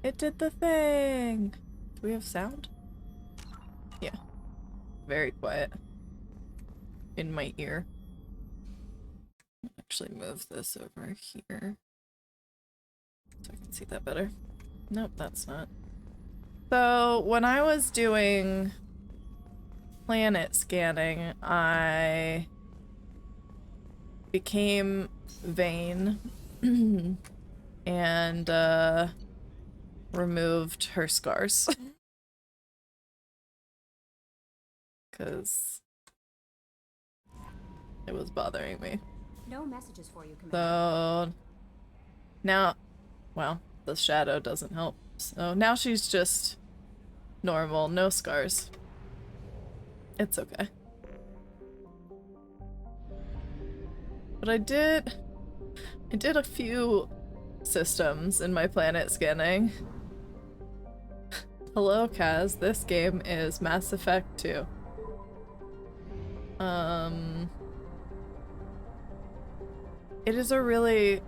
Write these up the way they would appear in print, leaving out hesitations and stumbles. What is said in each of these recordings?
It did the thing! Do we have sound? Yeah. Very quiet. In my ear. I'll actually move this over here. So I can see that better. Nope, that's not. So, when I was doing planet scanning, I became vain and removed her scars. Because it was bothering me. No messages for you, Commander. So now, well, the shadow doesn't help. So now she's just normal, no scars. It's okay. But I did a few systems in my planet scanning. Hello, Kaz. This game is Mass Effect 2. It is a really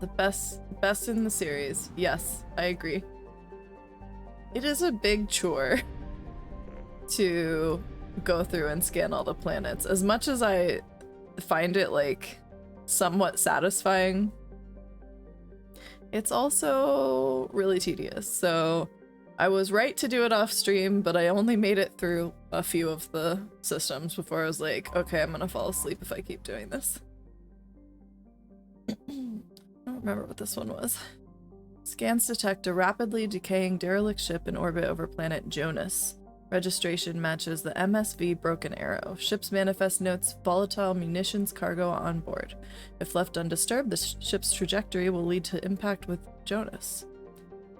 the best in the series. Yes, I agree. It is a big chore to go through and scan all the planets. As much as I find it like somewhat satisfying, it's also really tedious. So I was right to do it off stream, but I only made it through a few of the systems before I was like, okay, I'm gonna fall asleep if I keep doing this. I don't remember what this one was. Scans detect a rapidly decaying derelict ship in orbit over planet Jonas. Registration matches the MSV Broken Arrow. Ship's manifest notes volatile munitions cargo on board. If left undisturbed, the ship's trajectory will lead to impact with Jonas.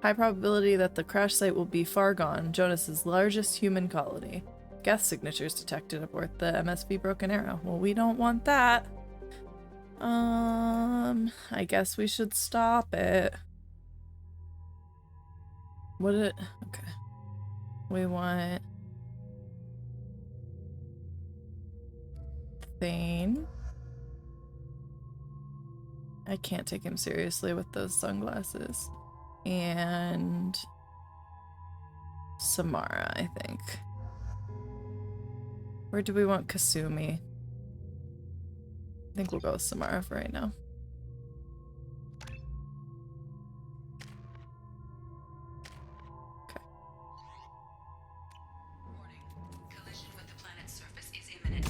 High probability that the crash site will be far gone, Jonas's largest human colony. Geth signatures detected aboard the MSV Broken Arrow. Well, we don't want that. I guess we should stop it. Okay. We want Thane. I can't take him seriously with those sunglasses. And Samara, I think. Where do we want Kasumi? I think we'll go with Samara for right now. Okay. Warning. Collision with the planet's surface is imminent.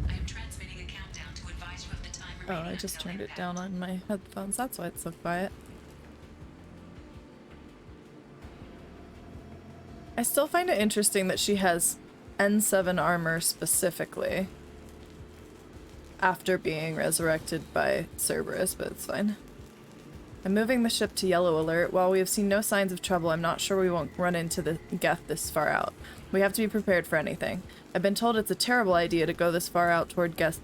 I am transmitting a countdown to advise you of the time remaining. Oh, I just turned it down on my headphones. That's why it's so quiet. I still find it interesting that she has N7 armor specifically after being resurrected by Cerberus, but it's fine. I'm moving the ship to yellow alert. While we have seen no signs of trouble, I'm not sure we won't run into the Geth this far out. We have to be prepared for anything. I've been told it's a terrible idea to go this far out toward Geth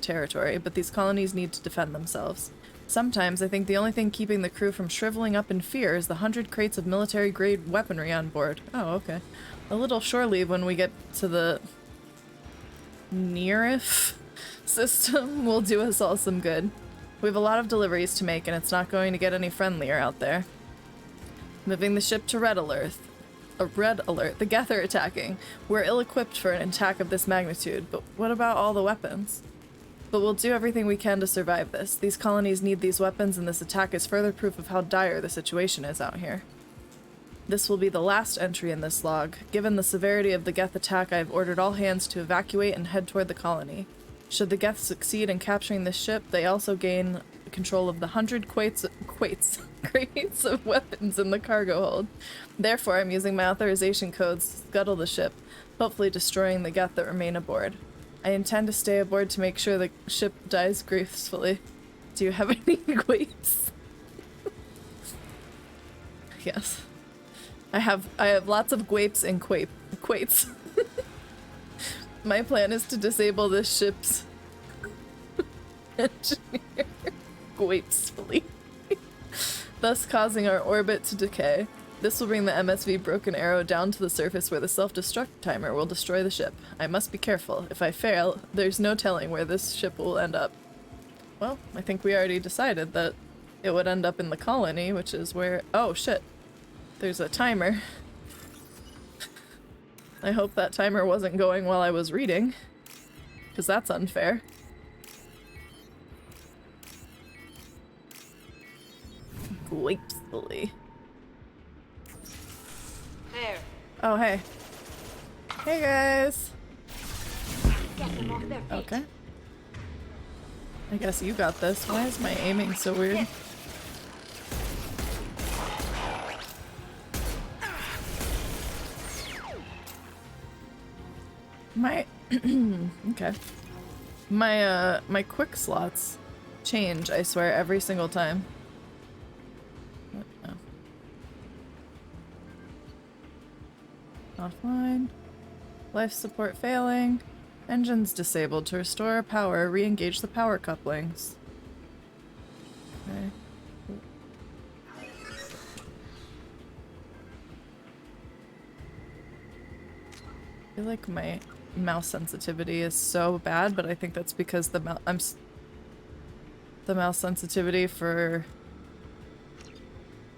territory, but these colonies need to defend themselves. Sometimes I think the only thing keeping the crew from shriveling up in fear is the 100 crates of military-grade weaponry on board. Oh, okay. A little shore leave when we get to the Nearif system will do us all some good. We have a lot of deliveries to make, and it's not going to get any friendlier out there. Moving the ship to red alert. Red alert. The Geth are attacking. We're ill-equipped for an attack of this magnitude, but what about all the weapons? But we'll do everything we can to survive this. These colonies need these weapons, and this attack is further proof of how dire the situation is out here. This will be the last entry in this log. Given the severity of the Geth attack, I have ordered all hands to evacuate and head toward the colony. Should the Geth succeed in capturing this ship, they also gain control of the 100 crates of weapons in the cargo hold. Therefore, I'm using my authorization codes to scuttle the ship, hopefully destroying the Geth that remain aboard. I intend to stay aboard to make sure the ship dies gracefully. Do you have any quates? Yes. I have lots of gwapes and quates. My plan is to disable this ship's engineer gwapesfully, thus causing our orbit to decay. This will bring the MSV Broken Arrow down to the surface where the self-destruct timer will destroy the ship. I must be careful. If I fail, there's no telling where this ship will end up. Well, I think we already decided that it would end up in the colony, which is where... Oh, shit. There's a timer. I hope that timer wasn't going while I was reading, because that's unfair. Gracefully. There. Oh, hey. Hey, guys. Get them off their feet. Okay. I guess you got this. Why is my aiming so weird? My okay. My quick slots change, I swear, every single time. What? No. Offline. Life support failing. Engines disabled. To restore power, re-engage the power couplings. Okay. I feel like my mouse sensitivity is so bad, but I think that's because the mouse sensitivity for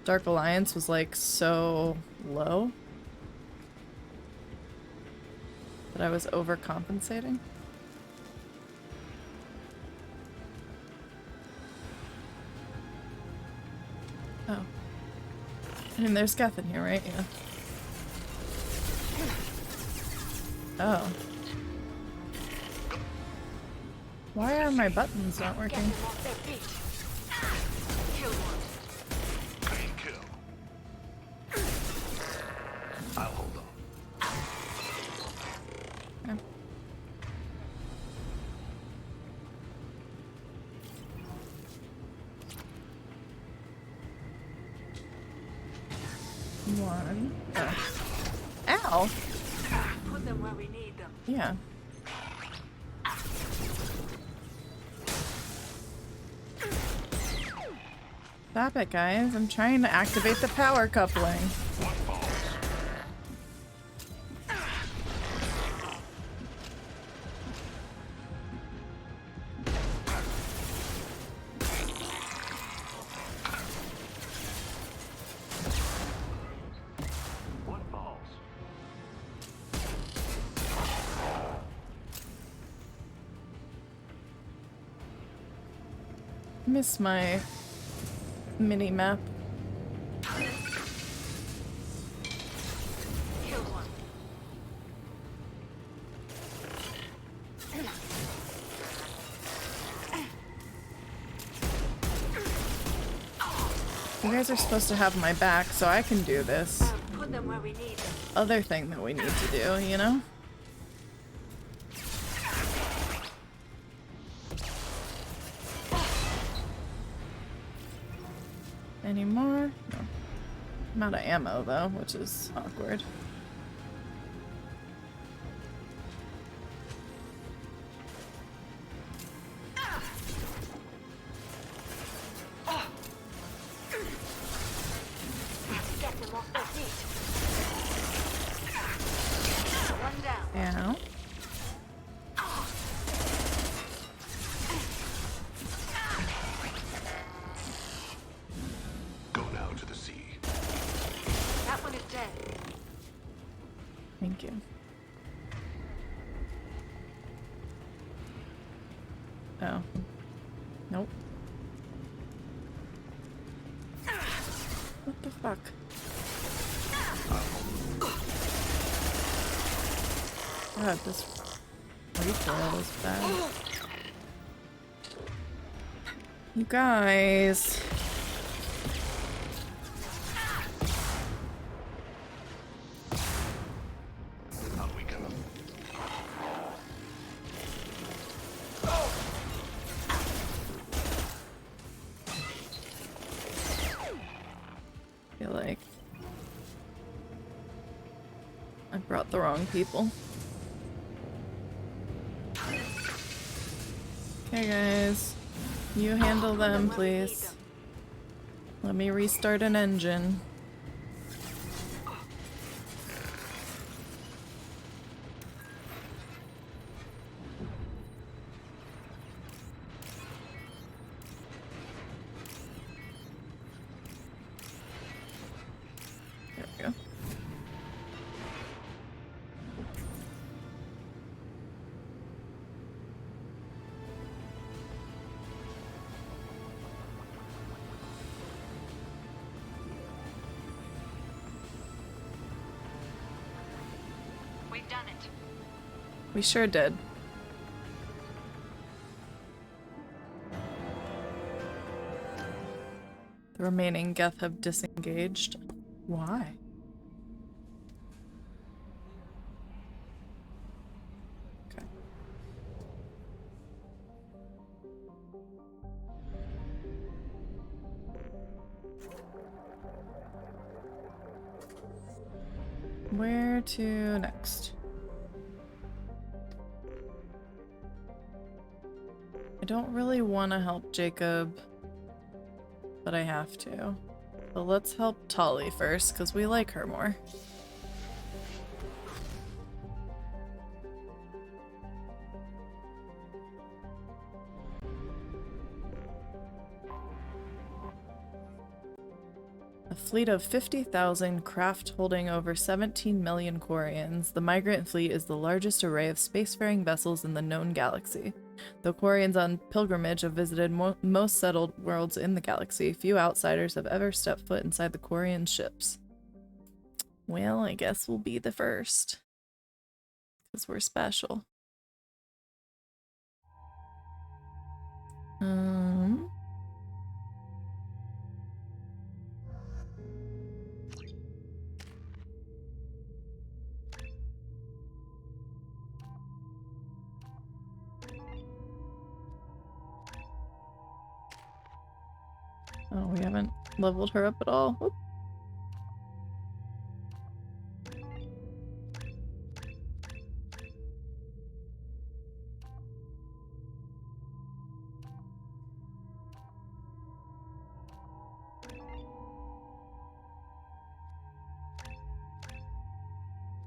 Dark Alliance was like so low that I was overcompensating. Oh. I mean, there's Geth in here, right? Yeah. Oh. Why are my buttons not working? Get them off their feet. Kill one. Clean kill. I'll hold on. Okay. One. Ow! Put them where we need them. Yeah. Stop it, guys. I'm trying to activate the power coupling. What falls? Miss my mini map. Kill one. You guys are supposed to have my back, so I can do this Put them where we need them. other thing that we need to do, you know? Any more? No. I'm out of ammo though, which is awkward. Get them off their feet. One down. Ow. Go now to the sea. That one is dead. Thank you. Oh. Nope. What the fuck? God, this recoil is bad. You guys. Out we go. I feel like I brought the wrong people. Okay, guys. You handle them, please. Let me restart an engine. done it. We sure did. The remaining Geth have disengaged. Why? Okay. Where to next? I don't really want to help Jacob, but I have to. But let's help Tali first, because we like her more. A fleet of 50,000 craft holding over 17 million Quarians, the Migrant Fleet is the largest array of spacefaring vessels in the known galaxy. Though Quarians on pilgrimage have visited most settled worlds in the galaxy, few outsiders have ever stepped foot inside the Quarian ships. Well, I guess we'll be the first. Because we're special. Oh, we haven't leveled her up at all. Whoop.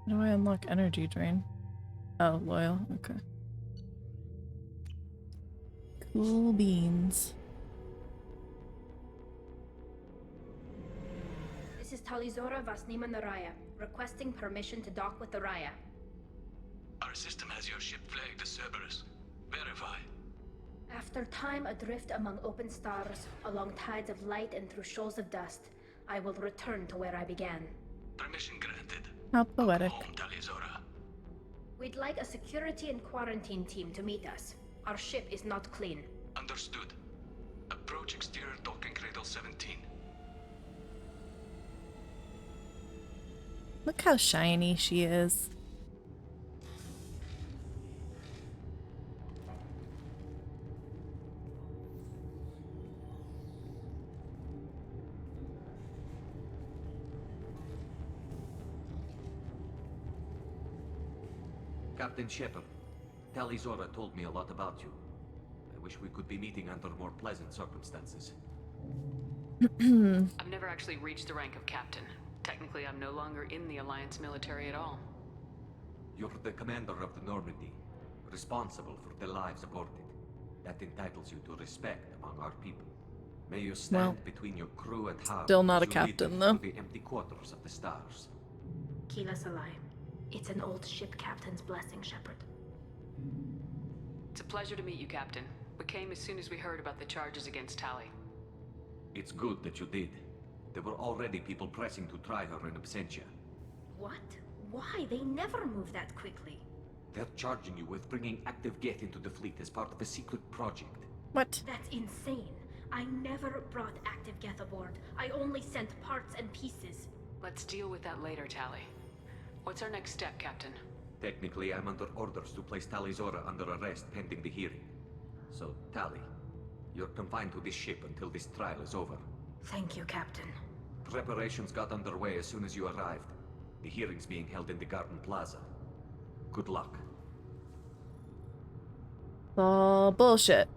How do I unlock energy drain? Oh, loyal. Okay. Cool beans. This is Talizora Vasnima Naraya, requesting permission to dock with the Raya. Our system has your ship flagged as Cerberus. Verify. After time adrift among open stars, along tides of light and through shoals of dust, I will return to where I began. Permission granted. How poetic. Home, Talizora. We'd like a security and quarantine team to meet us. Our ship is not clean. Understood. Approach exterior docking cradle 17. Look how shiny she is. Captain Shepard, Talizora told me a lot about you. I wish we could be meeting under more pleasant circumstances. I've never actually reached the rank of captain. Technically, I'm no longer in the Alliance military at all. You're the commander of the Normandy, responsible for the lives aborted. That entitles you to respect among our people. May you stand between your crew and Har. Still not a as you lead captain, them though. through the empty quarters of the stars. Kila Salai. It's an old ship captain's blessing, Shepard. It's a pleasure to meet you, Captain. We came as soon as we heard about the charges against Tali. It's good that you did. There were already people pressing to try her in absentia. What? Why? They never move that quickly. They're charging you with bringing active Geth into the fleet as part of a secret project. What? That's insane. I never brought active Geth aboard. I only sent parts and pieces. Let's deal with that later, Tali. What's our next step, Captain? Technically, I'm under orders to place Talizora under arrest pending the hearing. So, Tali, you're confined to this ship until this trial is over. Thank you, Captain. Preparations got underway as soon as you arrived. The hearing's being held in the Garden Plaza. Good luck. All bullshit.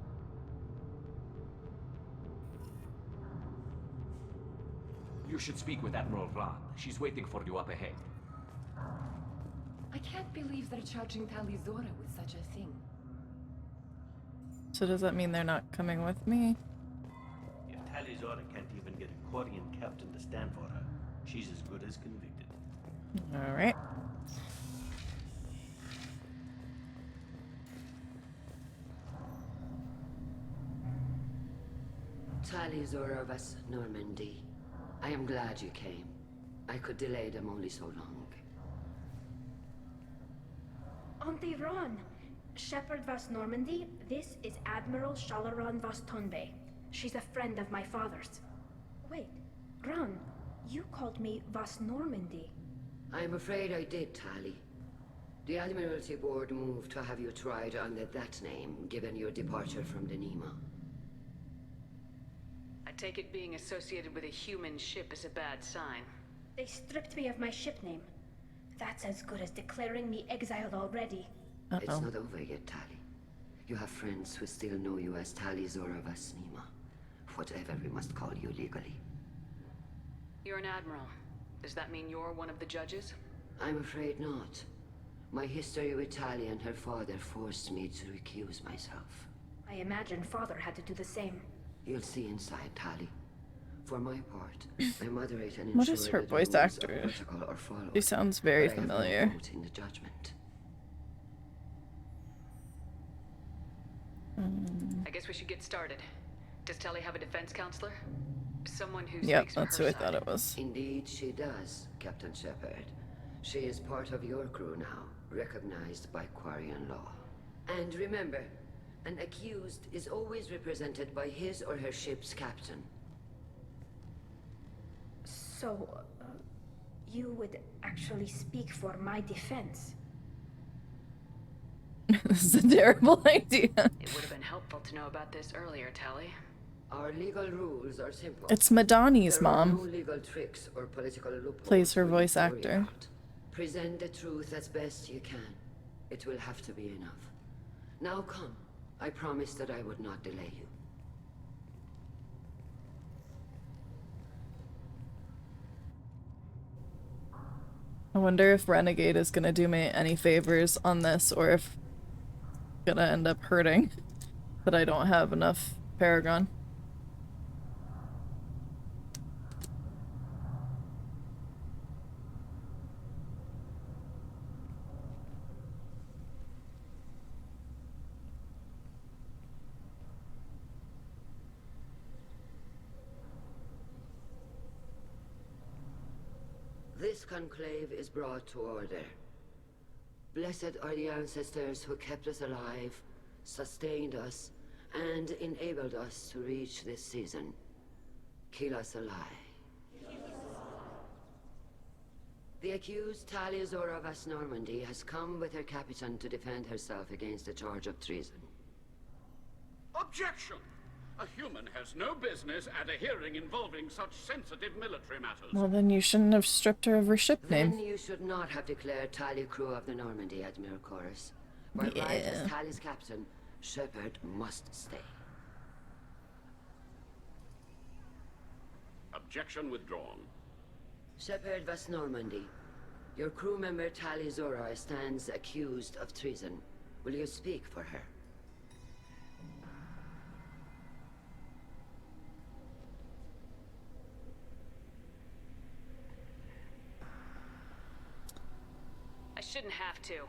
You should speak with Admiral Rand. She's waiting for you up ahead. I can't believe they're charging Talizora with such a thing. So does that mean they're not coming with me? If Talizora can't even get a Quarian captain to stand for her, she's as good as convicted. Alright. Talizora vas Normandy. I am glad you came. I could delay them only so long. Auntie Ron! Shepherd Vas Normandy, this is Admiral Shalaran Vas Tonbe. She's a friend of my father's. Wait, Ron, you called me Vas Normandy. I'm afraid I did, Tali. The Admiralty Board moved to have you tried under that name, given your departure from the Nima. I take it being associated with a human ship is a bad sign. They stripped me of my ship name. That's as good as declaring me exiled already. It's not over yet, Tali. You have friends who still know you as Tali Zora Vas Nima. Whatever we must call you legally. You're an admiral. Does that mean you're one of the judges? I'm afraid not. My history with Tali and her father forced me to recuse myself. I imagine father had to do the same. You'll see inside, Tali. For my part, I moderate and What ensure is her that the voice rules of actor? protocol are followed. She sounds very But I have no familiar. vote in the judgment. I guess we should get started. Does Telly have a defense counselor? Someone who Yep, speaks for that's her who I side. thought it was. Indeed, she does, Captain Shepard. She is part of your crew now, recognized by Quarian law. And remember, an accused is always represented by his or her ship's captain. So, you would actually speak for my defense? This is a terrible idea. It would have been helpful to know about this earlier, Telly. Our legal rules are simple. It's Madani's There are no mom. legal tricks or political loopholes Plays her for you voice to worry actor. about. Present the truth as best you can. It will have to be enough. Now come. I promised that I would not delay you. I wonder if Renegade is gonna do me any favors on this, or if it's gonna end up hurting that I don't have enough Paragon. This conclave is brought to order. Blessed are the ancestors who kept us alive, sustained us, and enabled us to reach this season. Keep us alive. The accused Tali Zora Vas Normandy has come with her captain to defend herself against a charge of treason. Objection! A human has no business at a hearing involving such sensitive military matters. Well, then you shouldn't have stripped her of her ship Then name. you should not have declared Tali crew of the Normandy, Admiral Chorus. By right as Tali's captain, Shepard must stay. Objection withdrawn. Shepard Vas Normandy, your crew member Tali Zora stands accused of treason. Will you speak for her? I shouldn't have to.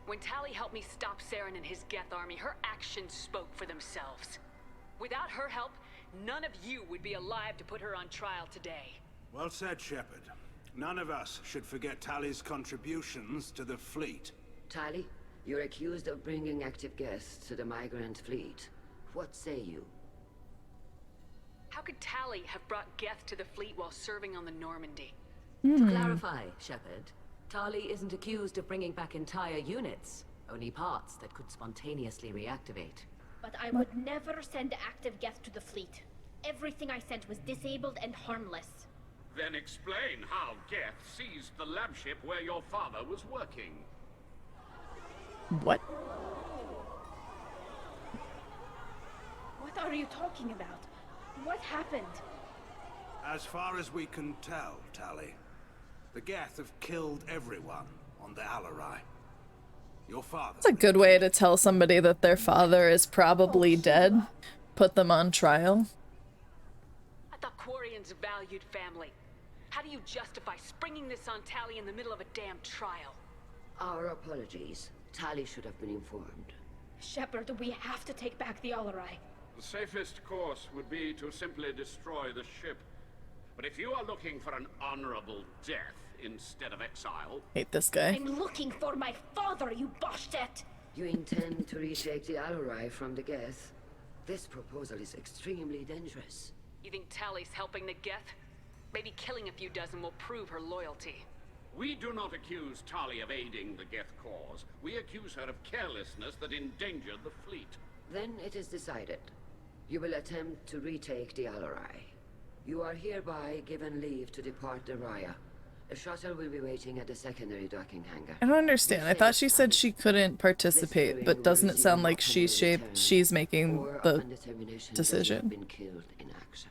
When Tally helped me stop Saren and his Geth army, her actions spoke for themselves. Without her help, none of you would be alive to put her on trial today. Well said, Shepard. None of us should forget Tali's contributions to the fleet. Tali, you're accused of bringing active guests to the migrant fleet. What say you? How could Tally have brought Geth to the fleet while serving on the Normandy? To clarify, Shepard, Tali isn't accused of bringing back entire units, only parts that could spontaneously reactivate. But I would never send active Geth to the fleet. Everything I sent was disabled and harmless. Then explain how Geth seized the lab ship where your father was working. What? What are you talking about? What happened? As far as we can tell, Tali, the Geth have killed everyone on the Alarai. Your father... It's a good way to tell somebody that their father is probably dead. Put them on trial. I thought Quarians valued family. How do you justify springing this on Tally in the middle of a damn trial? Our apologies. Tali should have been informed. Shepard, we have to take back the Alarai. The safest course would be to simply destroy the ship. But if you are looking for an honorable death instead of exile... Hate this guy. I'm looking for my father, you bastet! You intend to retake the Alarai from the Geth? This proposal is extremely dangerous. You think Tally's helping the Geth? Maybe killing a few dozen will prove her loyalty. We do not accuse Tali of aiding the Geth cause. We accuse her of carelessness that endangered the fleet. Then it is decided. You will attempt to retake the Alarai. You are hereby given leave to depart the Raya. A shuttle will be waiting at the secondary docking hangar. I don't understand. I thought she said she couldn't participate, but doesn't it sound like she's making the decision? Been killed in action.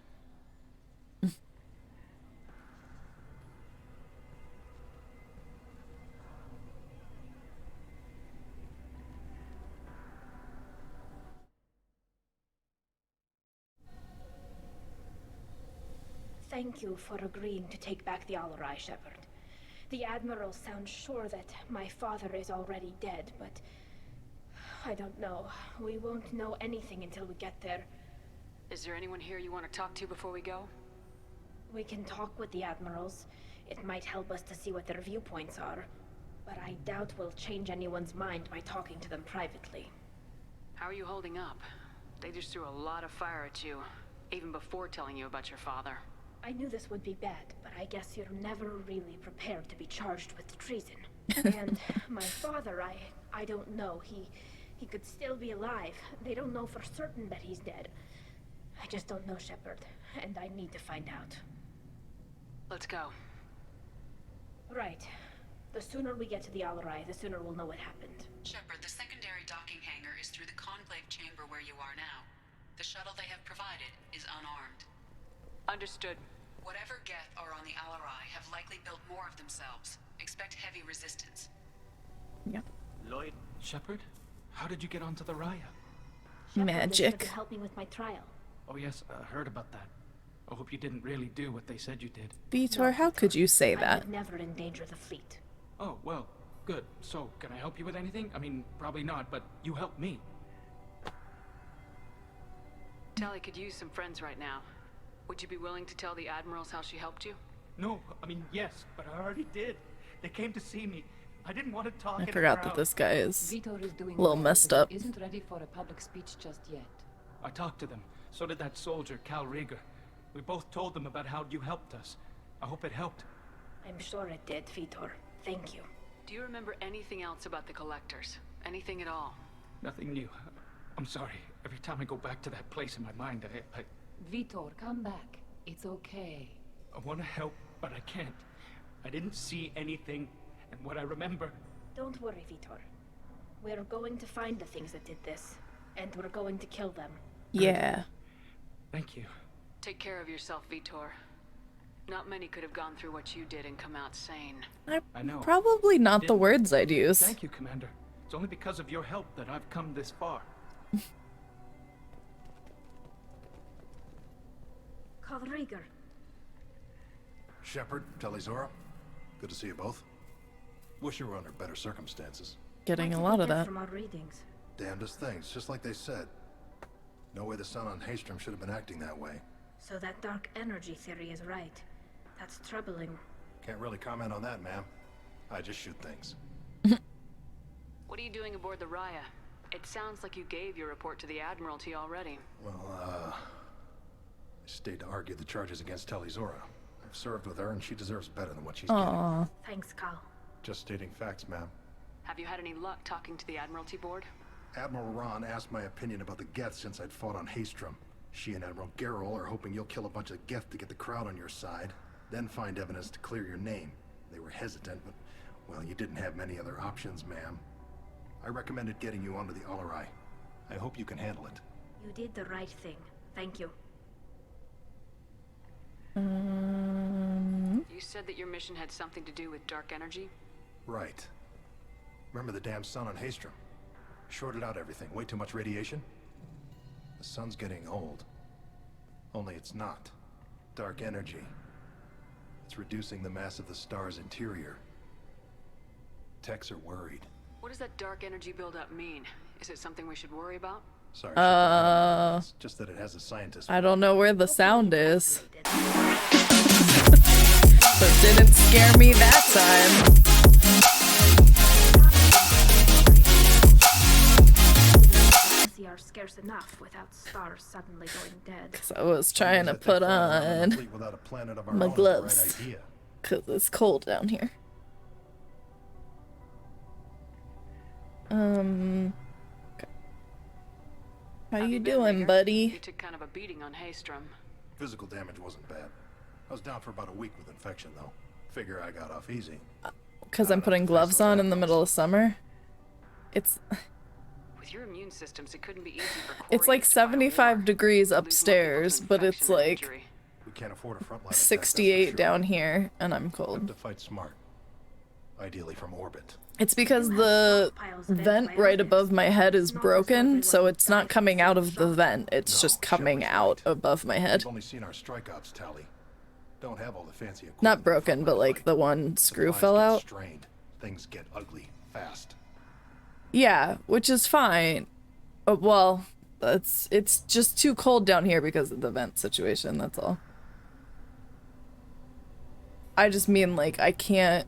Thank you for agreeing to take back the Alarai, Shepard. The Admiral sounds sure that my father is already dead, but... I don't know. We won't know anything until we get there. Is there anyone here you want to talk to before we go? We can talk with the Admirals. It might help us to see what their viewpoints are. But I doubt we'll change anyone's mind by talking to them privately. How are you holding up? They just threw a lot of fire at you, even before telling you about your father. I knew this would be bad, but I guess you're never really prepared to be charged with treason. And my father, I don't know. He could still be alive. They don't know for certain that he's dead. I just don't know, Shepard, and I need to find out. Let's go. Right. The sooner we get to the Alarai, the sooner we'll know what happened. Shepard, the secondary docking hangar is through the conclave chamber where you are now. The shuttle they have provided is unarmed. Understood. Whatever Geth are on the Alarai have likely built more of themselves. Expect heavy resistance. Yep. Lloyd? Shepard? How did you get onto the Raya? Magic. To help me with my trial. Oh yes, I heard about that. I hope you didn't really do what they said you did. Vitor, how could you say I that? would never endanger the fleet. Oh, well, good. So, can I help you with anything? I mean, probably not, but you helped me. Tali could use some friends right now. Would you be willing to tell the Admirals how she helped you? No, I mean, yes, but I already did. They came to see me. I didn't want to talk. I forgot that this guy is Vitor is doing a little well, messed but up. he isn't ready for a public speech just yet. I talked to them. So did that soldier, Cal Rieger. We both told them about how you helped us. I hope it helped. I'm sure it did, Vitor. Thank you. Do you remember anything else about the Collectors? Anything at all? Nothing new. I'm sorry. Every time I go back to that place in my mind, I Vitor, come back. It's okay. I want to help, but I can't. I didn't see anything, and what I remember... Don't worry, Vitor. We're going to find the things that did this, and we're going to kill them. Yeah. Thank you. Take care of yourself, Vitor. Not many could have gone through what you did and come out sane. I know. Probably not the words I'd use. Thank you, Commander. It's only because of your help that I've come this far. Cal Rieger. Shepard, Telizora. Good to see you both. Wish you were under better circumstances. Getting a lot of that. From our readings. Damnedest things, just like they said. No way the sun on Haystrom should have been acting that way. So that dark energy theory is right. That's troubling. Can't really comment on that, ma'am. I just shoot things. What are you doing aboard the Raya? It sounds like you gave your report to the Admiralty already. Well, I stayed to argue the charges against Telizora. I've served with her, and she deserves better than what she's getting. Thanks, Cal. Just stating facts, ma'am. Have you had any luck talking to the Admiralty board? Admiral Ron asked my opinion about the Geth since I'd fought on Haystrom. She and Admiral Garrel are hoping you'll kill a bunch of Geth to get the crowd on your side, then find evidence to clear your name. They were hesitant, but, well, you didn't have many other options, ma'am. I recommended getting you onto the Alarai. I hope you can handle it. You did the right thing. Thank you. You said that your mission had something to do with dark energy? Right. Remember the damn sun on Haystrom? Shorted out everything. Way too much radiation? The sun's getting old. Only it's not. Dark energy. It's reducing the mass of the star's interior. Techs are worried. What does that dark energy buildup mean? Is it something we should worry about? Sorry, it's just that it has a scientist. I don't know where the sound is. Didn't scare me that time. Are scarce enough without stars suddenly going dead. Cause I was trying to put on my gloves. Cause it's cold down here. Okay. How you doing, buddy? You took kind of a beating on Haystrom. Physical damage wasn't bad. I was down for about a week with infection, though. Figure I got off easy. Cause I'm putting gloves on in the middle of summer. It's... With your immune systems, it couldn't be easy for It's like 75 degrees upstairs, but it's like we can't afford a frontline 68 down here, and I'm cold. Have to fight smart. Ideally from orbit. It's because the vent right above my head is broken, so it's not coming out of the vent. It's just coming out above my head. We've only seen our strike ops tally. Don't have all the fancy equipment. Not broken, but like the one screw fell out. Strained. Things get ugly fast. Yeah, which is fine. Well, it's just too cold down here because of the vent situation, that's all. I just mean, like, I can't...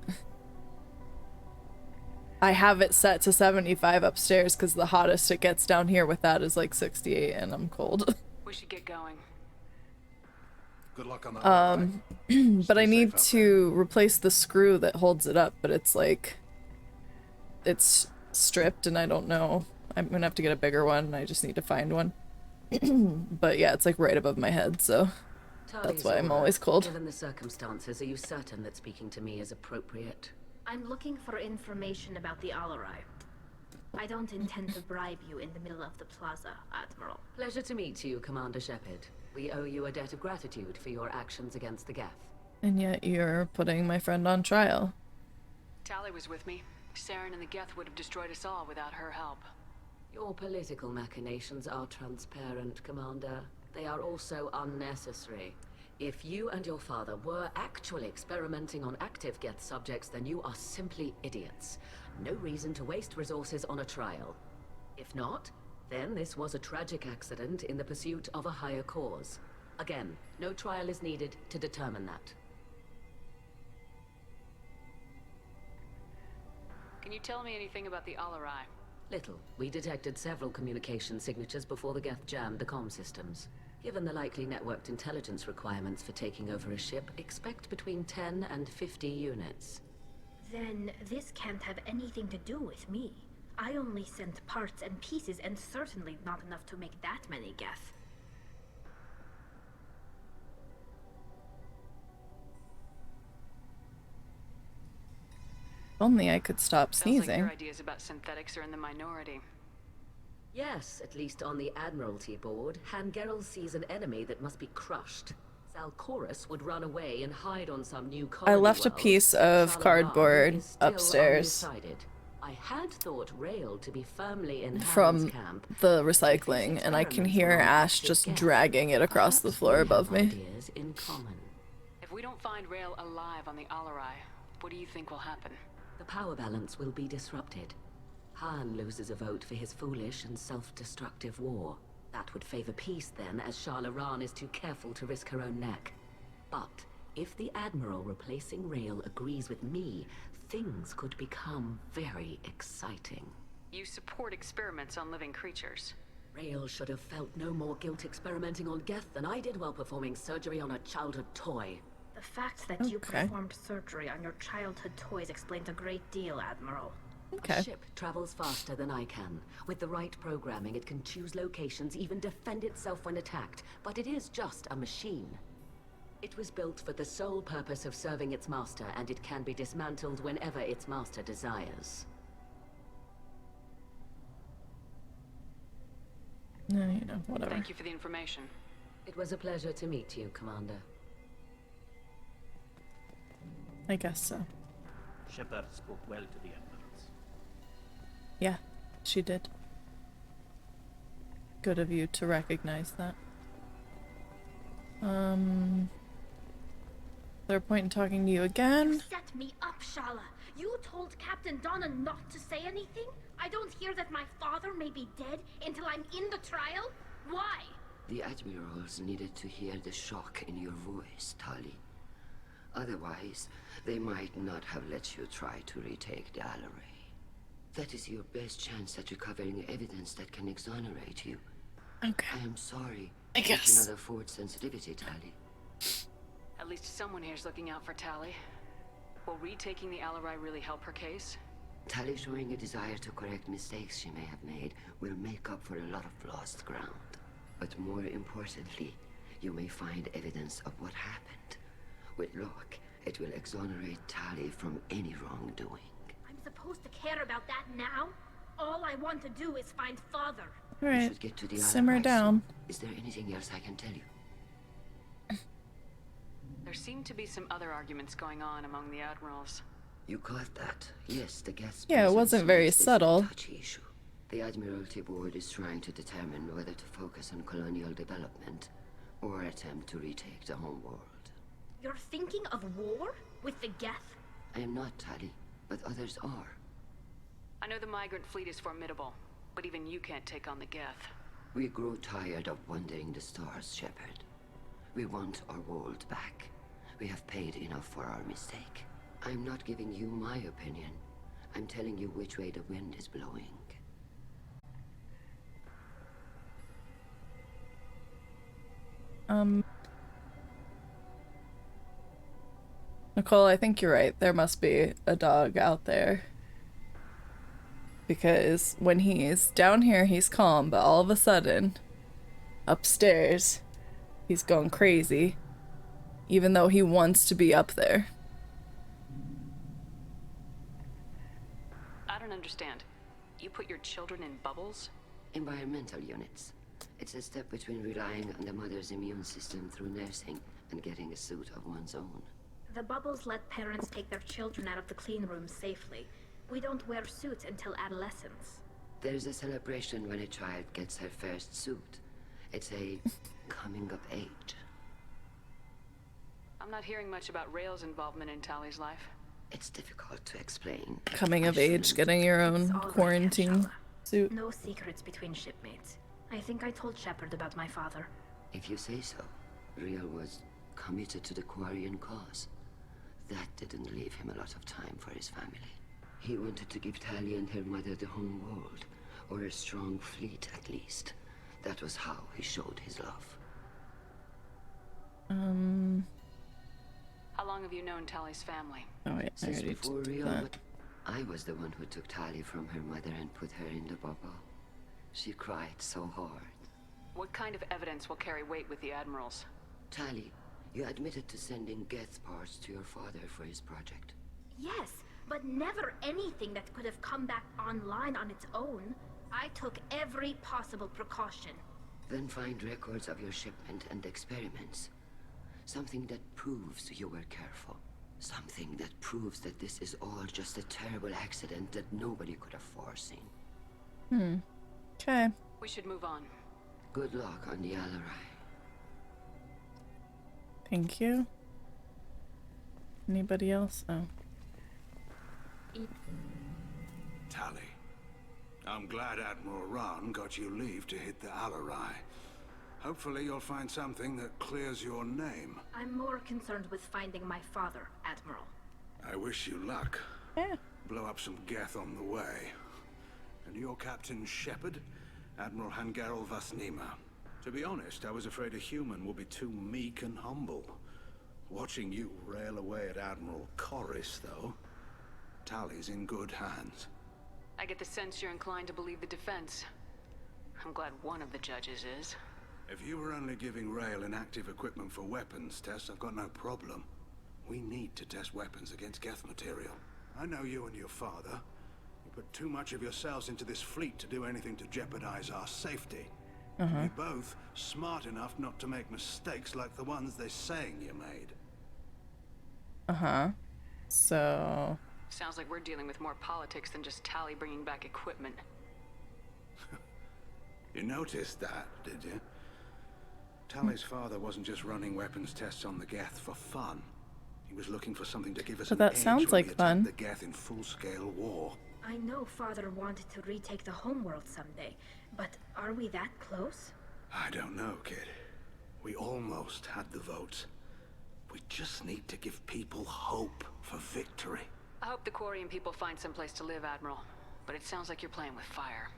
I have it set to 75 upstairs because the hottest it gets down here with that is like 68 and I'm cold. We should get going. Good luck on that. But I need to replace the screw that holds it up, but it's like... It's stripped and I don't know. I'm gonna have to get a bigger one and I just need to find one. But yeah, it's like right above my head, so that's why I'm always cold. Given the circumstances, are you certain that speaking to me is appropriate? I'm looking for information about the Alarai. I don't intend to bribe you in the middle of the plaza, Admiral. Pleasure to meet you, Commander Shepard. We owe you a debt of gratitude for your actions against the Geth. And yet you're putting my friend on trial. Tali was with me. Saren and the Geth would have destroyed us all without her help. Your political machinations are transparent, Commander. They are also unnecessary. If you and your father were actually experimenting on active Geth subjects, then you are simply idiots. No reason to waste resources on a trial. If not, then this was a tragic accident in the pursuit of a higher cause. Again, no trial is needed to determine that. Can you tell me anything about the Alarai? Little. We detected several communication signatures before the Geth jammed the comm systems. Given the likely networked intelligence requirements for taking over a ship, expect between 10 and 50 units. Then this can't have anything to do with me. I only sent parts and pieces, and certainly not enough to make that many Geth. Only I could stop sneezing. Sounds like your ideas about synthetics are in the minority. Yes, at least on the Admiralty board, Hangerel sees an enemy that must be crushed. Zalcorus would run away and hide on some new colony. I left a piece of cardboard upstairs I had thought Rail to be firmly in from camp, the recycling, and I can hear Ash just dragging it across the floor above me. In common. If we don't find Rail alive on the Alarai, what do you think will happen? The power balance will be disrupted. Han loses a vote for his foolish and self-destructive war. That would favor peace then, as Shalaran is too careful to risk her own neck. But if the Admiral replacing Rail agrees with me, things could become very exciting. You support experiments on living creatures. Rail should have felt no more guilt experimenting on Geth than I did while performing surgery on a childhood toy. The fact that you performed surgery on your childhood toys explains a great deal, Admiral. A ship travels faster than I can. With the right programming, it can choose locations, even defend itself when attacked. But it is just a machine. It was built for the sole purpose of serving its master, and it can be dismantled whenever its master desires. No, you know, whatever. Thank you for the information. It was a pleasure to meet you, Commander. I guess so. Shepard spoke well to the Admirals. Yeah, she did. Good of you to recognize that. Is there a point in talking to you again? You set me up, Shala. You told Captain Donna not to say anything? I don't hear that my father may be dead until I'm in the trial? Why? The Admirals needed to hear the shock in your voice, Tali. Otherwise, they might not have let you try to retake the Alleray. That is your best chance at recovering evidence that can exonerate you. Okay. I am sorry. I guess. I cannot afford sensitivity, Tali. At least someone here's looking out for Tali. Will retaking the Alleray really help her case? Tali showing a desire to correct mistakes she may have made will make up for a lot of lost ground. But more importantly, you may find evidence of what happened. With luck, it will exonerate Tali from any wrongdoing. I'm supposed to care about that now? All I want to do is find Father. You should get to the simmer Alleray down. soon. Is there anything else I can tell you? There seem to be some other arguments going on among the admirals. You caught that? Yes, the guest. Yeah, it wasn't very subtle. Touchy issue. The Admiralty Board is trying to determine whether to focus on colonial development or attempt to retake the homeworld. You're thinking of war? With the Geth? I am not, Tali, but others are. I know the migrant fleet is formidable, but even you can't take on the Geth. We grow tired of wandering the stars, Shepard. We want our world back. We have paid enough for our mistake. I'm not giving you my opinion. I'm telling you which way the wind is blowing. Nicole, I think you're right. There must be a dog out there. Because when he's down here, he's calm, but all of a sudden, upstairs, he's going crazy. Even though he wants to be up there. I don't understand. You put your children in bubbles? Environmental units. It's a step between relying on the mother's immune system through nursing and getting a suit of one's own. The bubbles let parents take their children out of the clean rooms safely. We don't wear suits until adolescence. There's a celebration when a child gets her first suit. It's a coming of age. I'm not hearing much about Rael's involvement in Tali's life. It's difficult to explain. Coming of age, getting your own quarantine suit. No secrets between shipmates. I think I told Shepard about my father. If you say so. Rael was committed to the Quarian cause. That didn't leave him a lot of time for his family. He wanted to give Tali and her mother the home world, or a strong fleet at least. That was how he showed his love. How long have you known Tali's family? Oh wait, Since before Rael, I was the one who took Tali from her mother and put her in the bubble. She cried so hard. What kind of evidence will carry weight with the admirals? Tali, you admitted to sending Geth parts to your father for his project. Yes, but never anything that could have come back online on its own. I took every possible precaution. Then find records of your shipment and experiments. Something that proves you were careful. Something that proves that this is all just a terrible accident that nobody could have foreseen. Okay. We should move on. Good luck on the Alleray. Thank you. Anybody else? Oh. Tali, I'm glad Admiral Rahn got you leave to hit the Alleray. Hopefully you'll find something that clears your name. I'm more concerned with finding my father, Admiral. I wish you luck. Yeah. Blow up some Geth on the way. And your Captain Shepard, Admiral Hangarel Vasnima. To be honest, I was afraid a human would be too meek and humble. Watching you rail away at Admiral Corris, though, Tali's in good hands. I get the sense you're inclined to believe the defense. I'm glad one of the judges is. If you were only giving Rael inactive equipment for weapons tests, I've got no problem. We need to test weapons against Geth material. I know you and your father. You put too much of yourselves into this fleet to do anything to jeopardize our safety. You're both smart enough not to make mistakes like the ones they're saying you made. So... Sounds like we're dealing with more politics than just Tali bringing back equipment. You noticed that, did you? Tali's father wasn't just running weapons tests on the Geth for fun. He was looking for something to give us But an that edge sounds when like we fun. attacked the Geth in full-scale war. I know Father wanted to retake the homeworld someday, but are we that close? I don't know, kid. We almost had the votes. We just need to give people hope for victory. I hope the Quarian people find some place to live, Admiral. But it sounds like you're playing with fire.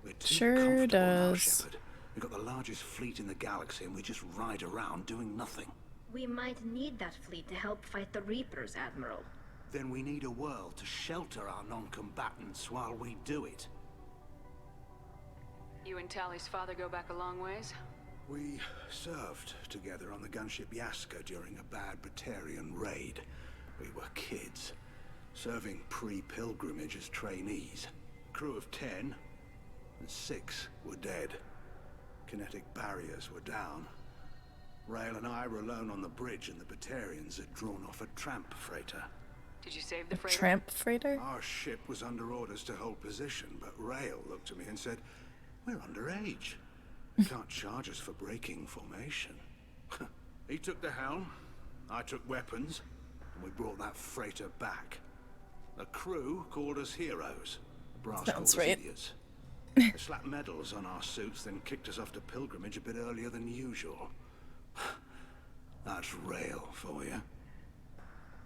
We're too Sure comfortable now, does. Shepard. We've got the largest fleet in the galaxy and we just ride around doing nothing. We might need that fleet to help fight the Reapers, Admiral. Then we need a world to shelter our non-combatants while we do it. You and Tally's father go back a long ways? We served together on the gunship Yaska during a bad Batarian raid. We were kids, serving pre-pilgrimage as trainees. Crew of 10, and 6 were dead. Kinetic barriers were down. Rail and I were alone on the bridge and the Batarians had drawn off a tramp freighter. Did you save the freighter? Tramp freighter? Our ship was under orders to hold position, but Rail looked at me and said, "We're underage. You can't charge us for breaking formation." He took the helm, I took weapons, and we brought that freighter back. The crew called us heroes. The brass called us right. idiots. They slapped medals on our suits, then kicked us off to pilgrimage a bit earlier than usual. That's Rail for you.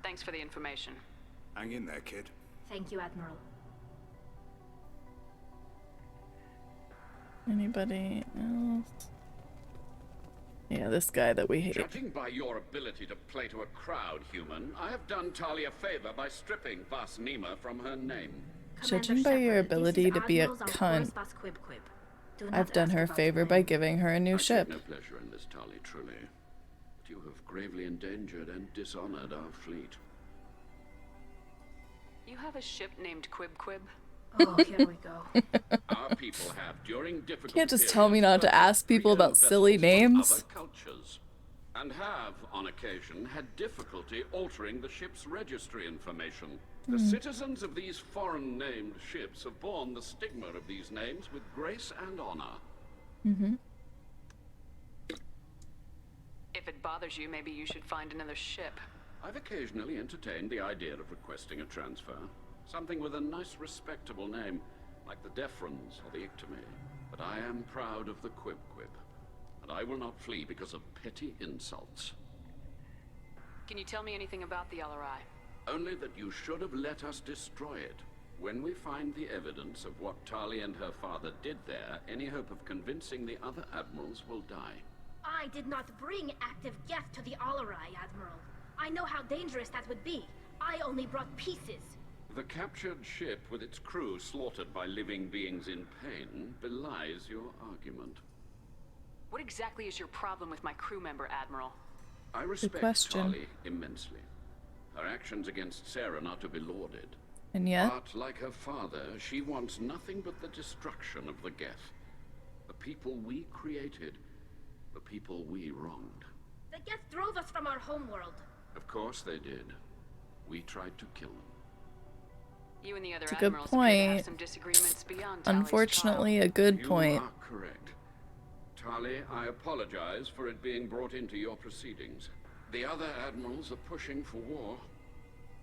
Thanks for the information. Hang in there, kid. Thank you, Admiral. Anybody else? Yeah, this guy that we hate. Judging by your ability to play to a crowd, human, I have done Tali a favor by stripping Vas Nima from her name. Judging by your ability to be a cunt, I've done her a favor by giving her a new ship. I take no pleasure in this, Tali, truly. But you have gravely endangered and dishonored our fleet. You have a ship named Quib Quib? Oh, here we go. Our people have, during difficult You can't just tell me not to ask people about silly names. other cultures, and have, on occasion, had difficulty altering the ship's registry information. The citizens of these foreign-named ships have borne the stigma of these names with grace and honor. If it bothers you, maybe you should find another ship. I've occasionally entertained the idea of requesting a transfer. Something with a nice, respectable name, like the Defrons or the Ictomy. But I am proud of the Quib Quib, and I will not flee because of petty insults. Can you tell me anything about the LRI? Only that you should have let us destroy it. When we find the evidence of what Tali and her father did there, any hope of convincing the other admirals will die. I did not bring active Geth to the Alarai, Admiral. I know how dangerous that would be. I only brought pieces. The captured ship with its crew slaughtered by living beings in pain belies your argument. What exactly is your problem with my crew member, Admiral? I respect Tali immensely. Her actions against Saren are to be lauded. And yet? But, like her father, she wants nothing but the destruction of the Geth. The people we created. The people we wronged. The Geth drove us from our homeworld. Of course they did. We tried to kill them. You and the other It's a good admirals appear to have point. some disagreements beyond Tali's Unfortunately, a good point. You are correct. Tali, I apologize for it being brought into your proceedings. The other admirals are pushing for war.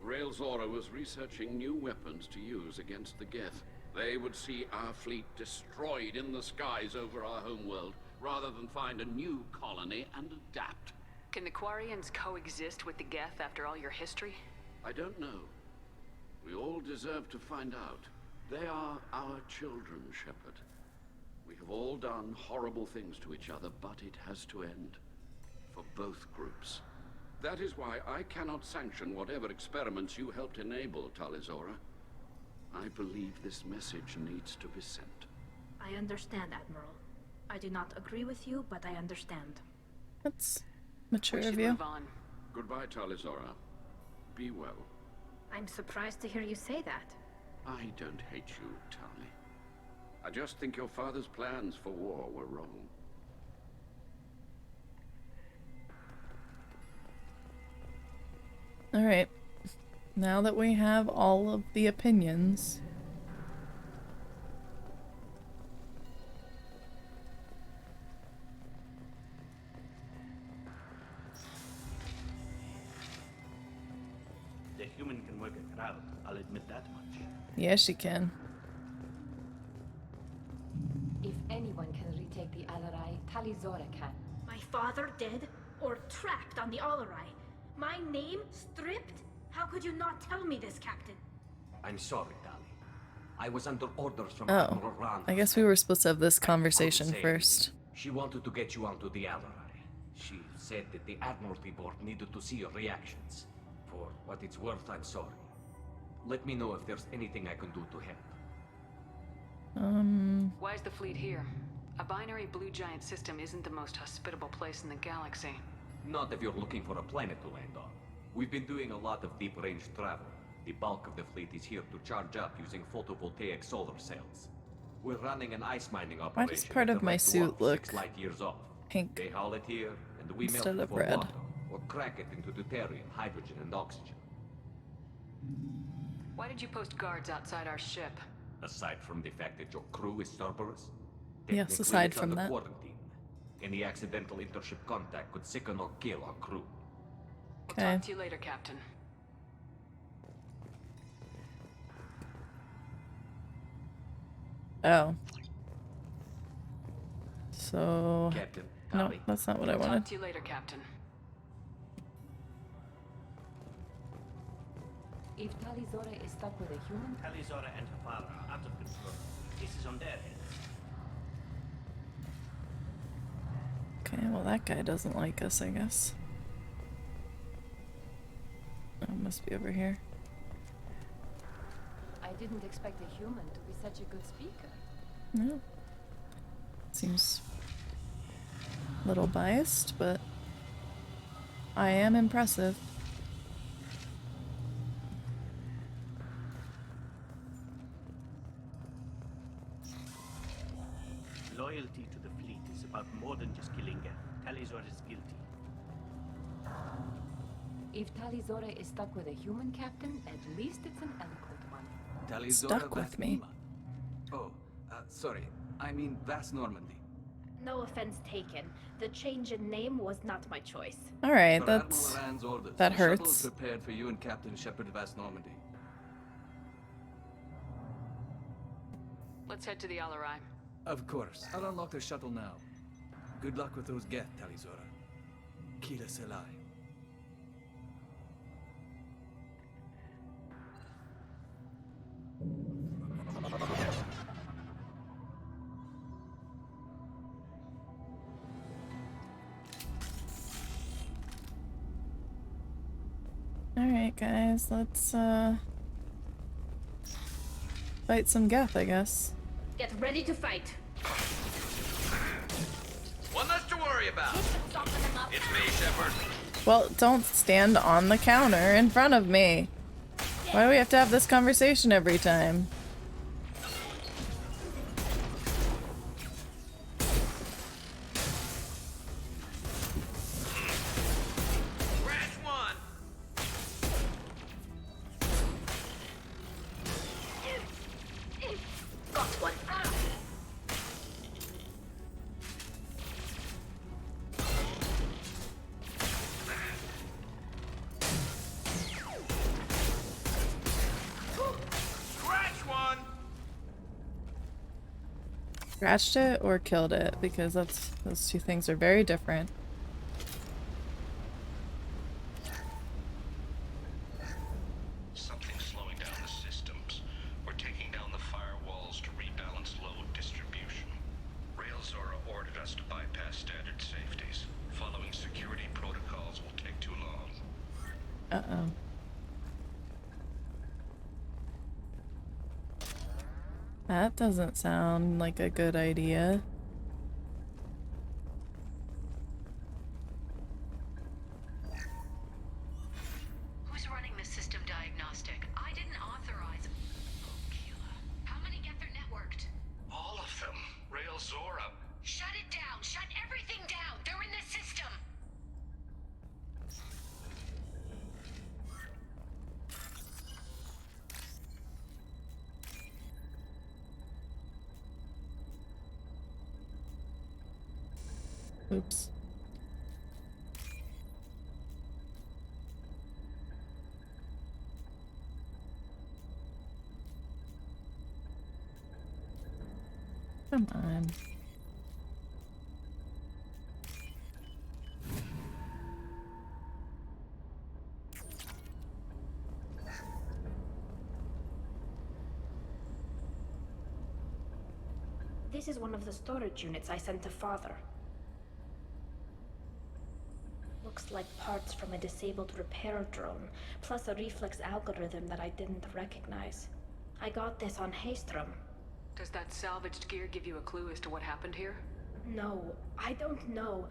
Rail Zora was researching new weapons to use against the Geth. They would see our fleet destroyed in the skies over our homeworld, rather than find a new colony and adapt. Can the Quarians coexist with the Geth after all your history? I don't know. We all deserve to find out. They are our children, Shepard. We have all done horrible things to each other, but it has to end. For both groups. That is why I cannot sanction whatever experiments you helped enable, Talizora. I believe this message needs to be sent. I understand, Admiral. I do not agree with you, but I understand. That's mature We of should you. move on. Goodbye, Talizora. Be well. I'm surprised to hear you say that. I don't hate you, Tali. I just think your father's plans for war were wrong. Alright. Now that we have all of the opinions. The human can work a crowd, I'll admit that much. Yes, she can. If anyone can retake the Alarai, Talizora can. My father dead, or trapped on the Alarai. My name stripped? How could you not tell me this, Captain? I'm sorry, Tali. I was under orders from Oh, Admiral Rand. I guess we were supposed to have this conversation Couldn't say first. anything. She wanted to get you onto the Alarai. She said that the Admiralty Board needed to see your reactions. For what it's worth, I'm sorry. Let me know if there's anything I can do to help. Why is the fleet here? A binary blue giant system isn't the most hospitable place in the galaxy. Not if you're looking for a planet to land on. We've been doing a lot of deep-range travel. The bulk of the fleet is here to charge up using photovoltaic solar cells. We're running an ice mining operation. Why does part of my suit look 6 light years off. pink They haul it here, and we melt instead it of for red? water, or crack it into deuterium, hydrogen, and oxygen. Why did you post guards outside our ship? Aside from the fact that your crew is Cerberus, Yes, technically aside it's from under that. quarantine. Any accidental intership contact could sicken or kill our crew. We'll talk to you later, Captain. Oh. So... Captain, no, Tali. that's not what I We'll wanted. talk to you later, Captain. If Talizora is stuck with a human, Talizora and her father are out of control. This is on their heads. Okay, well that guy doesn't like us, I guess. Oh, must be over here. I didn't expect a human to be such a good speaker. No. Seems a little biased, but I am impressive. Loyalty to the fleet is about more than just killing Geth. Talizora is guilty. If Talizora is stuck with a human captain, at least it's an eloquent one. Stuck with me. Oh, sorry. I mean Vast Normandy. No offense taken. The change in name was not my choice. Alright, Per that's... Admiral Rand's orders, that the shuttle is hurts. prepared for you and Captain Shepard Vast Normandy. Let's head to the Alarai. Of course. I'll unlock the shuttle now. Good luck with those Geth, Talizora. Kila Selai. Alright guys, let's fight some Geth, I guess. Get ready to fight. One less to worry about. It's me, Shepard. Well, don't stand on the counter in front of me. Why do we have to have this conversation every time? Scratch one. Got one. Scratch one. Scratched it or killed it? Because that's those two things are very different. Something's slowing down the systems. We're taking down the firewalls to rebalance load distribution. Railzora ordered us to bypass standard safeties. Following security protocols will take too long. Uh-oh. That doesn't sound like a good idea. Who's running the system diagnostic? I didn't authorize. Oh, Keela. How many get their networked? All of them. Railzora. Shut it down. Shut everything down. They're in the system. Oops. Come on. This is one of the storage units I sent to Father. Looks like parts from a disabled repair drone, plus a reflex algorithm that I didn't recognize. I got this on Haystrom. Does that salvaged gear give you a clue as to what happened here? No, I don't know.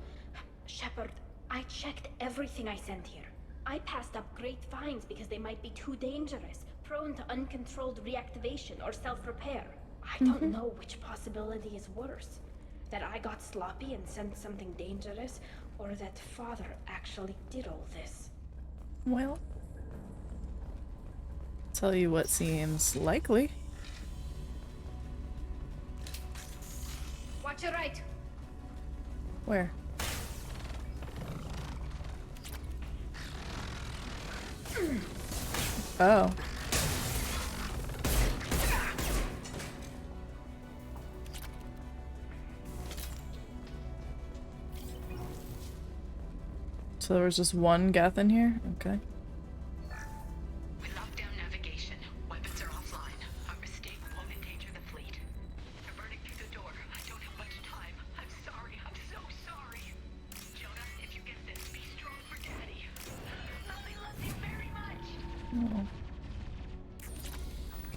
Shepard, I checked everything I sent here. I passed up great finds because they might be too dangerous, prone to uncontrolled reactivation or self-repair. I don't know which possibility is worse. That I got sloppy and sent something dangerous, or that Father actually did all this. Well, tell you what seems likely. Watch your right. Where? Oh. So there was just one Geth in here? Okay. We locked down navigation. Weapons are offline. Our mistake won't endanger the fleet. They're burning through the door. I don't have much time. I'm sorry. I'm so sorry. Jonah, if you get this, be strong for Daddy. Mommy loves you very much. Oh.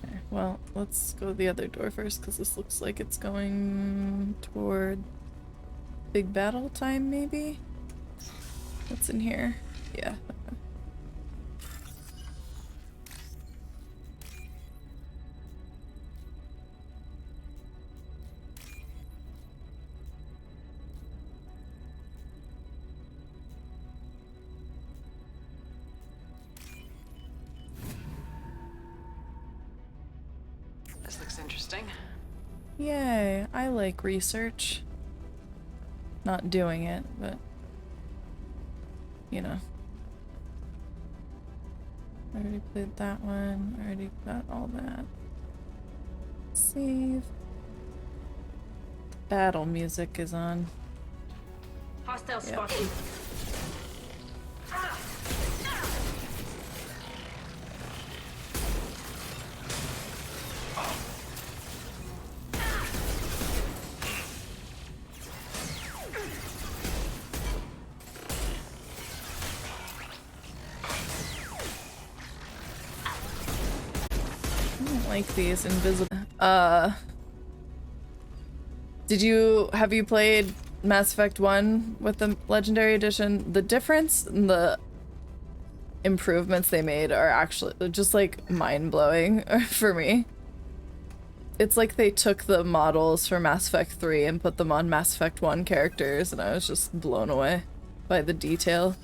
Okay, well, let's go the other door first, because this looks like it's going toward big battle time, maybe? What's in here? Yeah. This looks interesting. Yay, I like research. Not doing it, but you know. I already played that one. I already got all that. Save. Battle music is on. Hostile Yep. spotted. Like these invisible. Have you played Mass Effect 1 with the Legendary Edition? The difference in the improvements they made are actually just like mind-blowing for me. It's like they took the models for Mass Effect 3 and put them on Mass Effect 1 characters, and I was just blown away by the detail.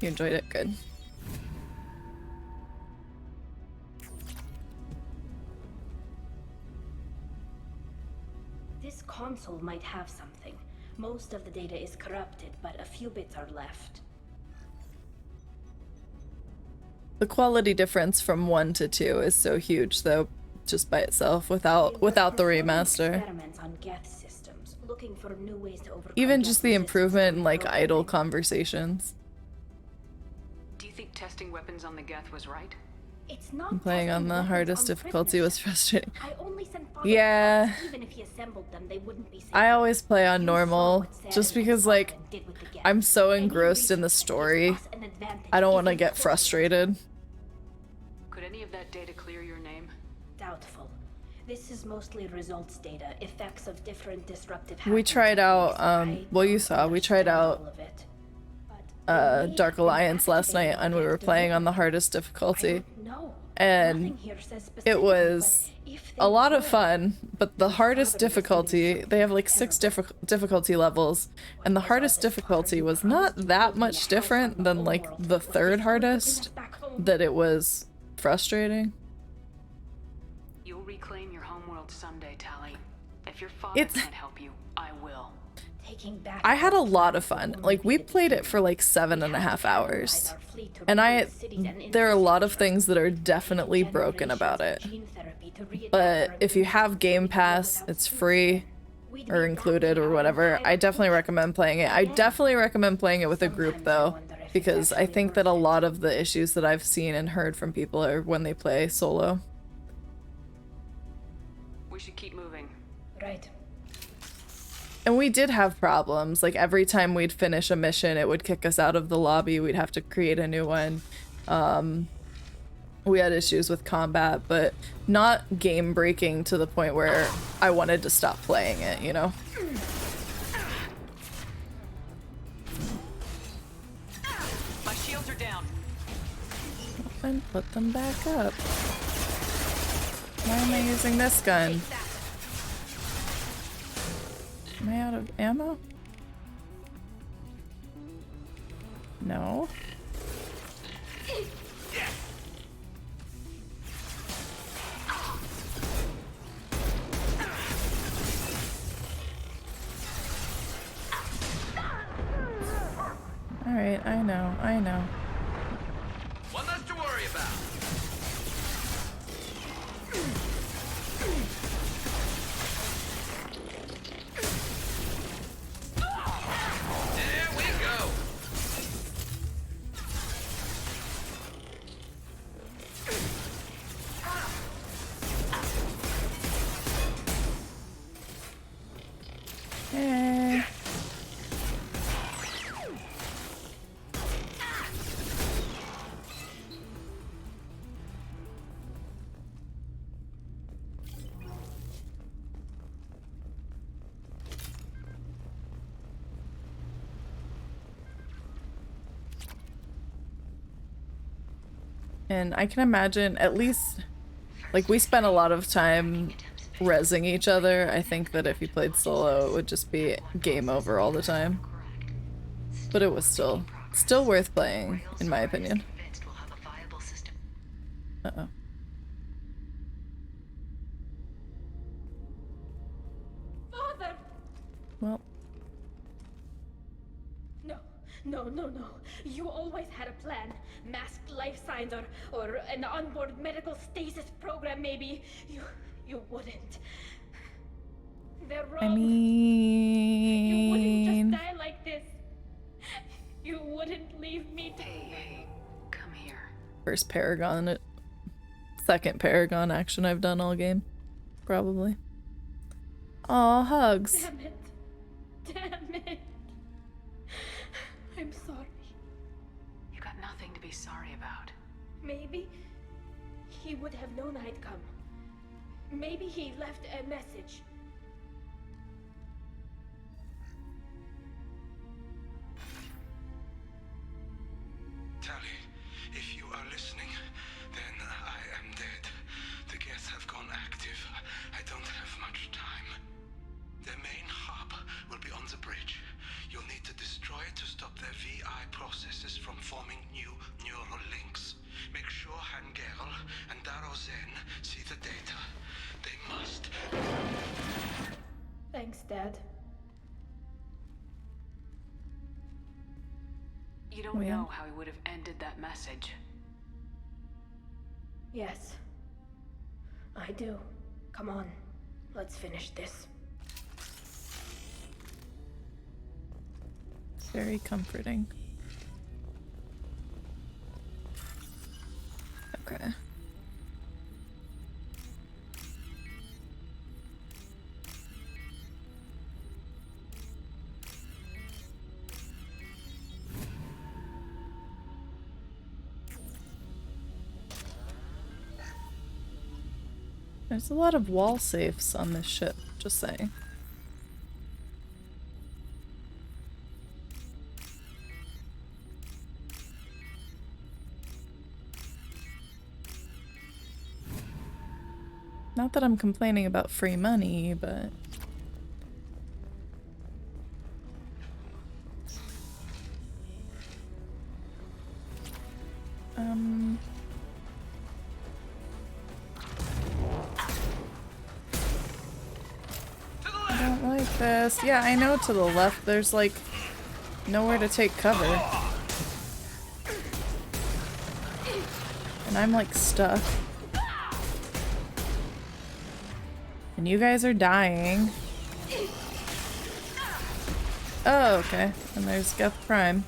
You enjoyed it? Good. This console might have something. Most of the data is corrupted, but a few bits are left. The quality difference from 1 to 2 is so huge, though, just by itself, without the remaster. Experiments on Geth systems, looking for new ways to overcome Even just the Geth improvement in like idle conversations. Do you think testing weapons on the Geth was right? It's not Playing on testing the weapons hardest on difficulty was frustrating. I only sent Father Yeah. parts. Even if he assembled them, they wouldn't be safe. I always play on normal, just because like I'm so engrossed in the story. I don't want to get frustrated. Could any of that data clear your name? Doubtful. This is mostly results data, effects of different disruptive We tried out, well you saw, we tried out Dark Alliance last night and we were playing on the hardest difficulty. And it was a lot of fun, but the hardest difficulty, they have like 6 difficulty levels, and the hardest difficulty was not that much different than like the 3rd hardest, that it was frustrating. You'll reclaim your homeworld someday, Tali. If your father can't help you, I will. I had a lot of fun. Like, we played it for like 7.5 hours. And there are a lot of things that are definitely broken about it. But if you have Game Pass, it's free. or included or whatever, I definitely recommend playing it. I definitely recommend playing it with a group though, because I think that a lot of the issues that I've seen and heard from people are when they play solo. We should keep moving. Right. And we did have problems. Like every time we'd finish a mission, it would kick us out of the lobby. We'd have to create a new one. We had issues with combat, but not game breaking to the point where I wanted to stop playing it, you know? My shields are down. And put them back up. Why am I using this gun? Am I out of ammo? No. Alright, I know. One less to worry about. There we go. Hey. And I can imagine, at least, like, we spent a lot of time rezzing each other. I think that if you played solo, it would just be game over all the time. But it was still worth playing, in my opinion. Uh-oh. Father! Well. No. You always had a plan. Masked life signs or an onboard medical stasis program maybe. You wouldn't. They're wrong. I mean... You wouldn't just die like this. You wouldn't leave me to... Hey, come here. First Paragon, second Paragon action I've done all game. Probably. Aw, hugs. Damn it. I'm sorry. You got nothing to be sorry about. Maybe he would have known I'd come. Maybe he left a message. Tally, if you are listening, then I am dead. The Geth have gone active. I don't have much time. Their main hub will be on the bridge. You'll need to destroy it to stop their VI processes from forming new neural links. Make sure Hangerl and Darozen see the data. They must. Thanks, Dad. You don't know how he would have ended that message. Yes. I do. Come on. Let's finish this. Very comforting. Okay. There's a lot of wall safes on this ship, just saying. Not that I'm complaining about free money, but... I don't like this. Yeah, I know to the left there's like nowhere to take cover. And I'm like stuck. And you guys are dying. Oh, okay. And there's Geth Prime.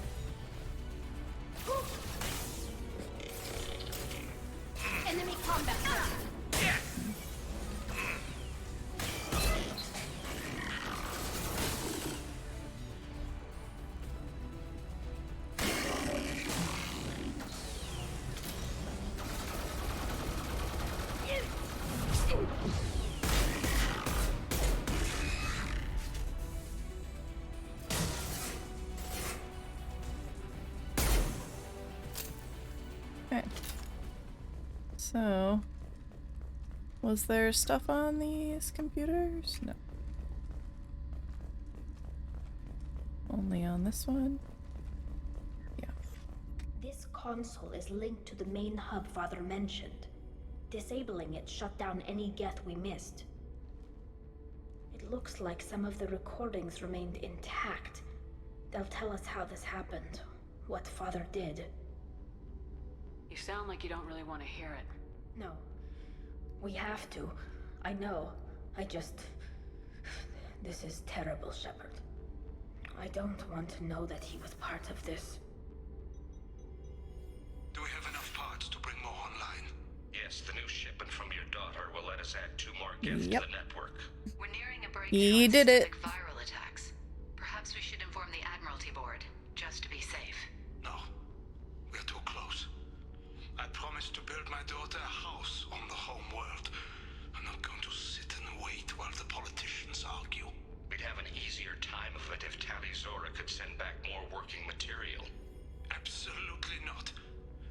Enemy combat. Okay. So, was there stuff on these computers? No. Only on this one? Yeah. This console is linked to the main hub Father mentioned. Disabling it shut down any Geth we missed. It looks like some of the recordings remained intact. They'll tell us how this happened, what Father did. You sound like you don't really want to hear it. No. We have to. I know. This is terrible, Shepard. I don't want to know that he was part of this. Do we have enough parts to bring more online? Yes, the new shipment from your daughter will let us add 2 more gifts to the network. We're nearing a breakthrough He in did it. systemic viral attacks. Perhaps we should inform the Admiralty Board, just to be safe. No. We're too close. I promised to build my daughter a house on the home world. I'm not going to sit and wait while the politicians argue. We'd have an easier time of it if Tali Zora could send back more working material. Absolutely not.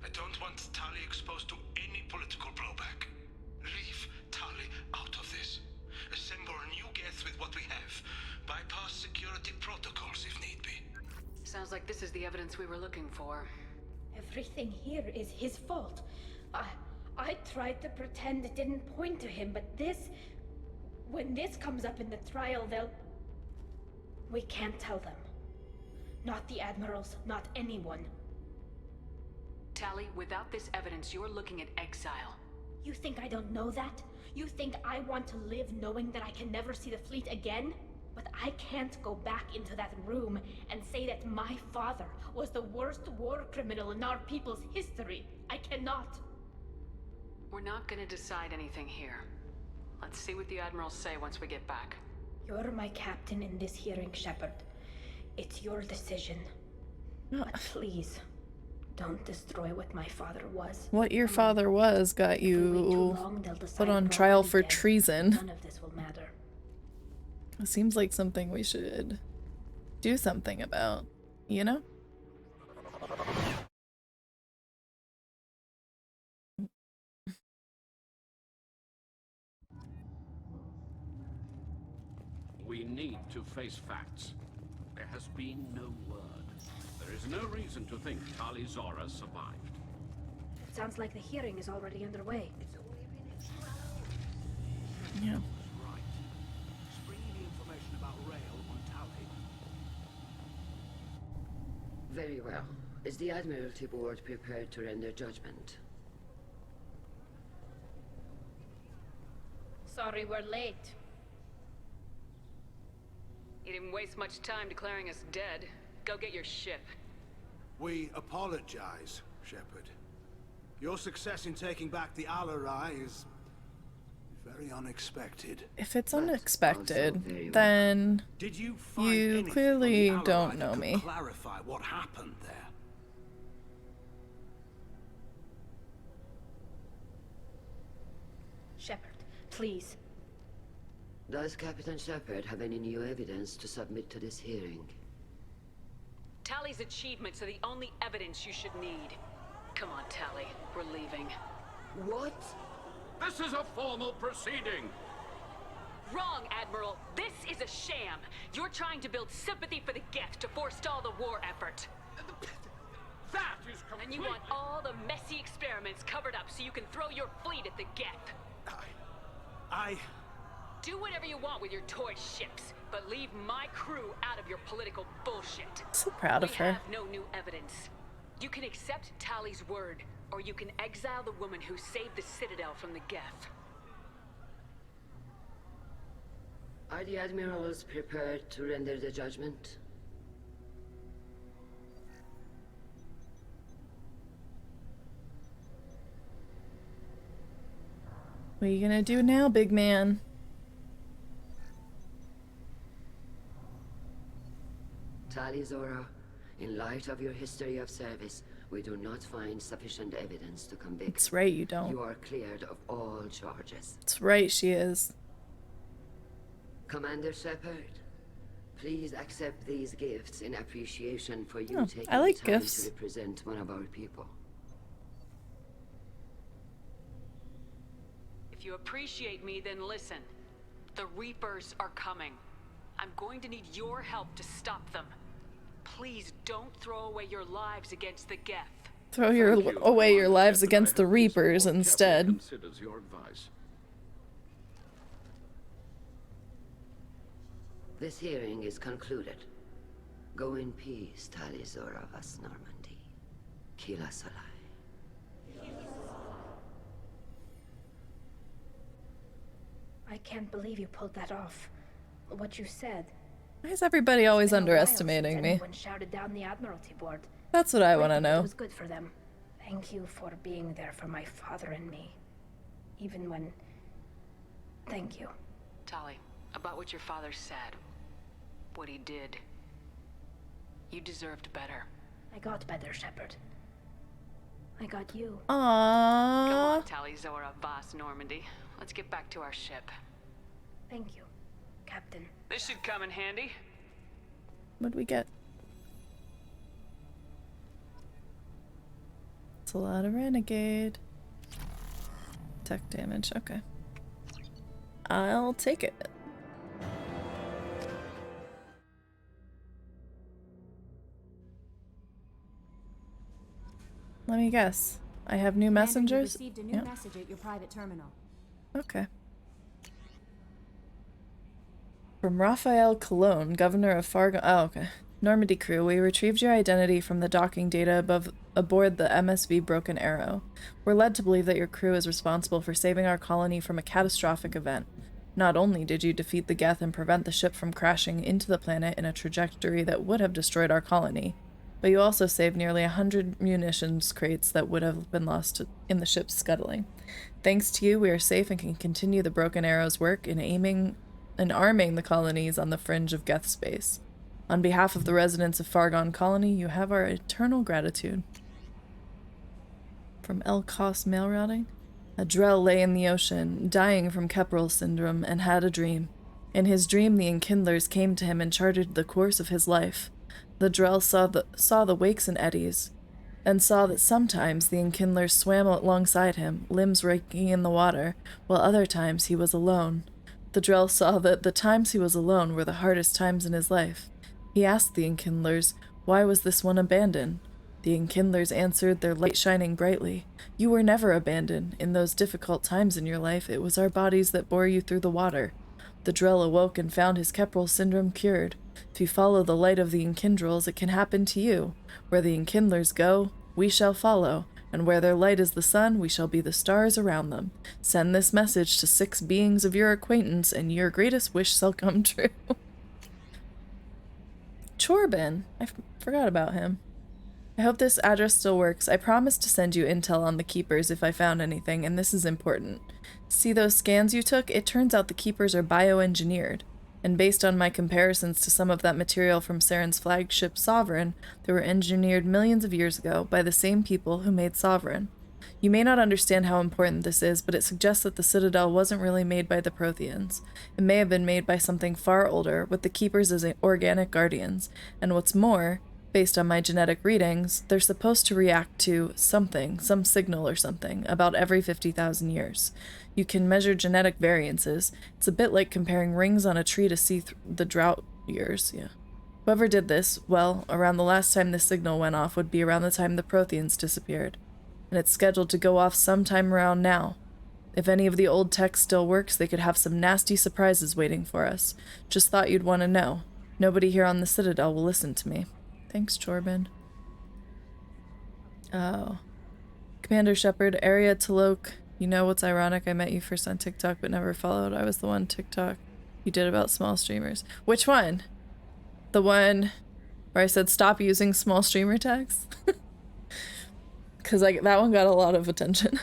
I don't want Tali exposed to any political blowback. Leave Tali out of this. Assemble new Geth with what we have. Bypass security protocols if need be. Sounds like this is the evidence we were looking for. Everything here is his fault. I tried to pretend it didn't point to him, but when this comes up in the trial, we can't tell them. Not the admirals, not anyone. Tali, without this evidence, you're looking at exile. You think I don't know that? You think I want to live knowing that I can never see the fleet again? But I can't go back into that room and say that my father was the worst war criminal in our people's history. I cannot. We're not gonna decide anything here. Let's see what the Admirals say once we get back. You're my captain in this hearing, Shepard. It's your decision. But please, don't destroy what my father was. What your father was got you put on trial for treason. None of this will matter. It seems like something we should do something about, you know? We need to face facts. There has been no word. There is no reason to think Tali Zora survived. Sounds like the hearing is already underway. Yeah. Right. Bring me information about Rail on Tali. Very well. Is the Admiralty Board prepared to render judgment? Sorry we're late. You didn't waste much time declaring us dead. Go get your ship. We apologize, Shepard. Your success in taking back the Alarai is very unexpected. If it's unexpected, then Did you find you anything clearly on the don't Alarai know that could me. clarify what happened there? Shepard, please. Does Captain Shepard have any new evidence to submit to this hearing? Tali's achievements are the only evidence you should need. Come on, Tali. We're leaving. What? This is a formal proceeding. Wrong, Admiral. This is a sham. You're trying to build sympathy for the Geth to forestall the war effort. That is completely... And you want all the messy experiments covered up so you can throw your fleet at the Geth. Do whatever you want with your toy ships, but leave my crew out of your political bullshit. So proud of her. We have no new evidence. You can accept Tali's word, or you can exile the woman who saved the Citadel from the Geth. Are the Admirals prepared to render the judgment? What are you gonna do now, big man? Talizora, in light of your history of service, we do not find sufficient evidence to convict. That's right, you don't. You are cleared of all charges. That's right, she is. Commander Shepard, please accept these gifts in appreciation for you taking I like time gifts. to represent one of our people. If you appreciate me, then listen. The Reapers are coming. I'm going to need your help to stop them. Please don't throw away your lives against the Geth. Throw away your lives against the Reapers instead. Considers your advice. This hearing is concluded. Go in peace, Talizora vas Normandy. Kila Salai. I can't believe you pulled that off. What you said. Why is everybody always underestimating me? Anyone shouted down the Admiralty Board. That's what I want to It know. was good for them. Thank you for being there for my father and me. Even when... Thank you. Tali, about what your father said. What he did. You deserved better. I got better, Shepard. I got you. Go Aww. on, Talizora vas Normandy. Let's get back to our ship. Thank you, Captain. This should come in handy. What'd we get? It's a lot of renegade. Tech damage, okay. I'll take it. Let me guess. I have new messengers? You received a new Yep. message at your private terminal. Okay. From Raphael Cologne, governor of Fargo. Oh, okay. Normandy crew, we retrieved your identity from the docking data aboard the MSV Broken Arrow. We're led to believe that your crew is responsible for saving our colony from a catastrophic event. Not only did you defeat the Geth and prevent the ship from crashing into the planet in a trajectory that would have destroyed our colony, but you also saved nearly 100 munitions crates that would have been lost in the ship's scuttling. Thanks to you, we are safe and can continue the Broken Arrow's work in aiming and arming the colonies on the fringe of Geth space. On behalf of the residents of Fargon Colony, you have our eternal gratitude. From El Cos mail routing? A Drell lay in the ocean, dying from Keprel syndrome, and had a dream. In his dream, the Enkindlers came to him and charted the course of his life. The Drell saw the wakes and eddies, and saw that sometimes the Enkindlers swam alongside him, limbs raking in the water, while other times he was alone. The Drell saw that the times he was alone were the hardest times in his life. He asked the Enkindlers, why was this one abandoned? The Enkindlers answered, their light shining brightly. You were never abandoned. In those difficult times in your life, it was our bodies that bore you through the water. The Drell awoke and found his Keprel syndrome cured. If you follow the light of the Enkindrels, it can happen to you. Where the Enkindlers go, we shall follow, and where their light is the sun, we shall be the stars around them. Send this message to 6 beings of your acquaintance, and your greatest wish shall come true. Chorbin. I forgot about him. I hope this address still works. I promised to send you intel on the Keepers if I found anything, and this is important. See those scans you took? It turns out the Keepers are bioengineered. And based on my comparisons to some of that material from Saren's flagship Sovereign, they were engineered millions of years ago by the same people who made Sovereign. You may not understand how important this is, but it suggests that the Citadel wasn't really made by the Protheans. It may have been made by something far older, with the Keepers as organic guardians. And what's more, based on my genetic readings, they're supposed to react to something, some signal or something, about every 50,000 years. You can measure genetic variances. It's a bit like comparing rings on a tree to see the drought years, yeah. Whoever did this, well, around the last time this signal went off would be around the time the Protheans disappeared. And it's scheduled to go off sometime around now. If any of the old tech still works, they could have some nasty surprises waiting for us. Just thought you'd want to know. Nobody here on the Citadel will listen to me. Thanks, Chorbin. Oh. Commander Shepard, Area Taloke. You know what's ironic? I met you first on TikTok but never followed. I was the one TikTok you did about small streamers. Which one? The one where I said stop using small streamer tags? Because that one got a lot of attention.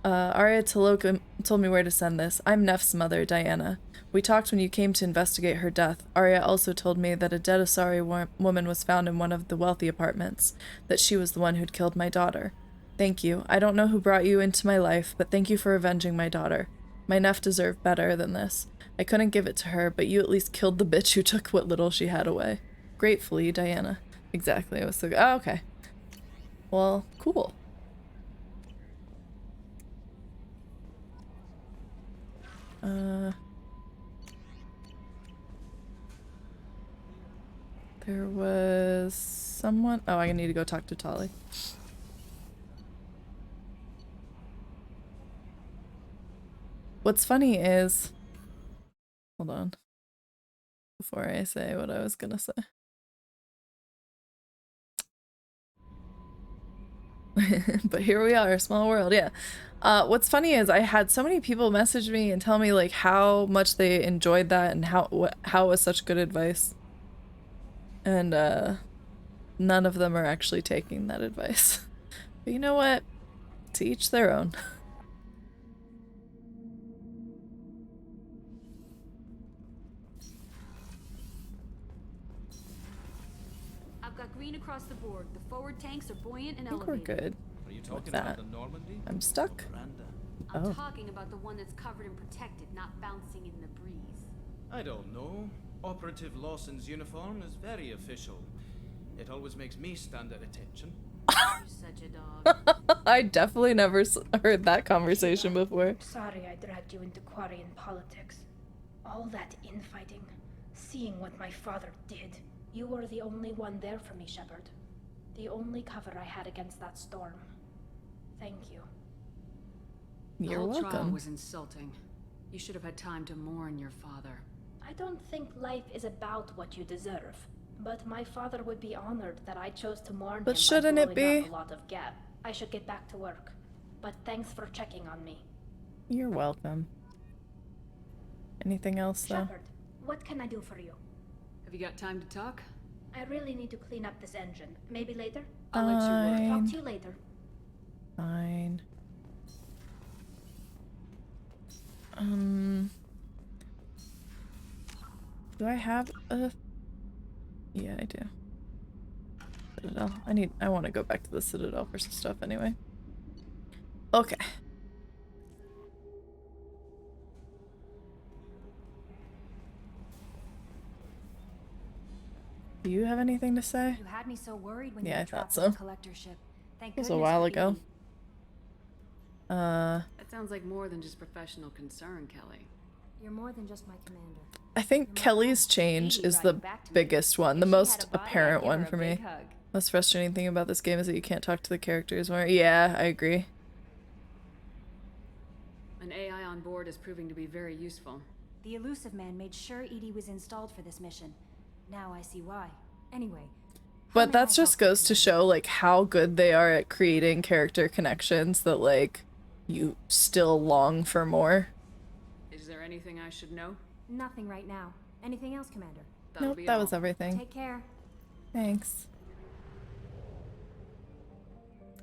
Arya Taloka told me where to send this. I'm Neff's mother, Diana. We talked when you came to investigate her death. Arya also told me that a dead Asari woman was found in one of the wealthy apartments, that she was the one who'd killed my daughter. Thank you. I don't know who brought you into my life, but thank you for avenging my daughter. My Neff deserved better than this. I couldn't give it to her, but you at least killed the bitch who took what little she had away. Gratefully, Diana. Exactly. I was so. Oh, okay. Well, cool. There was someone. Oh, I need to go talk to Tali. What's funny is, hold on, before I say what I was gonna say. But here we are, small world, yeah. What's funny is I had so many people message me and tell me like how much they enjoyed that and how it was such good advice. And none of them are actually taking that advice. But you know what? To each their own. I've got green across the board. The forward tanks are buoyant and I think we're elevated. good. Are you with talking that. about the Normandy? I'm stuck. I'm Oh. talking about the one that's covered and protected, not bouncing in the breeze. I don't know. Operative Lawson's uniform is very official. It always makes me stand at attention. You're such a dog. I definitely never heard that conversation before. Sorry I dragged you into Quarian politics. All that infighting, seeing what my father did. You were the only one there for me, Shepard. The only cover I had against that storm. Thank you. The You're whole trial welcome. was insulting. You should have had time to mourn your father. I don't think life is about what you deserve, but my father would be honored that I chose to mourn But him shouldn't by it blowing be? up a lot of gap. I should get back to work. But thanks for checking on me. You're welcome. Anything else though? Shepard, what can I do for you? Have you got time to talk? I really need to clean up this engine. Maybe later? I'll let you work. Talk to you later. Fine. Do I have a... Yeah, I do. Citadel. I want to go back to the Citadel for some stuff anyway. Okay. Do you have anything to say? You had me so worried when Yeah, you I were thought trapped so. in the collector ship. Thank It was goodness a while you ago. beat me. That sounds like more than just professional concern, Kelly. You're more than just my commander. I think Kelly's change is the biggest one, the most apparent one for me. Most frustrating thing about this game is that you can't talk to the characters more. Yeah, I agree. An AI on board is proving to be very useful. The elusive man made sure Edie was installed for this mission. Now I see why. Anyway, But that just goes to show like how good they are at creating character connections that like you still long for more. Is there anything I should know? nothing right now. Anything else, Commander? Nope, that was everything. Take care. Thanks.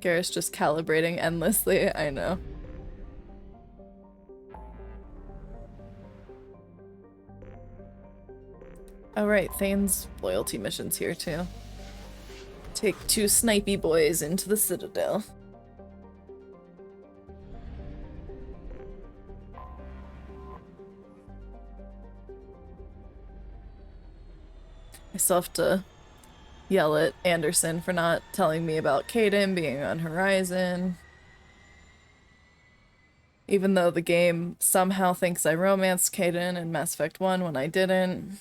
Garrus just calibrating endlessly, I know. Oh right, Thane's loyalty mission's here too. Take 2 snipey boys into the Citadel. I still have to yell at Anderson for not telling me about Kaden being on Horizon. Even though the game somehow thinks I romanced Kaden in Mass Effect 1 when I didn't.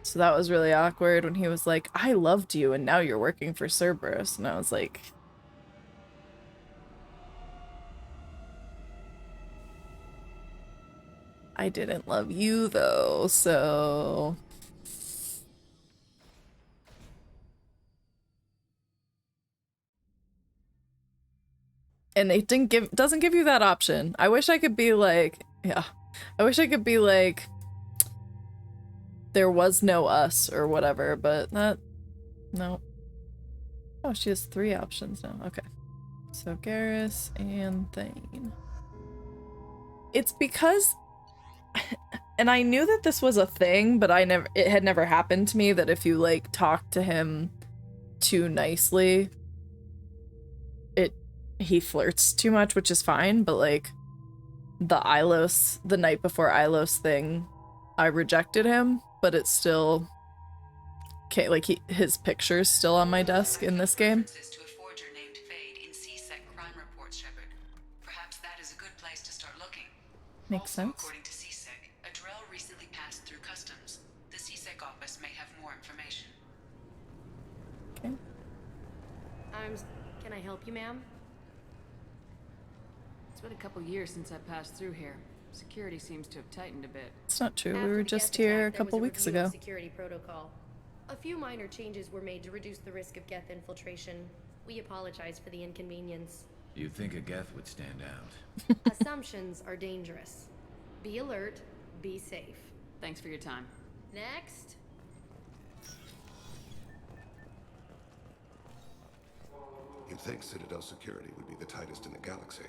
So that was really awkward when he was like, I loved you and now you're working for Cerberus. And I was like... I didn't love you though, so... And it doesn't give you that option. I wish I could be like, yeah. I wish I could be like, there was no us or whatever, but that, no. Oh, she has 3 options now. Okay. So Garrus and Thane. It's because, and I knew that this was a thing, but it had never happened to me that if you like talk to him too nicely, he flirts too much, which is fine, but like the night before Ilos thing, I rejected him, but it's still okay, like his picture's still on my desk in this game. To a forger named Fade in C-Sec crime reports, Shepard. Perhaps that is a good place to start looking. Makes sense. According to C-Sec, a Drell recently passed through customs. The C-Sec office may have more information. Okay. Can I help you, ma'am? It's been a couple years since I passed through here. Security seems to have tightened a bit. It's not true. After We were the just Geth here a attack, there couple was weeks review of ago. Security protocol. A few minor changes were made to reduce the risk of Geth infiltration. We apologize for the inconvenience. You'd think a Geth would stand out. Assumptions are dangerous. Be alert, be safe. Thanks for your time. Next. You'd think Citadel security would be the tightest in the galaxy.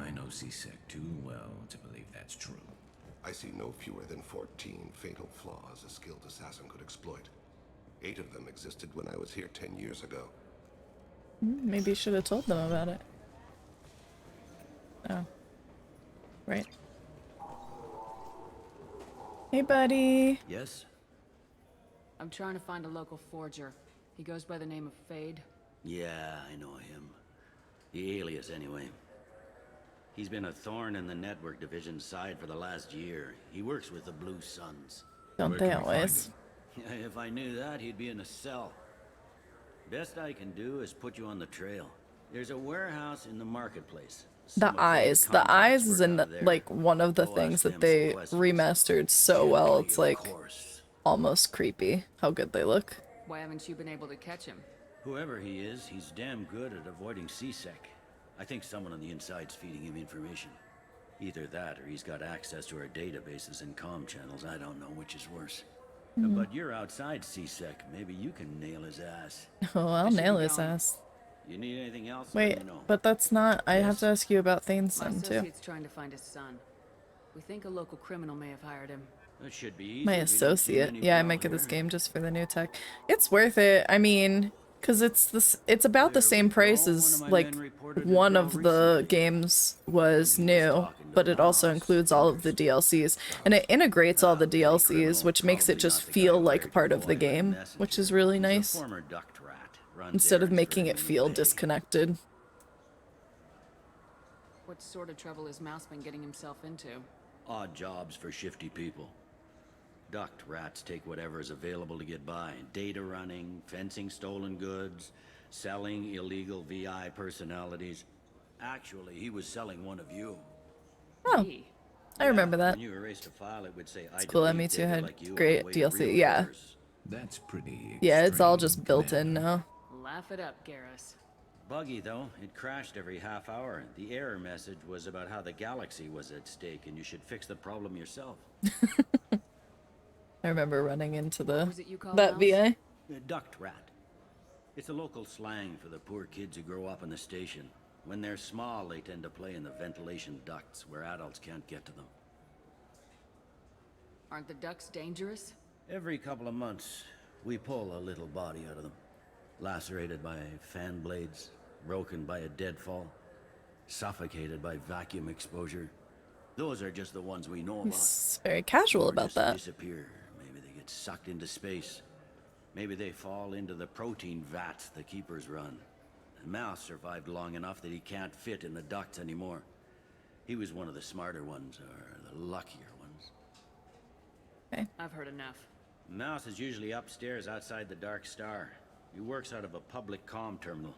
I know C-Sec too well to believe that's true. I see no fewer than 14 fatal flaws a skilled assassin could exploit. 8 of them existed when I was here 10 years ago. Maybe you should have told them about it. Oh. Right. Hey, buddy. Yes? I'm trying to find a local forger. He goes by the name of Fade. Yeah, I know him. The alias, anyway. He's been a thorn in the network division's side for the last year. He works with the Blue Suns. Don't they always? If I knew that, he'd be in a cell. Best I can do is put you on the trail. There's a warehouse in the marketplace. The eyes is in like one of the things that they remastered so well. It's like almost creepy how good they look. Why haven't you been able to catch him? Whoever he is, he's damn good at avoiding C-Sec. I think someone on the inside's feeding him information. Either that or he's got access to our databases and comm channels. I don't know which is worse. But you're outside C-Sec. Maybe you can nail his ass. Oh, I'll nail his ass. You need anything else? Wait, Let me know. but that's not. I have to ask you about Thane's My son too. associate's trying to find his son. We think a local criminal may have hired him. That should be easy. My We don't see associate. many Yeah, I around might get this here. game just for the new tech. It's worth it. I mean, because it's about the same price as like one of the games was new, but it also includes all of the DLCs, and it integrates all the DLCs, which makes it just feel like part of the game, which is really nice, instead of making it feel disconnected. What sort of trouble has Mouse been getting himself into? Odd jobs for shifty people. Ducked rats take whatever is available to get by. Data running, fencing stolen goods, selling illegal VI personalities. Actually, he was selling one of you. Oh, I remember that. When you erased a file, it would say, It's cool. ME2 had great DLC. Yeah. That's pretty. Yeah, it's all just built in now. Laugh it up, Garrus. Buggy, though. It crashed every half hour. The error message was about how the galaxy was at stake and you should fix the problem yourself. I remember running into What was it you called, that Mouse? VA. Ducked rat. It's a local slang for the poor kids who grow up in the station. When they're small, they tend to play in the ventilation ducts where adults can't get to them. Aren't the ducks dangerous? Every couple of months, we pull a little body out of them. Lacerated by fan blades, broken by a deadfall, suffocated by vacuum exposure. Those are just the ones we know about. He's very casual Or about just that. Disappear. Maybe they get sucked into space. Maybe they fall into the protein vats the keepers run. And Mouse survived long enough that he can't fit in the ducts anymore. He was one of the smarter ones, or the luckier ones. Okay. I've heard enough. Mouse is usually upstairs outside the Dark Star. He works out of a public comm terminal.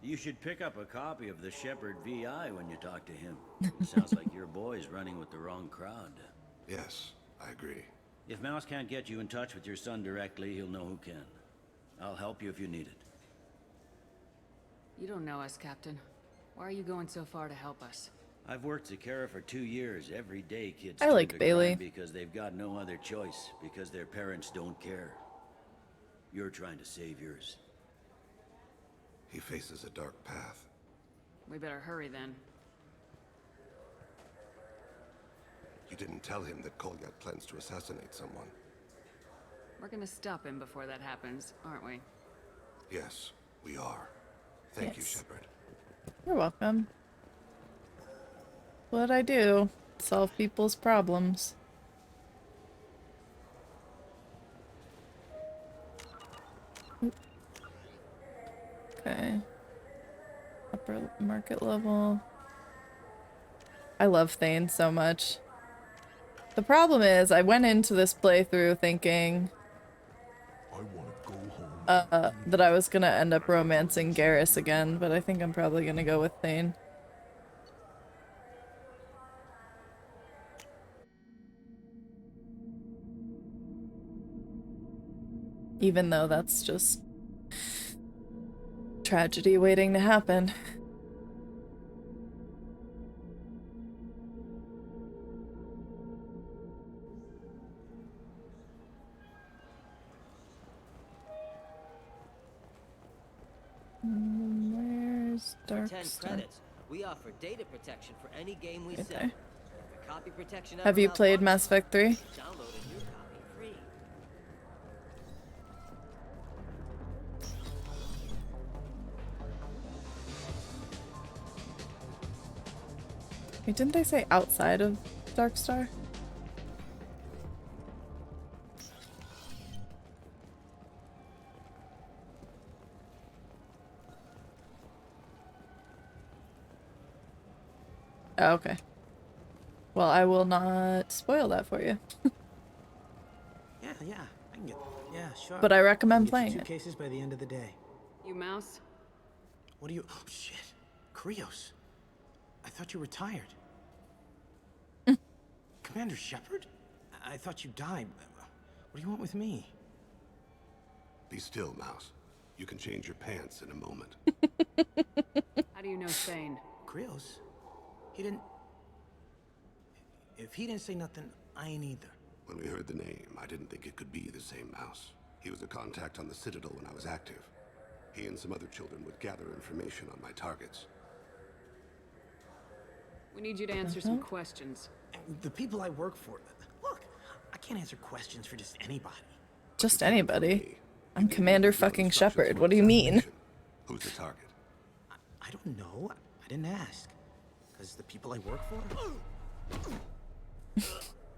You should pick up a copy of the Shepard VI when you talk to him. It sounds like your boy's running with the wrong crowd. Yes, I agree. If Mouse can't get you in touch with your son directly, he'll know who can. I'll help you if you need it. You don't know us, Captain. Why are you going so far to help us? I've worked Zakera for 2 years. Every day kids I turn like to Bailey. crime because they've got no other choice, because their parents don't care. You're trying to save yours. He faces a dark path. We better hurry then. You didn't tell him that Kolyat plans to assassinate someone. We're gonna stop him before that happens, aren't we? Yes, we are. Thank you, Yes. Shepard. You're welcome. What I do? Solve people's problems. Oop. Okay. Upper market level. I love Thane so much. The problem is, I went into this playthrough thinking that I was gonna end up romancing Garrus again, but I think I'm probably gonna go with Thane. Even though that's just tragedy waiting to happen. Where's For 10 Darkstar? credits, we offer data protection for any game we Right sell. there. If a copy protection Have you ever played malfunctions, Mass Effect 3? download a new copy free. Wait, didn't they say outside of Darkstar? Oh, okay. Well, I will not spoil that for you. Yeah, I can get. Yeah, sure. But I recommend Get you playing two it. cases by the end of the day. You mouse? What do you? Oh shit, Krios. I thought you were tired. Commander Shepard? I thought you died. What do you want with me? Be still, Mouse. You can change your pants in a moment. How do you know Thane? Krios? He didn't. If he didn't say nothing, I ain't either. When we heard the name, I didn't think it could be the same Mouse. He was a contact on the Citadel when I was active. He and some other children would gather information on my targets. We need you to answer some questions. The people I work for. Look, I can't answer questions for just anybody. Just anybody. I'm Commander fucking Shepard. What do you mean? Who's the target? I don't know. I didn't ask. Because the people I work for.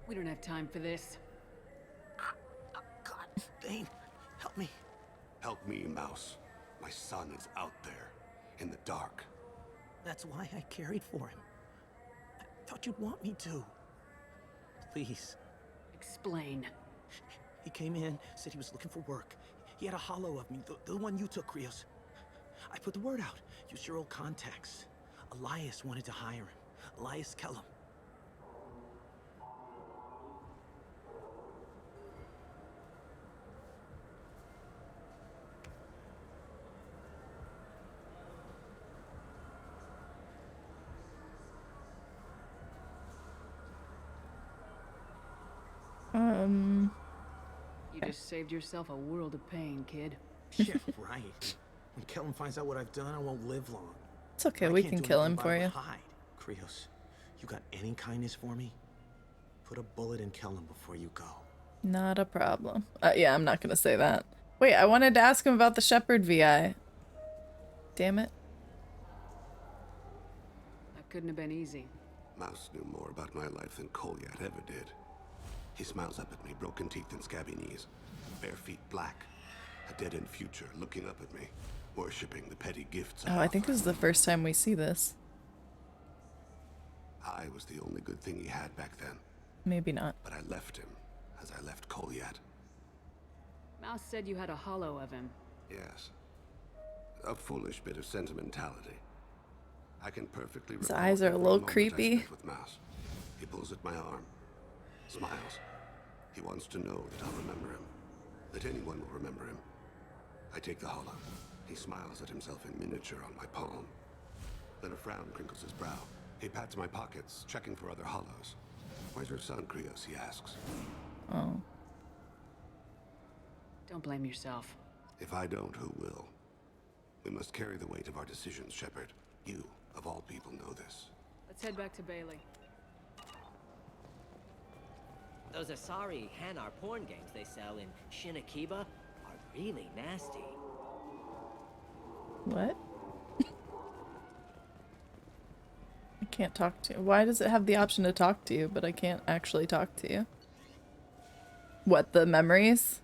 We don't have time for this. God, Thane, help me. Help me, Mouse. My son is out there, in the dark. That's why I carried for him. I thought you'd want me to. Please. Explain. He came in, said he was looking for work. He had a holo of me, the one you took, Krios. I put the word out. Used your old contacts. Elias wanted to hire him. Elias Kellum. You just saved yourself a world of pain, kid. Yeah, right. When Kellum finds out what I've done, I won't live long. It's okay, I we can't can do kill anything him but for you. hide. Krios, you got any kindness for me? Put a bullet in Kellum before you go. Not a problem. Yeah, I'm not gonna say that. Wait, I wanted to ask him about the Shepard VI. Damn it. That couldn't have been easy. Mouse knew more about my life than Kolyat ever did. He smiles up at me, broken teeth and scabby knees. Bare feet black. A dead-end future looking up at me, worshipping the petty gifts Oh, I think this is the first time we see this. I was the only good thing he had back then. Maybe not. But I left him, as I left Kolyat. Mouse said you had a holo of him. Yes. A foolish bit of sentimentality. I can perfectly His recall eyes are a every little moment I creepy. spent with Mouse. He pulls at my arm, smiles. He wants to know that I'll remember him, that anyone will remember him. I take the holo. He smiles at himself in miniature on my palm. Then a frown crinkles his brow. He pats my pockets, checking for other holos. Where's your son, Krios? He asks. Oh. Don't blame yourself. If I don't, who will? We must carry the weight of our decisions, Shepard. You Of all people know this. Let's head back to Bailey. Those Asari Hanar porn games they sell in Shinakiba are really nasty. What? I can't talk to you. Why does it have the option to talk to you, but I can't actually talk to you? What, the memories?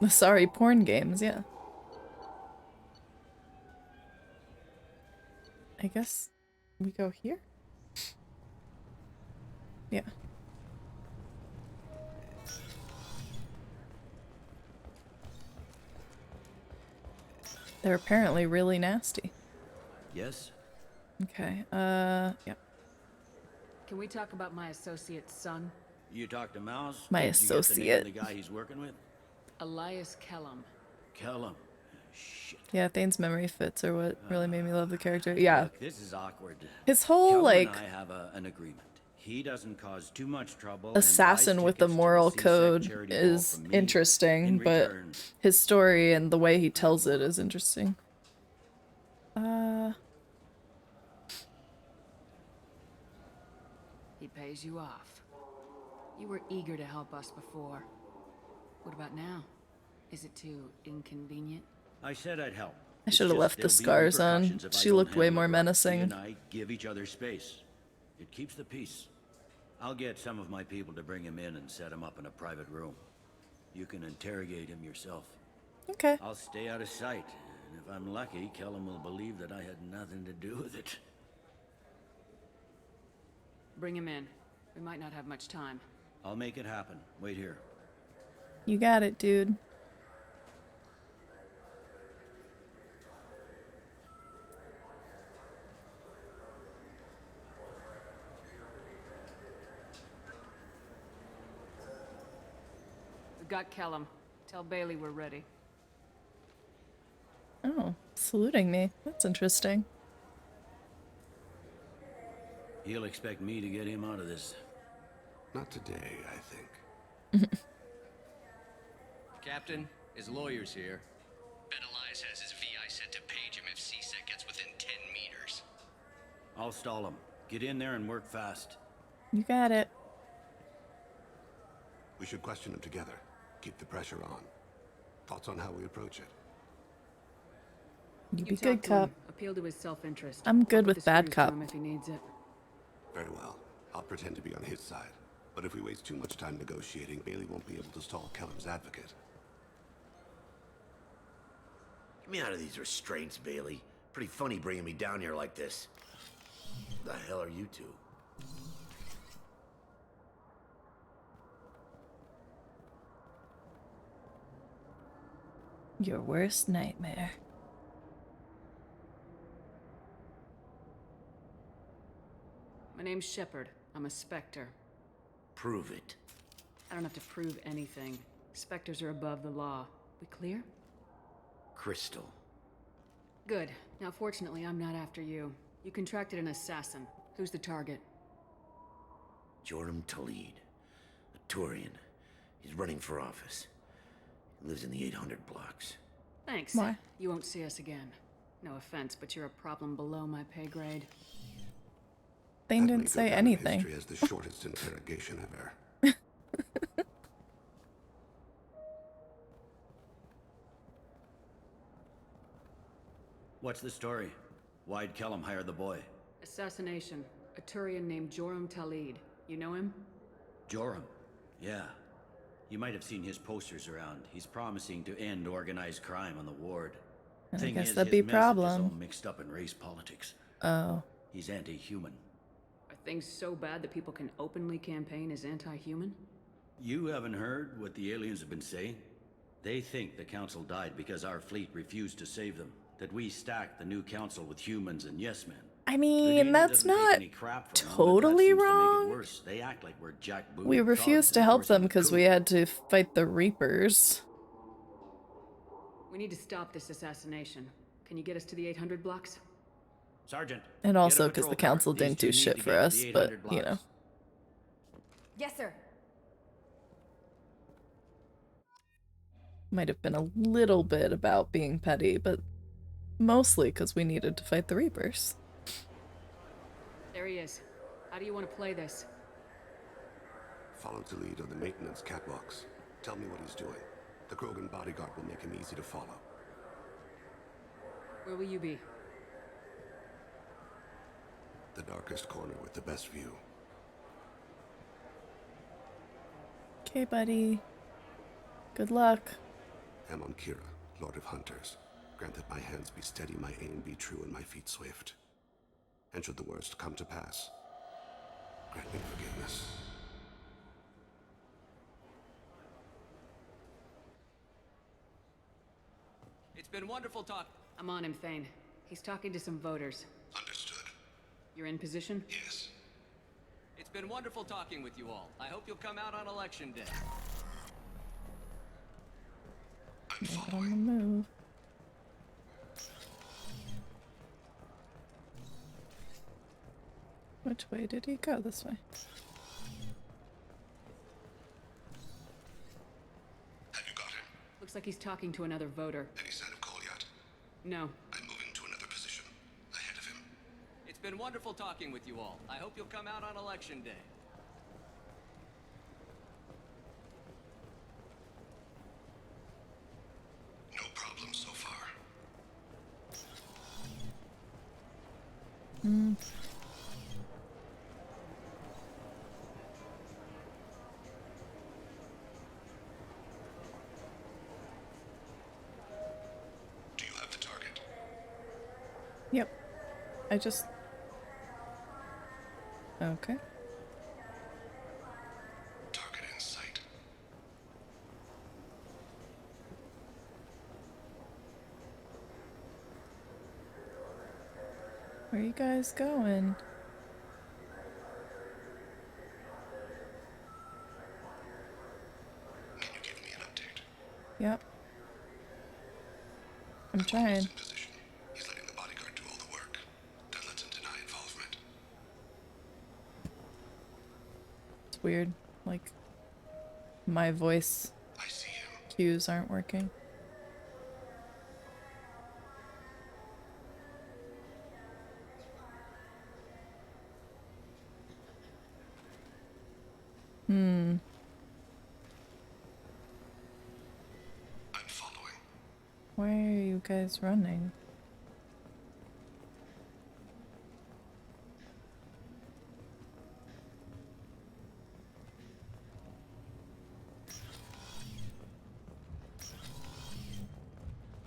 The sorry porn games, yeah. I guess we go here? Yeah. They're apparently really nasty. Yes? Okay, yep. Can we talk about my associate's son? You talked to Mouse? My Did you get the name associate. of the guy he's working with? Elias Kellum. Kellum. Shit. Yeah, Thane's memory fits are what really made me love the character. Yeah. Look, this is awkward. His whole, Kellum like, and I have an agreement. He doesn't cause too much trouble. assassin with the moral code is interesting, but his story and the way he tells it is interesting. He pays you off. You were eager to help us before. What about now? Is it too inconvenient? I said I'd help. I should have left the scars on. She looked way more menacing. He and I give each other space. It keeps the peace. I'll get some of my people to bring him in and set him up in a private room. You can interrogate him yourself. Okay. I'll stay out of sight, and if I'm lucky, Kellum will believe that I had nothing to do with it. Bring him in. We might not have much time. I'll make it happen. Wait here. You got it, dude. We got Kellum. Tell Bailey we're ready. Oh, saluting me. That's interesting. He'll expect me to get him out of this. Not today, I think. Captain, his lawyer's here. Bet Elias has his VI set to page him if CSEC gets within 10 meters. I'll stall him. Get in there and work fast. You got it. We should question him together. Keep the pressure on. Thoughts on how we approach it? You be You good, talk to him. cop. Appeal to his self-interest. I'm good I'll put with the bad screws to cop. him if he needs it. Very well. I'll pretend to be on his side. But if we waste too much time negotiating, Bailey won't be able to stall Kellum's advocate. Get me out of these restraints, Bailey. Pretty funny bringing me down here like this. The hell are you two? Your worst nightmare. My name's Shepard. I'm a Spectre. Prove it. I don't have to prove anything. Spectres are above the law. We clear? Crystal. Good. Now, fortunately, I'm not after you. You contracted an assassin. Who's the target? Joram Talid. A Turian. He's running for office. He lives in the 800 blocks. Thanks. Why? You won't see us again. No offense, but you're a problem below my pay grade. Thane That may didn't go say down in anything. history as the shortest interrogation ever. What's the story? Why'd Kellum hire the boy? Assassination. A Turian named Joram Talid. You know him? Joram. Yeah. You might have seen his posters around. He's promising to end organized crime on the ward. And I Thing guess is, that'd his be message is all problem. mixed up in race politics. Oh. He's anti-human. Are things so bad that people can openly campaign as anti-human? You haven't heard what the aliens have been saying? They think the council died because our fleet refused to save them. That we stacked the new council with humans and yes-men. I mean, that's not totally wrong. They act like we're jackbooted We refused to help them because we had to fight the Reapers. We need to stop this assassination. Can you get us to the 800 blocks? Sergeant. And also because the council didn't do shit for us, but, you know. Yes, sir. Might have been a little bit about being petty, but mostly because we needed to fight the Reapers. There he is. How do you want to play this? Follow Talid on the maintenance catwalks. Tell me what he's doing. The Krogan bodyguard will make him easy to follow. Where will you be? The darkest corner with the best view. Okay, buddy. Good luck. Amon Kira, Lord of Hunters. Grant that my hands be steady, my aim be true, and my feet swift. And should the worst come to pass, grant me forgiveness. It's been wonderful talk. I'm on him, Thane. He's talking to some voters. Understood. You're in position? Yes. It's been wonderful talking with you all. I hope you'll come out on election day. Not on the move. Which way did he go? This way. Have you got him? Looks like he's talking to another voter. Any sign of Cole yet? No. I'm moving to another position. Ahead of him. It's been wonderful talking with you all. I hope you'll come out on election day. No problem so far. Do you have the target? Yep. I just... Okay. Target in sight. Where are you guys going? Can you give me an update? Yep. I'm trying. In position. He's letting the bodyguard do all the work. Don't let him deny involvement. It's weird. Like, my voice I see him. cues aren't working. I'm following. Why are you guys running?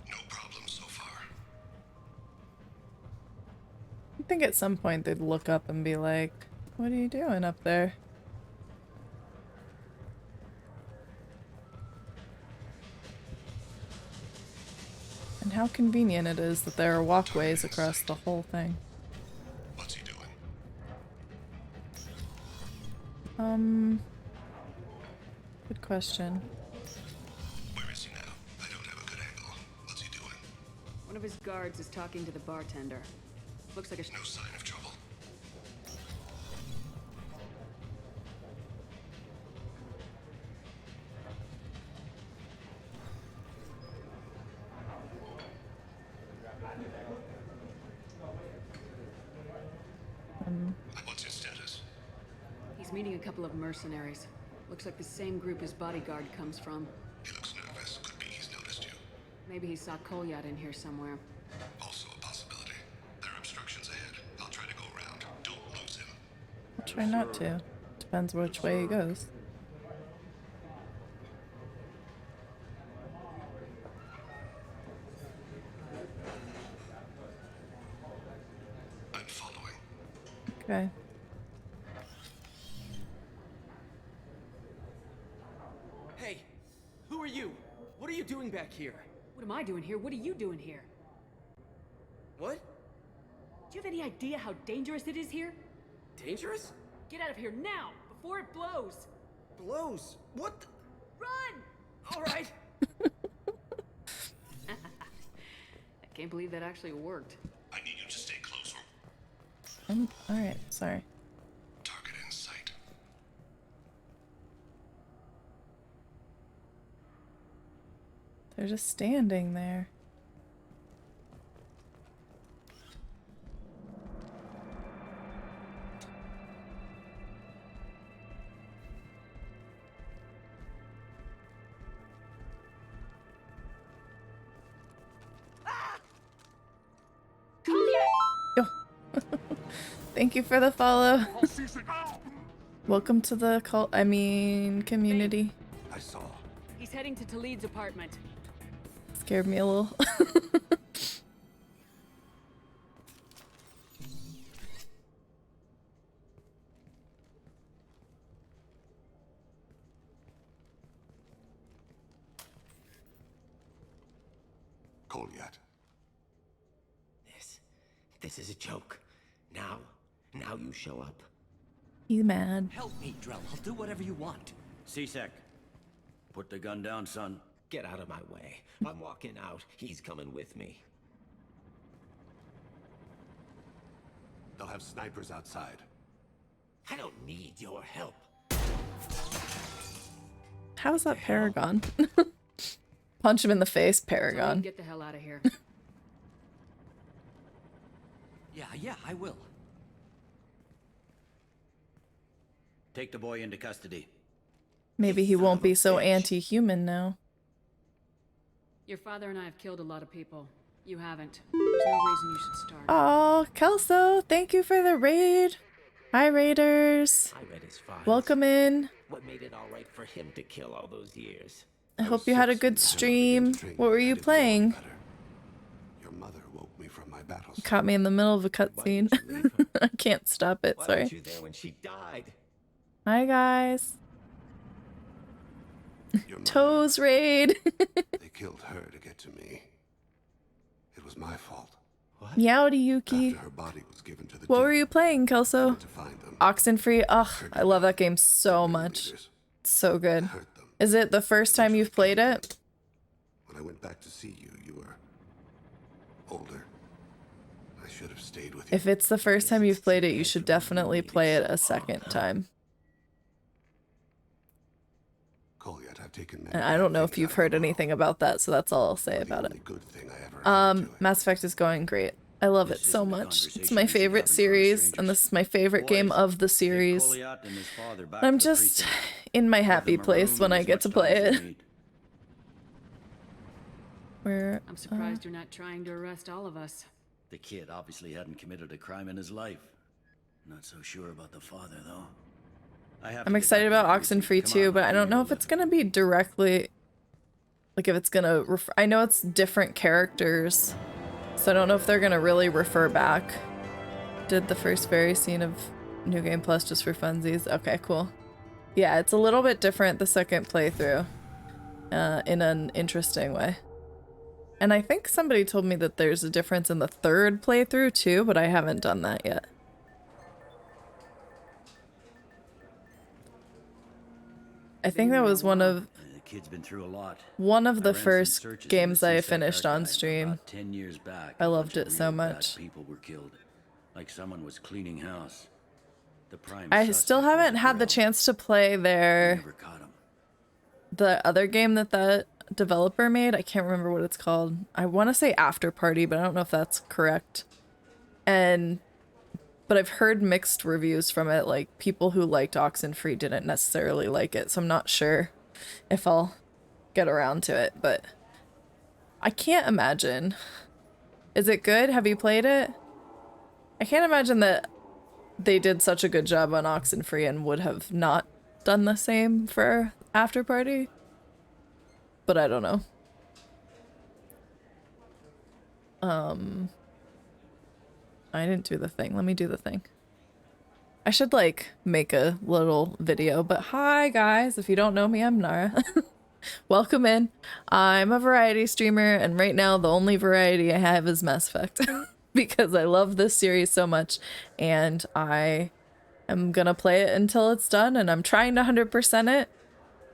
No problem so far. I think at some point they'd look up and be like, what are you doing up there? And how convenient it is that there are walkways across the whole thing. What's he doing? Good question. Where is he now? I don't have a good angle. What's he doing? One of his guards is talking to the bartender. Looks like a... No sign of trouble. What's his status? He's meeting a couple of mercenaries. Looks like the same group his bodyguard comes from. He looks nervous. Could be he's noticed you. Maybe he saw Kolyat in here somewhere. Also a possibility. There are obstructions ahead. I'll try to go around. Don't lose him. I'll try not to. Depends which way he goes. I'm following. Okay. Hey, who are you? What are you doing back here? What am I doing here? What are you doing here? What? Do you have any idea how dangerous it is here? Dangerous? Get out of here now, before it blows! Blows? What the... Run! All right. I can't believe that actually worked. I need you to stay close or... Alright, sorry. Target in sight. They're just standing there. Yo. Thank you for the follow. Welcome to the community. I saw. He's heading to Talid's apartment. Scared me a little. Kolyat. This is a joke. Now you show up. You mad? Help me, Drell. I'll do whatever you want. C-Sec, put the gun down, son. Get out of my way. I'm walking out. He's coming with me. They'll have snipers outside. I don't need your help. How's that Paragon? Punch him in the face, Paragon. Get the hell out of here. Yeah, I will. Take the boy into custody. Maybe he won't be so anti-human now. Your father and I have killed a lot of people. You haven't. There's no reason you should start. Oh, Kelso, thank you for the raid. Hi, raiders. I read his files. Welcome in. What made it all right for him to kill all those years? I hope you had a good stream. What were you playing? Your mother woke me from my battle. You caught me in the middle of a cutscene. I can't stop it, Why sorry. weren't you there when she died? Hi, guys. Toes raid. They killed her to get to me. It was my fault. Meowdy Yuki. After her body was given to the What were you playing, Kelso? to find them. Oxenfree. Ugh, I love that game so much. It's so good. Is it the first time you've played it? When I went back to see you, you were older. I should have stayed with you. If it's the first time you've played it, you should definitely play it a second time. Kolyat, I've taken many And I don't know if you've heard anything about that, so that's all I'll say about it. Mass Effect is going great. I love it so much. It's my favorite series, and this is my favorite game of the series. I'm just in my happy place when I get to play it. Where? I'm surprised you're not trying to arrest all of us. The kid obviously hadn't committed a crime in his life. Not so sure about the father, though. I'm excited about Oxenfree too, but I don't know if it's gonna be directly, like if it's gonna I know it's different characters, so I don't know if they're gonna really refer back. Did the first very scene of New Game Plus just for funsies. Okay, cool. Yeah, it's a little bit different the second playthrough, in an interesting way. And I think somebody told me that there's a difference in the third playthrough too, but I haven't done that yet. I think that was one of The kid's been through a lot. one of the I ran some first searches in games the I CSEC finished on archive stream. about 10 years back. I loved A it bunch of so real bad much. People were killed, like someone was cleaning house. The prime I suspect still haven't was a had the girl. chance to play the other game that developer made. I can't remember what it's called. I want to say After Party, but I don't know if that's correct. But I've heard mixed reviews from it. Like people who liked Oxenfree didn't necessarily like it, so I'm not sure if I'll get around to it. But I can't imagine. Is it good? Have you played it? I can't imagine that they did such a good job on Oxenfree and would have not done the same for After Party. But I don't know. I didn't do the thing. Let me do the thing. I should like make a little video, but hi guys, if you don't know me, I'm Nara. Welcome in. I'm a variety streamer, and right now the only variety I have is Mass Effect because I love this series so much, and I am gonna play it until it's done, and I'm trying to 100% it.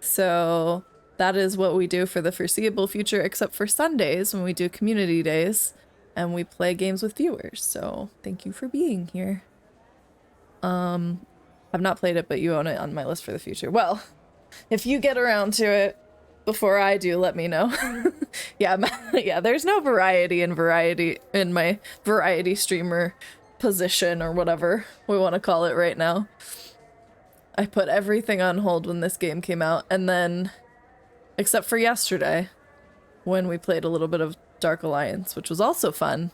So that is what we do for the foreseeable future, except for Sundays when we do community days and we play games with viewers. So thank you for being here. I've not played it, but you own it on my list for the future. Well, if you get around to it, before I do, let me know. Yeah, yeah, there's no variety in my variety streamer position or whatever we want to call it right now. I put everything on hold when this game came out, and then, except for yesterday, when we played a little bit of Dark Alliance, which was also fun,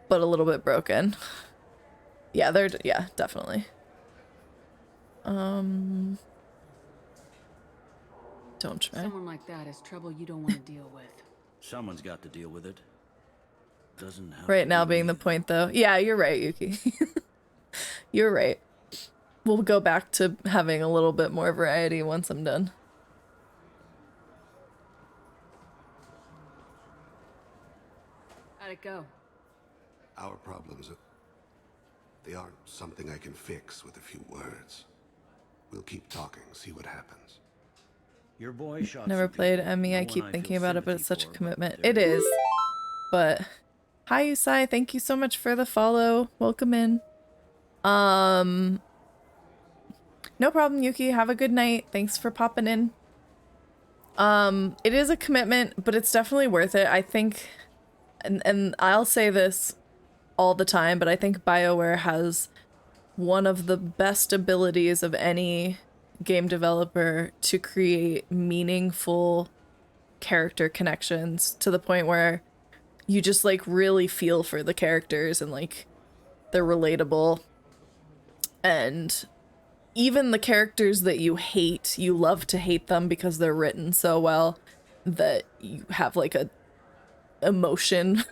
but a little bit broken. Yeah, yeah, definitely. Don't try. Someone like that is trouble you don't want to deal with. Someone's got to deal with it. Doesn't have Right to now be being me. the point, though. Yeah, you're right, Yuki. You're right. We'll go back to having a little bit more variety once I'm done. How'd it go? Our problems, they aren't something I can fix with a few words. We'll keep talking, see what happens. Your boy shot Never some played people. ME. I No keep one thinking feel about it, but it's sympathy such a for, commitment. but It is. But hi, Usai. Thank you so much for the follow. Welcome in. No problem, Yuki. Have a good night. Thanks for popping in. It is a commitment, but it's definitely worth it. I think, and I'll say this all the time, but I think BioWare has one of the best abilities of any game developer to create meaningful character connections to the point where you just like really feel for the characters and like they're relatable. And even the characters that you hate, you love to hate them because they're written so well that you have like a emotion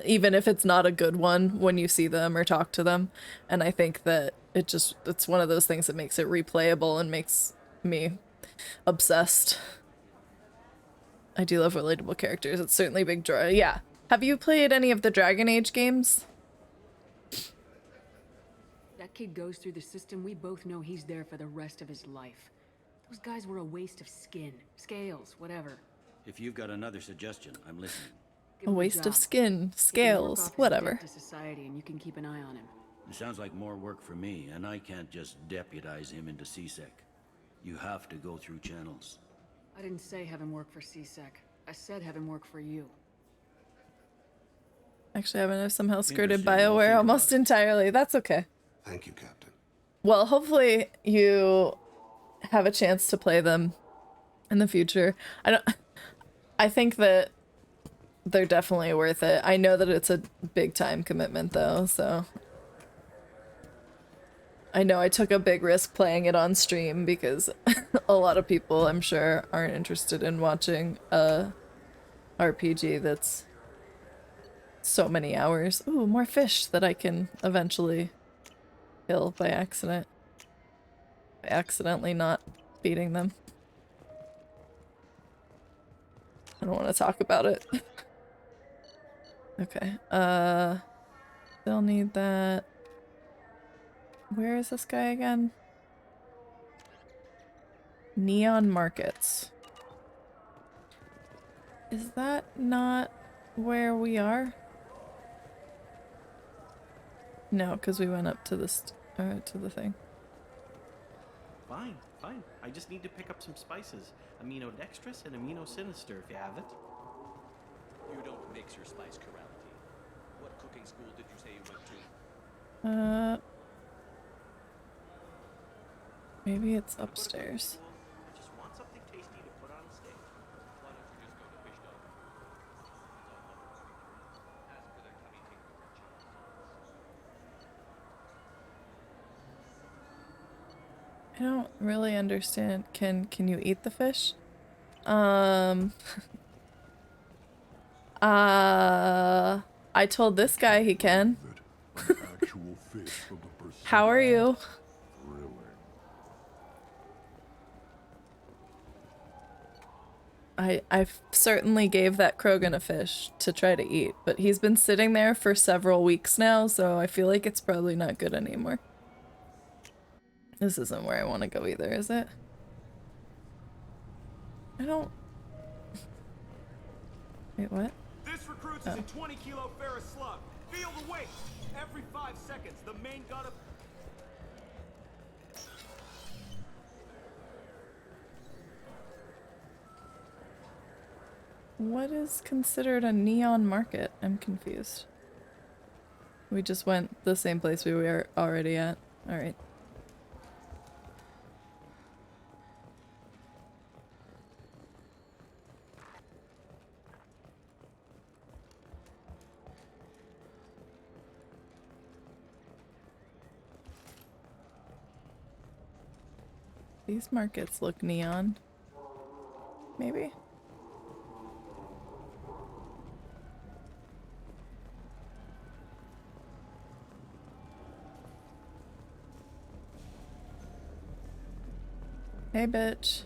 even if it's not a good one when you see them or talk to them. And I think that it's one of those things that makes it replayable and makes me obsessed. I do love relatable characters. It's certainly a big joy. Yeah. Have you played any of the Dragon Age games? That kid goes through the system, we both know he's there for the rest of his life. Those guys were a waste of skin, scales, whatever. If you've got another suggestion, I'm listening. A waste of skin, scales, whatever. To society and you can keep an eye on him. It sounds like more work for me, and I can't just deputize him into CSEC. You have to go through channels. I didn't say have him work for CSEC. I said have him work for you. Actually, I've somehow skirted Interesting. I'll BioWare think almost entirely. That's okay. Thank you, Captain. Well, hopefully you have a chance to play them in the future. I think that they're definitely worth it. I know that it's a big time commitment though, so I know I took a big risk playing it on stream because a lot of people, I'm sure, aren't interested in watching a RPG that's so many hours. Ooh, more fish that I can eventually kill by accident. By accidentally not beating them. I don't want to talk about it. Okay, still need that. Where is this guy again? Neon Markets. Is that not where we are? No, because we went up to this, to the thing. Fine, fine. I just need to pick up some spices. Aminodextrous and aminosinister, if you have it. You don't mix your spice chorality. What cooking school did you say you went to? Maybe it's upstairs. I just want something tasty to put on a steak. Why don't you just go to Fish Dog? Ask for their tummy I don't really understand. Can you eat the fish? I told this guy he can. How are you? I certainly gave that Krogan a fish to try to eat, but he's been sitting there for several weeks now, so I feel like it's probably not good anymore. This isn't where I want to go either, is it? I don't... Wait, what? This recruits is a 20-kilo ferrous slug. Feel the weight. Every 5 seconds, the main gun of... What is considered a neon market? I'm confused. We just went the same place we were already at. Alright. These markets look neon. Maybe? Hey, bitch.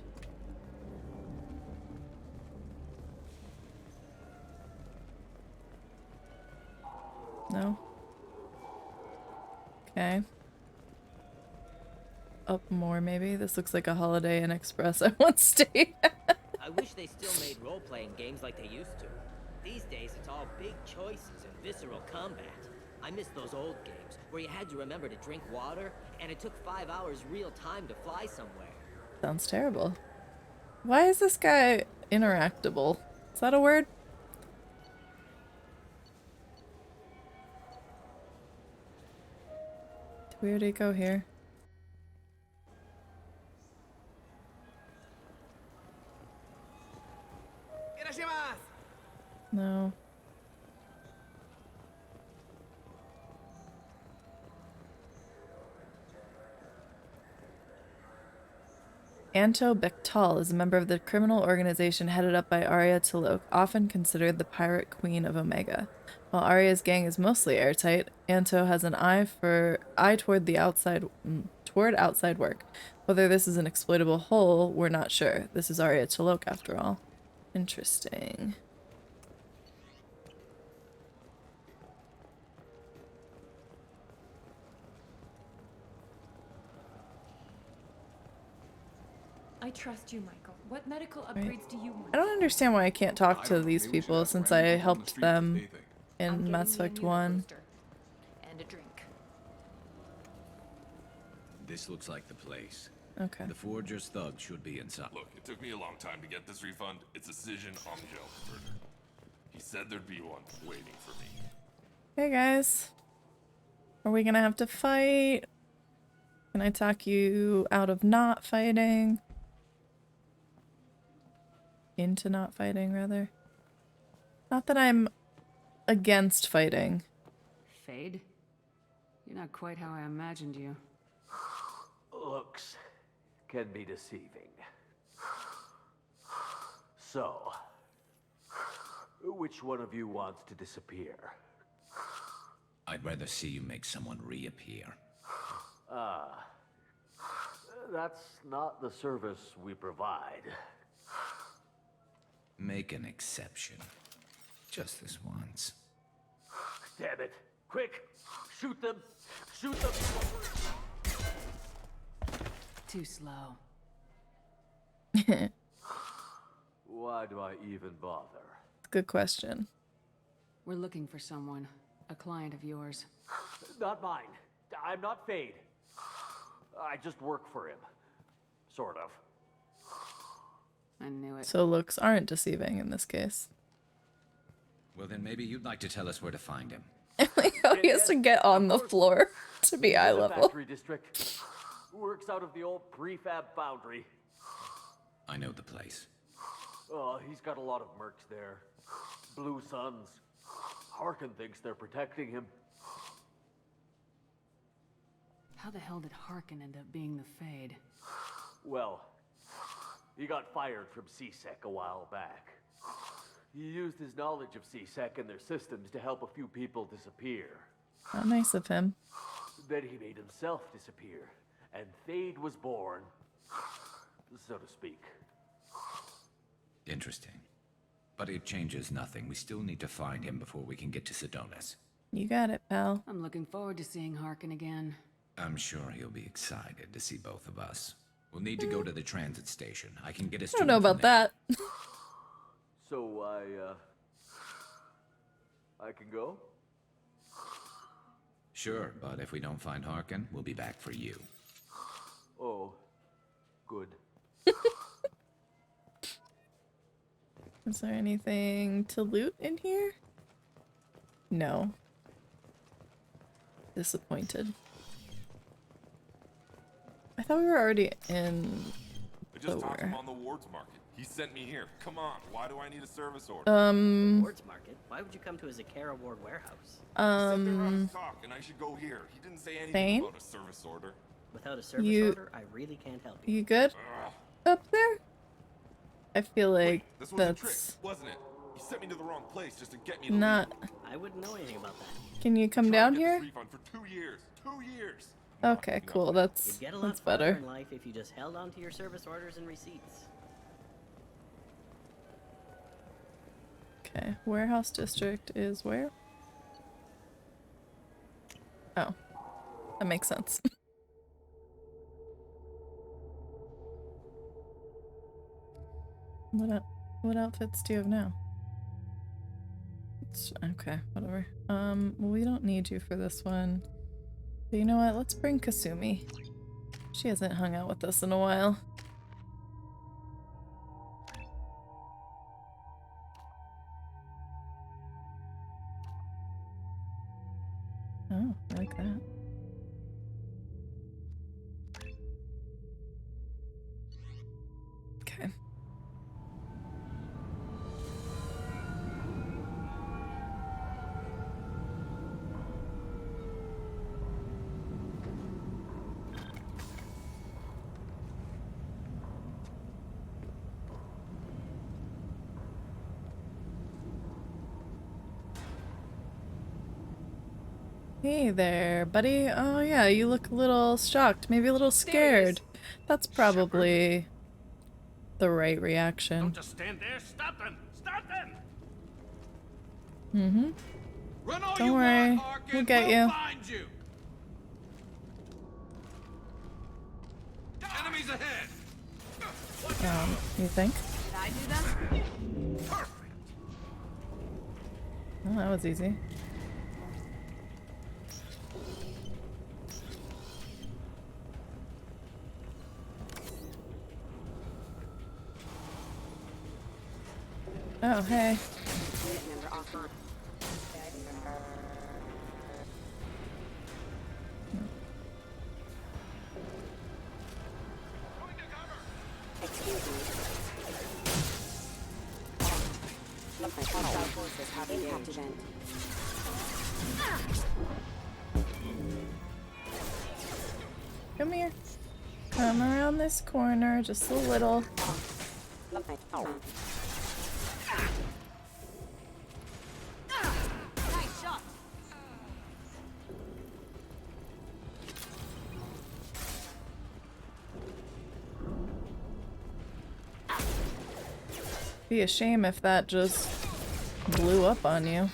No? Okay. Up more, maybe? This looks like a Holiday Inn Express I once stayed at. I wish they still made role-playing games like they used to. These days, it's all big choices and visceral combat. I miss those old games, where you had to remember to drink water, and it took 5 hours real time to fly somewhere. Sounds terrible. Why is this guy interactable? Is that a word? Did we already go here? No. Anto Bektal is a member of the criminal organization headed up by Arya T'Loak, often considered the pirate queen of Omega. While Arya's gang is mostly airtight, Anto has an eye toward outside work. Whether this is an exploitable hole, we're not sure. This is Arya T'Loak after all. Interesting. I trust you, Michael. What medical upgrades do you want? I don't understand why I can't talk to these people since I helped them in Mass Effect 1. And a drink. This looks like the place. Okay. The Forger's thugs should be inside. Look, it took me a long time to get this refund. It's a decision on Gelford. He said there'd be one waiting for me. Hey guys. Are we gonna have to fight? Can I talk you out of not fighting? Into not fighting, rather. Not that I'm against fighting. Fade? You're not quite how I imagined you. Looks can be deceiving. So, which one of you wants to disappear? I'd rather see you make someone reappear. That's not the service we provide. Make an exception. Just this once. Damn it. Quick! Shoot them! Shoot them! Too slow. Why do I even bother? Good question. We're looking for someone. A client of yours. Not mine. I'm not Fade. I just work for him. Sort of. I knew it. So looks aren't deceiving in this case. Well, then maybe you'd like to tell us where to find him. He has to get on the floor to be eye level. Factory district. Works out of the old prefab foundry. I know the place. Oh, he's got a lot of mercs there. Blue Suns. Harkin thinks they're protecting him. How the hell did Harkin end up being the Fade? Well, he got fired from CSEC a while back. He used his knowledge of CSEC and their systems to help a few people disappear. How nice of him. Then he made himself disappear, and Fade was born, so to speak. Interesting. But it changes nothing. We still need to find him before we can get to Sedonis. You got it, pal. I'm looking forward to seeing Harkin again. I'm sure he'll be excited to see both of us. We'll need to go to the transit station. I can get us I don't know about that. So I can go? Sure, but if we don't find Harkin, we'll be back for you. Oh, good. Is there anything to loot in here? No. Disappointed. I thought we were already in I just the talked to him where. on the Wards Market. He sent me here. Come on, why do I need a service order? Ward's Market? Why would you come to a Zakara Ward warehouse? He said they were out of stock and I should go here. He didn't say anything Thane? about a service order. Without a service order, I really can't help you. You good? Up there? I feel like This was a trick, that's wasn't it? He sent me to the wrong place just to get me to not. leave. I wouldn't know anything about that. Can you come down here? Refund for 2 years. 2 years. Okay, cool. That's You'd get a lot better. farther in life if you just held on to your service orders and receipts. Okay, warehouse district is where? Oh, that makes sense. What outfits do you have now? Okay, whatever. Well, we don't need you for this one. But you know what? Let's bring Kasumi. She hasn't hung out with us in a while. Oh, I like that. Okay. Hey there, buddy. Oh yeah, you look a little shocked, maybe a little scared. That's probably the right reaction. Don't just stand there. Stop them! Stop them! Mm-hmm. Run all Don't you worry, want, Ark, we'll and get we'll you. find you. Enemies ahead. You think? Did I do that? Perfect. Well, that was easy. Oh, hey. Excuse me. Hostile forces have impact event. Come here. Come around this corner just a little. Nice shot. Be a shame if that just blew up on you.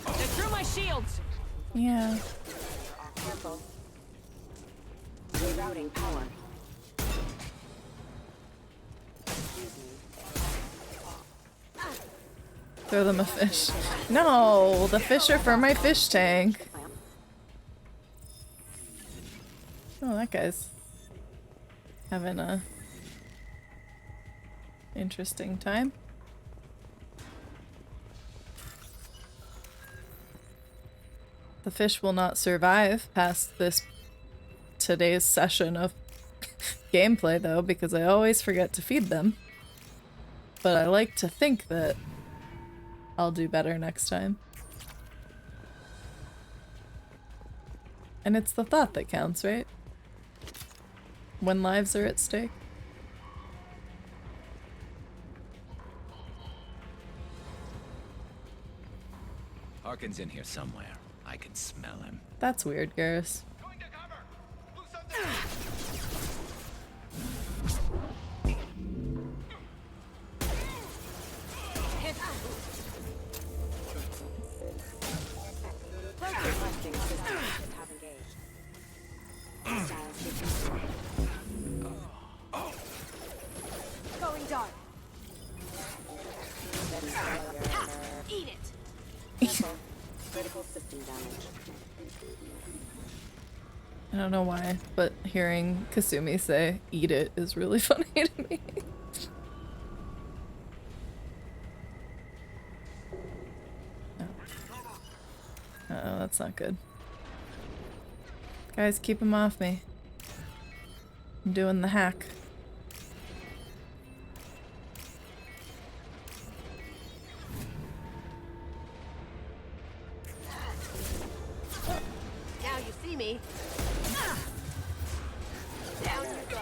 They threw my shields. Yeah. Careful. Rerouting power. Excuse me. Throw them a fish. No, the fish are for my fish tank. Oh, that guy's having a interesting time. The fish will not survive past today's session of gameplay though, because I always forget to feed them. But I like to think that I'll do better next time. And it's the thought that counts, right? When lives are at stake. Harkin's in here somewhere. I can smell him. That's weird, Garrus. Requesting systems have engaged. Hostiles detected. Going dark. Ha! Eat it. critical system damage. I don't know why, but hearing Kasumi say, "Eat it," is really funny to me. Uh-oh, that's not good. Guys, keep him off me. I'm doing the hack. Now you see me. Down you go.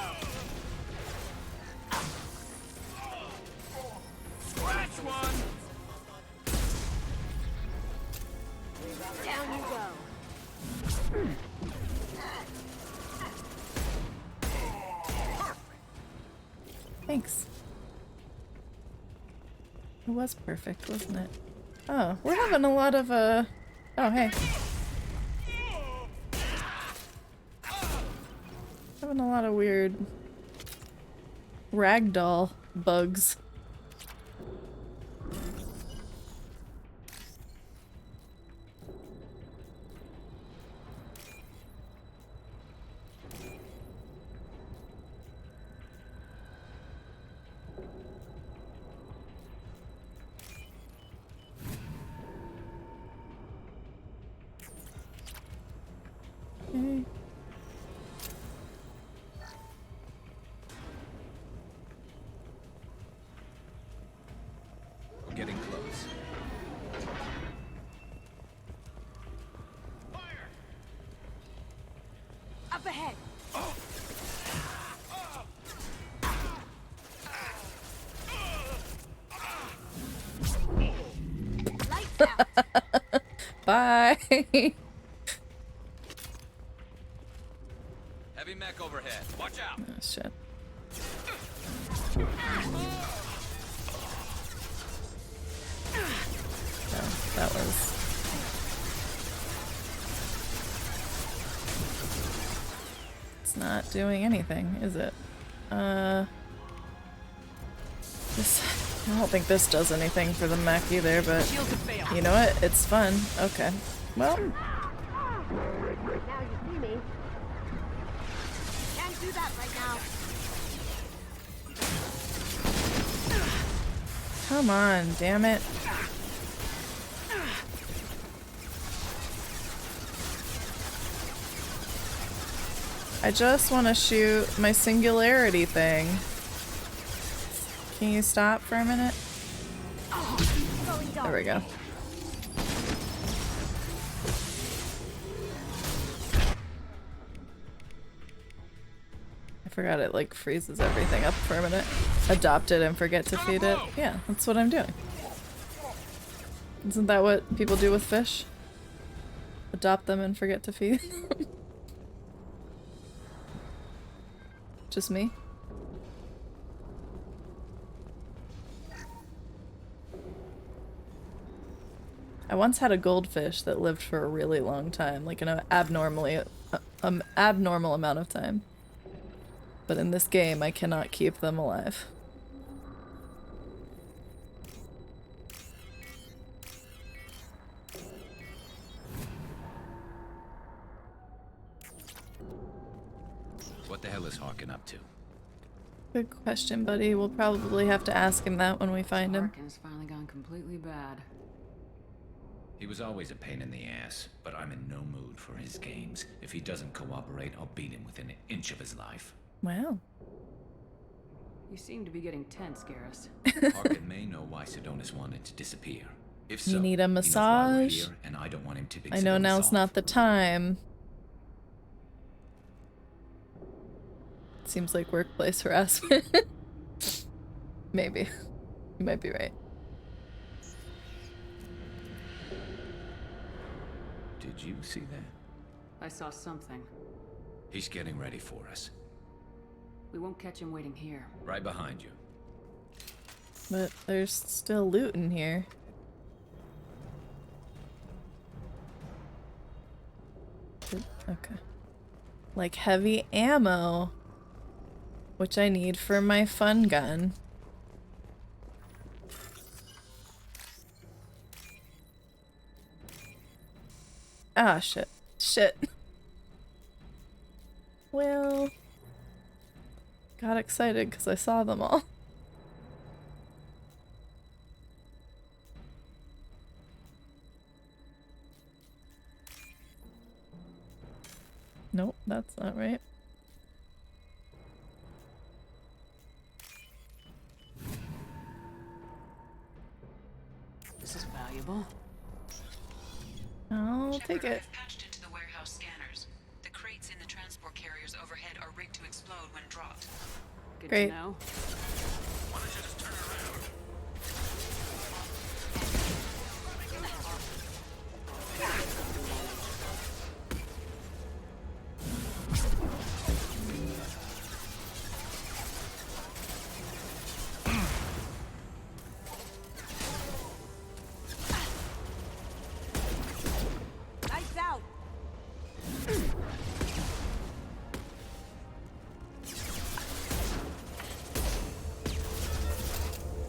Scratch one! Down you go. Thanks. It was perfect, wasn't it? Oh, we're having a lot of, oh, hey. Having a lot of weird ragdoll bugs. Okay. We're getting close. Up ahead. Lights out. Bye. Heavy mech overhead. Watch out. Oh, shit. Oh, that was... It's not doing anything, is it? This... I don't think this does anything for the mech either, but... You know what? It's fun. Okay. Well... Now you see me. Can't do that right now. Come on, damn it. I just want to shoot my singularity thing. Can you stop for a minute? There we go. I forgot it like freezes everything up for a minute. Adopt it and forget to feed it. Yeah, that's what I'm doing. Isn't that what people do with fish? Adopt them and forget to feed them? Just me? I once had a goldfish that lived for a really long time, like an abnormal amount of time. But in this game, I cannot keep them alive. What the hell is Harkin up to? Good question, buddy. We'll probably have to ask him that when we find him. Harkin's finally gone completely bad. He was always a pain in the ass, but I'm in no mood for his games. If he doesn't cooperate, I'll beat him within an inch of his life. Wow. You seem to be getting tense, Garrus. Harkin may know why Sidonis wanted to disappear. If so, You need a he knows why we're massage? here, and I don't want him tipping I know Sidonis now's off. not the time. Seems like workplace harassment. Maybe. You might be right. Did you see that? I saw something. He's getting ready for us. We won't catch him waiting here. Right behind you. But there's still loot in here. Okay. Like heavy ammo. Which I need for my fun gun. Ah, shit. Shit. Well, got excited because I saw them all. Nope, that's not right. This is valuable. I'll take it. I've patched into the warehouse scanners. The crates in the transport carriers overhead are rigged to explode when dropped. Good Great. to know. Why don't you just turn around? Lights out.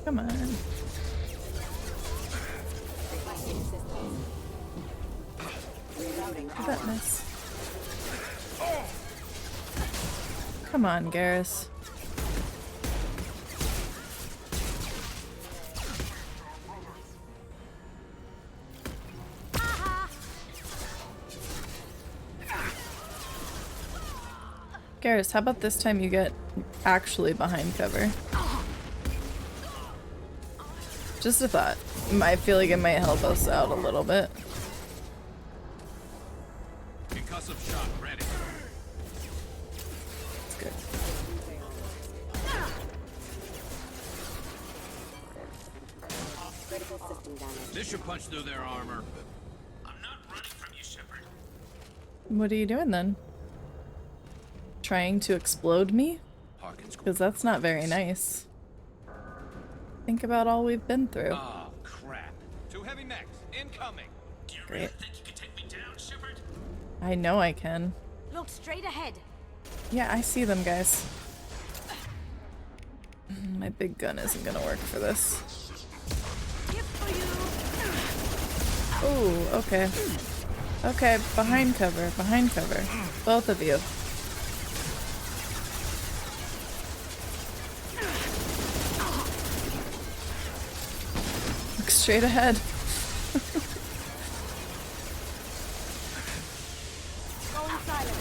Come on. How'd that miss? Come on, Garrus. Garrus, how about this time you get actually behind cover? Just a thought. I feel like it might help us out a little bit. Concussive shot ready. It's good. This should punch through their armor. I'm not running from you, Shepard. What are you doing then? Trying to explode me? Because that's not very nice. Think about all we've been through. Oh, crap. Two heavy mechs, incoming. Do you Great. really think you can take me down, Shepard? I know I can. Look straight ahead. Yeah, I see them, guys. My big gun isn't gonna work for this. Oh, okay. Okay, behind cover, behind cover. Both of you. Look straight ahead. Going silent.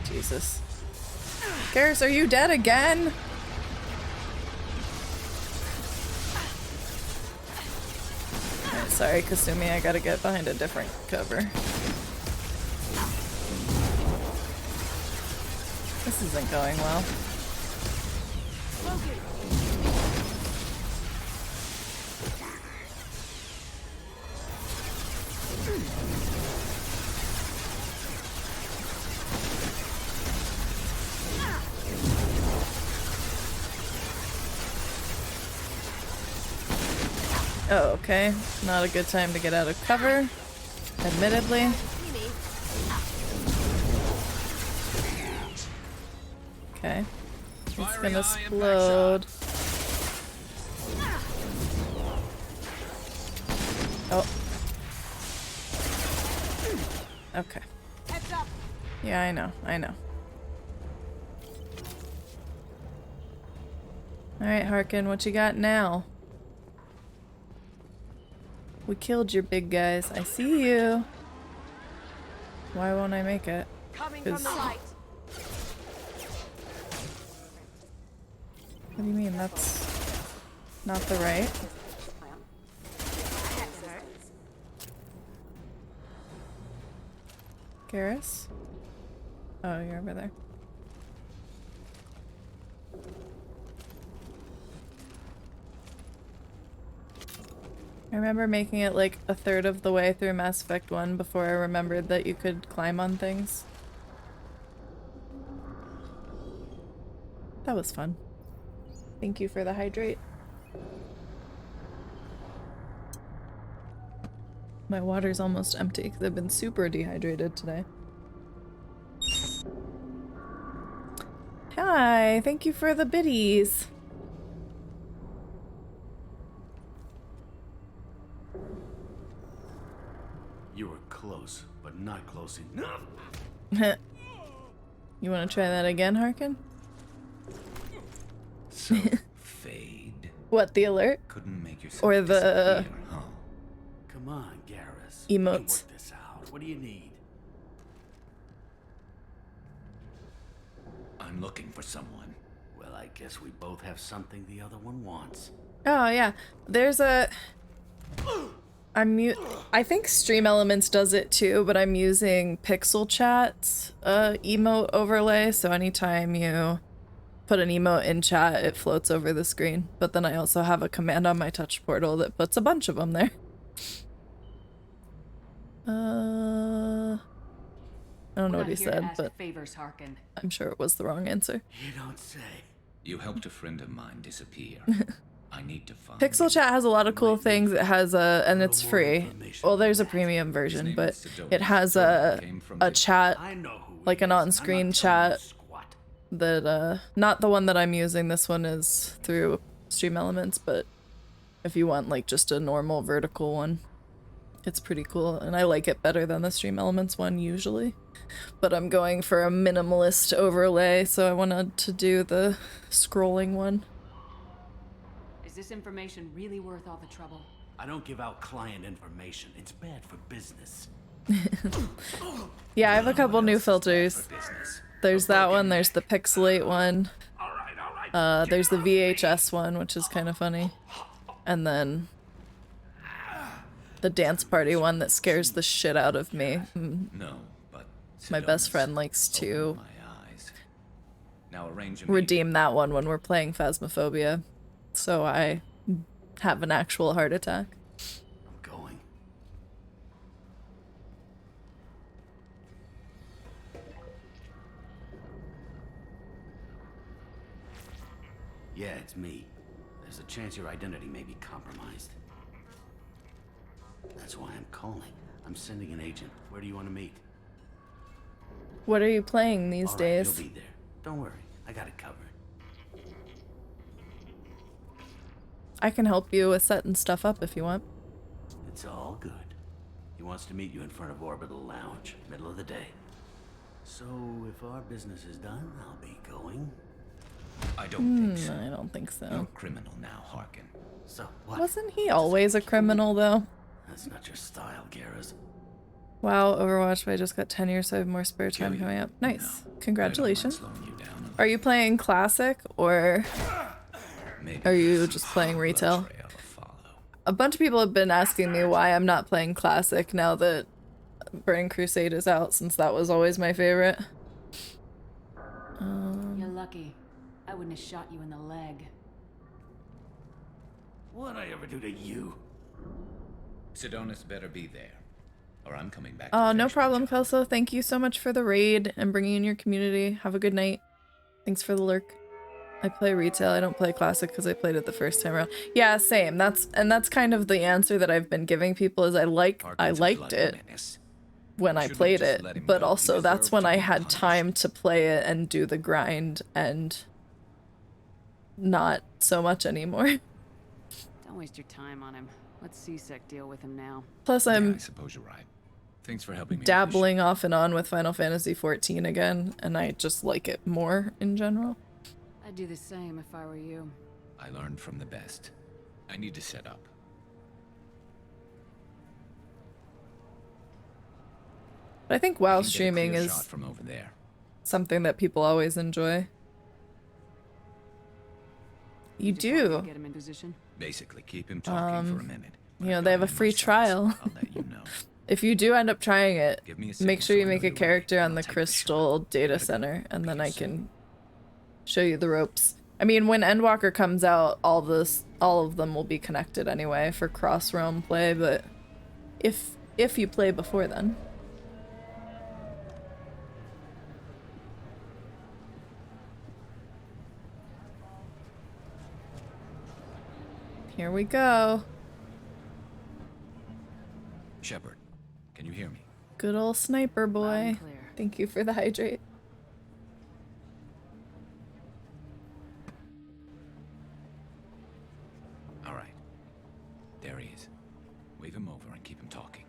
Jesus. Garrus, are you dead again? Alright, sorry, Kasumi, I gotta get behind a different cover. This isn't going well. Oh, okay. Not a good time to get out of cover, admittedly. Okay. It's gonna explode. Oh. Okay. Heads up. Yeah, I know. I know. Alright, Harkin, what you got now? We killed your big guys. I see you. Why won't I make it? Coming from the right. What do you mean? That's not the right. Garrus? Oh, you're over there. I remember making it like a third of the way through Mass Effect 1 before I remembered that you could climb on things. That was fun. Thank you for the hydrate. My water's almost empty because I've been super dehydrated today. Hi, thank you for the biddies. You were close, but not close enough. You want to try that again, Harkin? So, Fade. What, the alert? Couldn't make yourself Or the disappear, huh? Come on, Garrus. We can emotes? work this out. What do you need? I'm looking for someone. Well, I guess we both have something the other one wants. Oh yeah, there's a. I think Stream Elements does it too, but I'm using Pixel Chat's emote overlay, so anytime you put an emote in chat, it floats over the screen. But then I also have a command on my touch portal that puts a bunch of them there. I don't know what he said, but favors, Harkin. I'm sure it was the wrong answer. You don't say. You helped a friend of mine disappear. I need to find Pixel Chat has a lot of cool things. It has a, and it's free. Well, there's a premium version, but it has a chat, like an on-screen chat that, not the one that I'm using. This one is through Stream Elements, but if you want like just a normal vertical one, it's pretty cool. And I like it better than the Stream Elements one usually, but I'm going for a minimalist overlay, so I wanted to do the scrolling one. Is this information really worth all the trouble? I don't give out client information. It's bad for business. Yeah, I have a couple new filters. There's that one, there's the Pixelate one. There's the VHS one, which is kind of funny. And then the dance party one that scares the shit out of me. No, but my best friend likes to now redeem that one when we're playing Phasmophobia. So I have an actual heart attack. I'm going. Yeah, it's me. There's a chance your identity may be compromised. That's why I'm calling. I'm sending an agent. Where do you want to meet? What are you playing these days? You'll be there. Don't worry. I got it covered. I can help you with setting stuff up if you want. It's all good. He wants to meet you in front of Orbital Lounge, middle of the day. So, if our business is done, I'll be going. I don't think so. I don't think so. You're a criminal now, Harkin. So, what? Wasn't he always a criminal, though? That's not your style, Garrus. Wow, Overwatch, I just got 10 years, so I have more spare time coming up. Nice. Congratulations. Are you playing Classic, or are you just playing Retail? A bunch of people have been asking me why I'm not playing Classic now that Burning Crusade is out, since that was always my favorite. You're lucky. I wouldn't have shot you in the leg. What'd I ever do to you? Sidonis better be there, or I'm coming back. Oh, no problem, Kelso. Thank you so much for the raid and bringing in your community. Have a good night. Thanks for the lurk. I play Retail. I don't play Classic because I played it the first time around. Yeah, same. That's kind of the answer that I've been giving people is I liked it when I played it, but also that's when I had time to play it and do the grind, and not so much anymore. Don't waste your time on him. Let CSEC deal with him now. Plus, I'm I suppose you're right. Thanks for helping me. dabbling off and on with Final Fantasy XIV again, and I just like it more in general. I'd do the same if I were you. I learned from the best. I need to set up. But I think WoW streaming is from over there. something that people always enjoy. You do. Get him in position. Basically, keep him talking for a minute. You know, they have a free trial. I'll let you know. If you do end up trying it, make sure you so I make know a you're character on the Crystal Data Center, and then I can show you the ropes. I mean, when Endwalker comes out, all of them will be connected anyway for cross-realm play, but if you play before then. Here we go. Shepard, can you hear me? Good old sniper boy. Thank you for the hydrate. All right. There he is. Wave him over and keep him talking.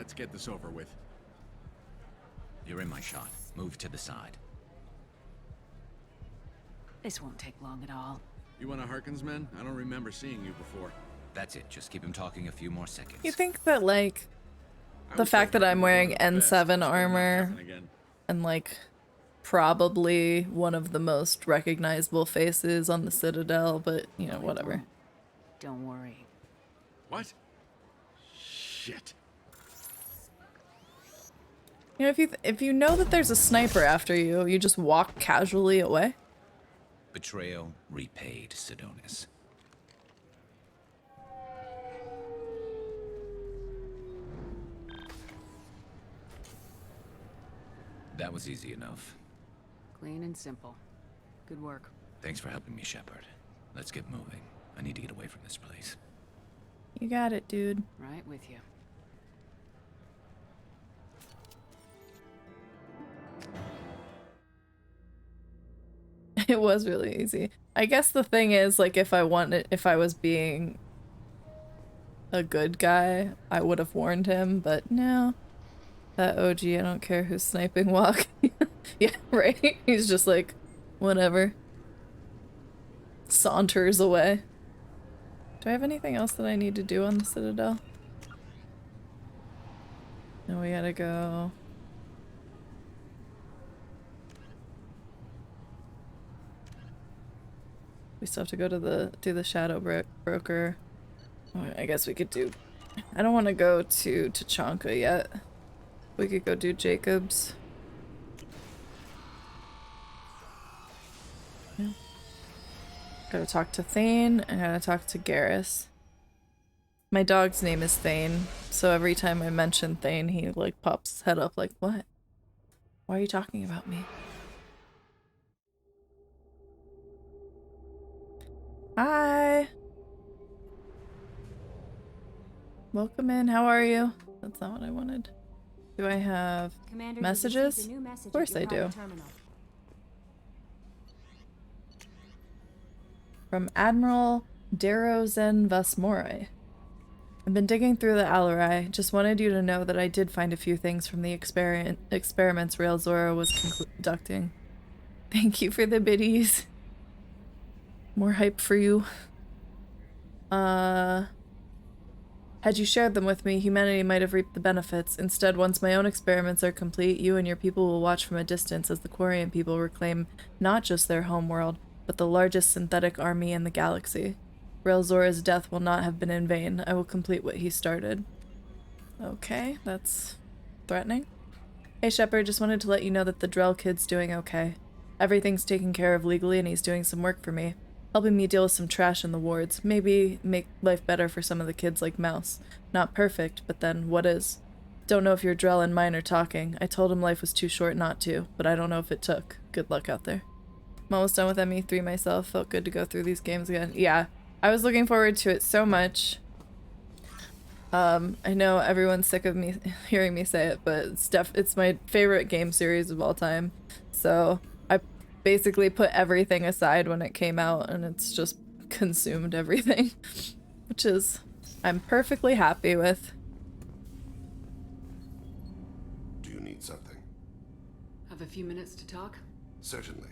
Let's get this over with. You're in my shot. Move to the side. This won't take long at all. You one of Harkin's men? I don't remember seeing you before. That's it. Just keep him talking a few more seconds. You think that, like, the fact that I'm wearing N7 armor and, like, probably one of the most recognizable faces on the Citadel, but, you know, whatever. Don't worry. What? Shit. You know, if you know that there's a sniper after you, you just walk casually away. Betrayal repaid, Sidonis. That was easy enough. Clean and simple. Good work. Thanks for helping me, Shepard. Let's get moving. I need to get away from this place. You got it, dude. Right with you. It was really easy. I guess the thing is, like, if I was being a good guy, I would have warned him, but no. That OG, I don't care who's sniping walk. Yeah, right? He's just like, whatever. Saunters away. Do I have anything else that I need to do on the Citadel? No, we gotta go. We still have to go to do the shadow broker. Oh, I guess we could do. I don't want to go to Tachanka yet. We could go do Jacobs. Yeah. Gotta talk to Thane. I gotta talk to Garrus. My dog's name is Thane, so every time I mention Thane, he like pops his head up like, what? Why are you talking about me? Hi! Welcome in, how are you? That's not what I wanted. Do I have Commander, messages? new message Of course I do. terminal. From Admiral Darozen Vasmori. I've been digging through the Alarai. Just wanted you to know that I did find a few things from the experiments Rail Zora was conducting. Thank you for the biddies. More hype for you. Had you shared them with me, humanity might have reaped the benefits. Instead, once my own experiments are complete, you and your people will watch from a distance as the Quarian people reclaim not just their homeworld, but the largest synthetic army in the galaxy. Rail Zora's death will not have been in vain. I will complete what he started. Okay, that's threatening. Hey Shepard, just wanted to let you know that the Drell kid's doing okay. Everything's taken care of legally and he's doing some work for me. Helping me deal with some trash in the wards. Maybe make life better for some of the kids like Mouse. Not perfect, but then what is? Don't know if your Drell and mine are talking. I told him life was too short not to, but I don't know if it took. Good luck out there. I'm almost done with ME3 myself. Felt good to go through these games again. Yeah, I was looking forward to it so much. I know everyone's sick of me hearing me say it, but it's my favorite game series of all time. So I basically put everything aside when it came out, and it's just consumed everything, which is I'm perfectly happy with. Do you need something? Have a few minutes to talk? Certainly.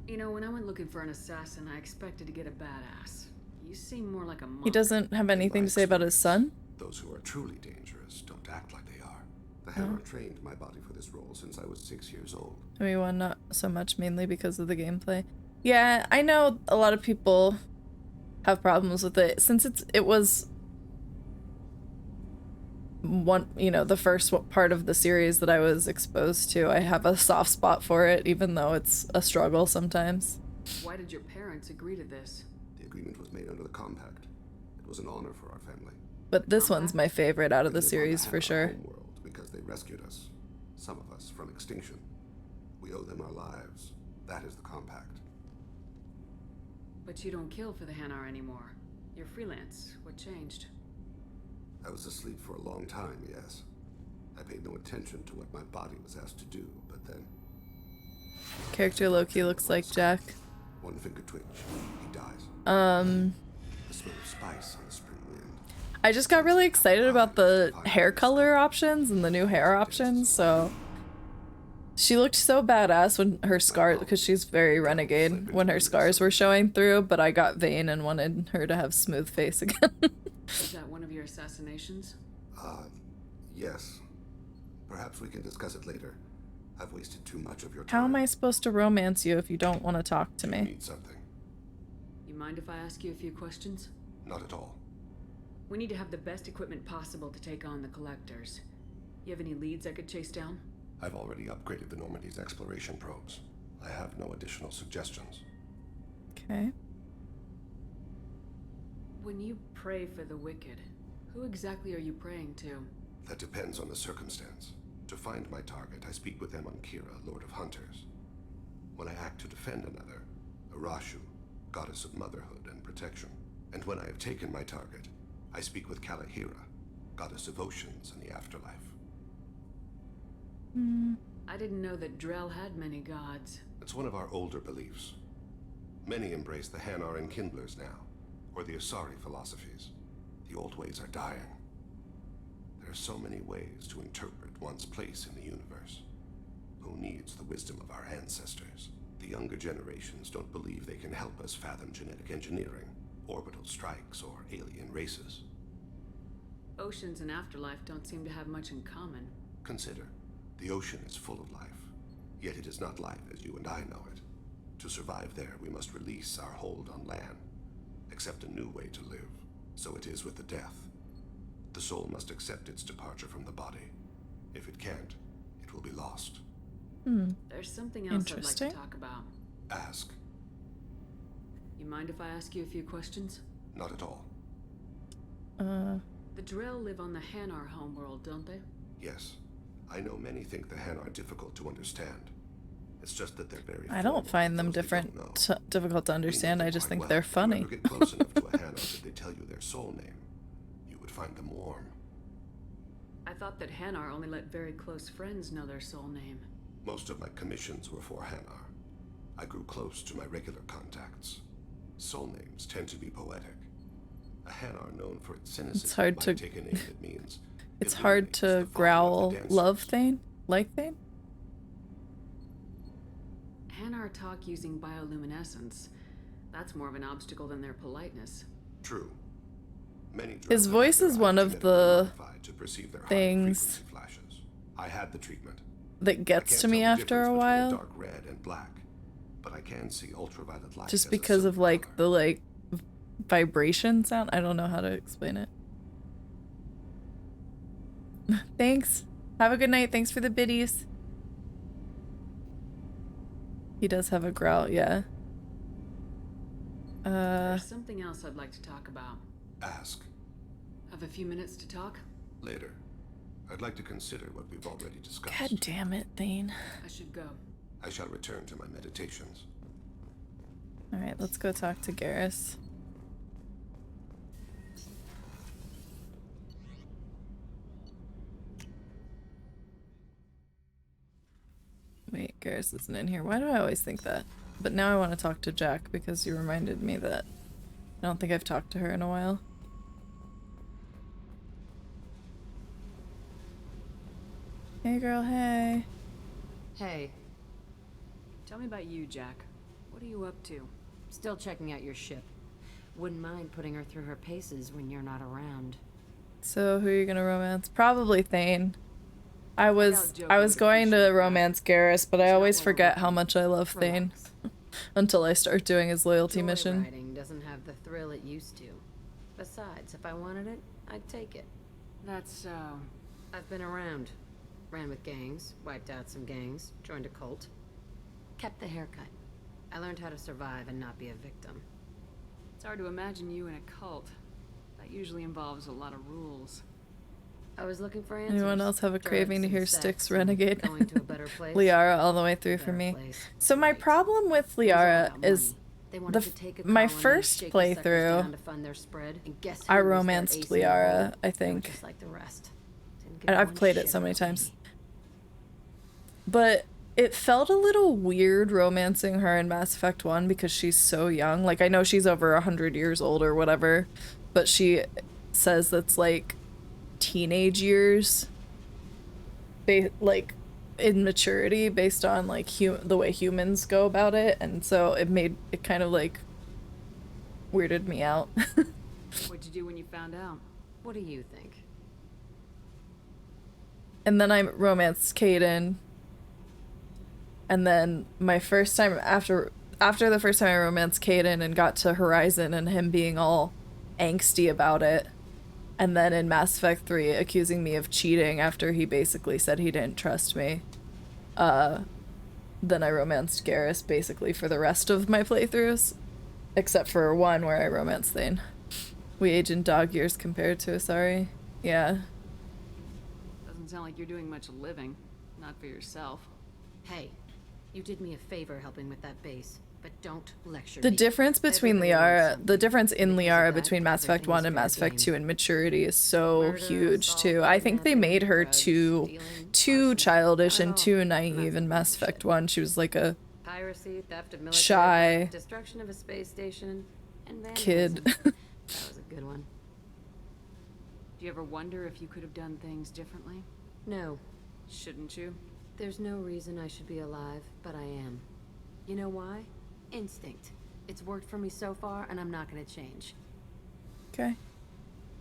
You know, when I went looking for an assassin, I expected to get a badass. You seem more like a monk. He doesn't have anything to say about his son? Those who are truly dangerous don't act like they are. The Hammer trained my body for this role since I was 6 years old. I mean, well, not so much, mainly because of the gameplay. Yeah, I know a lot of people have problems with it. Since it was the first part of the series that I was exposed to, I have a soft spot for it, even though it's a struggle sometimes. Why did your parents agree to this? The agreement was made under the compact. It was an honor for our family. But this one's my favorite out of the series for sure. Because they rescued us, some of us, from extinction. We owe them our lives. That is the compact. But you don't kill for the Hanar anymore. You're freelance. What changed? I was asleep for a long time, yes. I paid no attention to what my body was asked to do, but then... Character Loki looks like Jack. One finger twitch. He dies. The smell of spice on the spring wind. I just got really excited about the hair color options and the new hair options, so she looked so badass when her scars, because she's very renegade, when her scars were showing through, but I got vain and wanted her to have smooth face again. Is that one of your assassinations? Yes. Perhaps we can discuss it later. I've wasted too much of your time. How am I supposed to romance you if you don't want to talk to me? Need something? You mind if I ask you a few questions? Not at all. We need to have the best equipment possible to take on the collectors. You have any leads I could chase down? I've already upgraded the Normandy's exploration probes. I have no additional suggestions. Okay. When you pray for the wicked, who exactly are you praying to? That depends on the circumstance. To find my target, I speak with them on Kira, Lord of Hunters. When I act to defend another, Arashu, goddess of motherhood and protection. And when I have taken my target, I speak with Kalahira, goddess of oceans and the afterlife. I didn't know that Drell had many gods. It's one of our older beliefs. Many embrace the Hanar and Kindlers now, or the Asari philosophies. The old ways are dying. There are so many ways to interpret one's place in the universe. Who needs the wisdom of our ancestors? The younger generations don't believe they can help us fathom genetic engineering, orbital strikes, or alien races. Oceans and afterlife don't seem to have much in common. Consider, the ocean is full of life, yet it is not life as you and I know it. To survive there, we must release our hold on land, accept a new way to live. So it is with the death. The soul must accept its departure from the body. If it can't, it will be lost. There's something else I'd like to talk about. Ask. You mind if I ask you a few questions? Not at all. The Drell live on the Hanar homeworld, don't they? Yes. I know many think the Han are difficult to understand. It's just that they're very I don't find them difficult to understand. I just think they're funny. If you ever get close enough to a Hanar that they tell you their soul name, you would find them warm. I thought that Hanar only let very close friends know their soul name. Most of my commissions were for Hanar. I grew close to my regular contacts. Soul names tend to be poetic. A Hanar known for its cynicism It's hard to take a name that means it's hard to growl love Thane? Like Thane? Hanar talk using bioluminescence. That's more of an obstacle than their politeness. True. Many His voice is one of the things I had the treatment. That gets to me after a while. Dark red and black, but I can see ultraviolet light. Just because of like the vibration sound. I don't know how to explain it. Thanks. Have a good night. Thanks for the biddies. He does have a growl, yeah. There's something else I'd like to talk about. Ask. Have a few minutes to talk? Later. I'd like to consider what we've already discussed. God damn it, Thane. I should go. I shall return to my meditations. Alright, let's go talk to Garrus. Wait, Garrus isn't in here. Why do I always think that? But now I want to talk to Jack because you reminded me that I don't think I've talked to her in a while. Hey girl, hey. Hey. Tell me about you, Jack. What are you up to? Still checking out your ship. Wouldn't mind putting her through her paces when you're not around. So who are you gonna romance? Probably Thane. I was going to romance Garrus, but I always forget how much I love Thane until I start doing his loyalty mission. Joyriding doesn't have the thrill it used to. Besides, if I wanted it, I'd take it. That's so. I've been around. Ran with gangs, wiped out some gangs, joined a cult. Kept the haircut. I learned how to survive and not be a victim. It's hard to imagine you in a cult. That usually involves a lot of rules. I was looking for answers. Anyone else have a craving to hear Styx sex Renegade? Going to a better place. Liara all the way through for me. So my problem with Liara is my first playthrough, I romanced Liara, I think. And I've played it so many times. But it felt a little weird romancing her in Mass Effect 1 because she's so young. Like, I know she's over 100 years old or whatever, but she says that's like teenage years, like immaturity based on like the way humans go about it, and so it kind of like weirded me out. What'd you do when you found out? What do you think? And then I romanced Caden, and then my first time after the first time I romanced Caden and got to Horizon and him being all angsty about it, and then in Mass Effect 3 accusing me of cheating after he basically said he didn't trust me, then I romanced Garrus basically for the rest of my playthroughs, except for one where I romanced Thane. We age in dog years compared to Asari. Yeah. Doesn't sound like you're doing much living. Not for yourself. Hey, you did me a favor helping with that base, but don't lecture The me. difference between Everybody the difference in Liara between Mass Effect everything 1 is and fair Mass Effect game. 2 in maturity is so Murder, huge assault, too. I think they made her too childish and too naive in Mass Effect 1. She was like a Piracy, theft of military shy equipment, destruction of a space station, and kid. vandalism. That was a good one. Do you ever wonder if you could have done things differently? No. Shouldn't you? There's no reason I should be alive, but I am. You know why? Instinct. It's worked for me so far, and I'm not gonna change. Okay.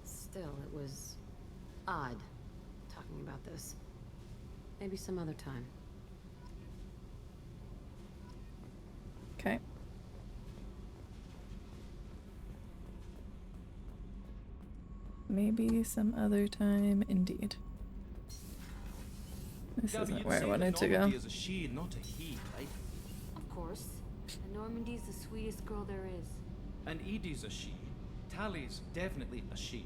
Still, it was odd talking about this. Maybe some other time. Okay. Maybe some other time, indeed. This isn't where I wanted to go. Is a she, not a he, right? Of course. And Normandy's the sweetest girl there is. And Edie's a she. Tally's definitely a she.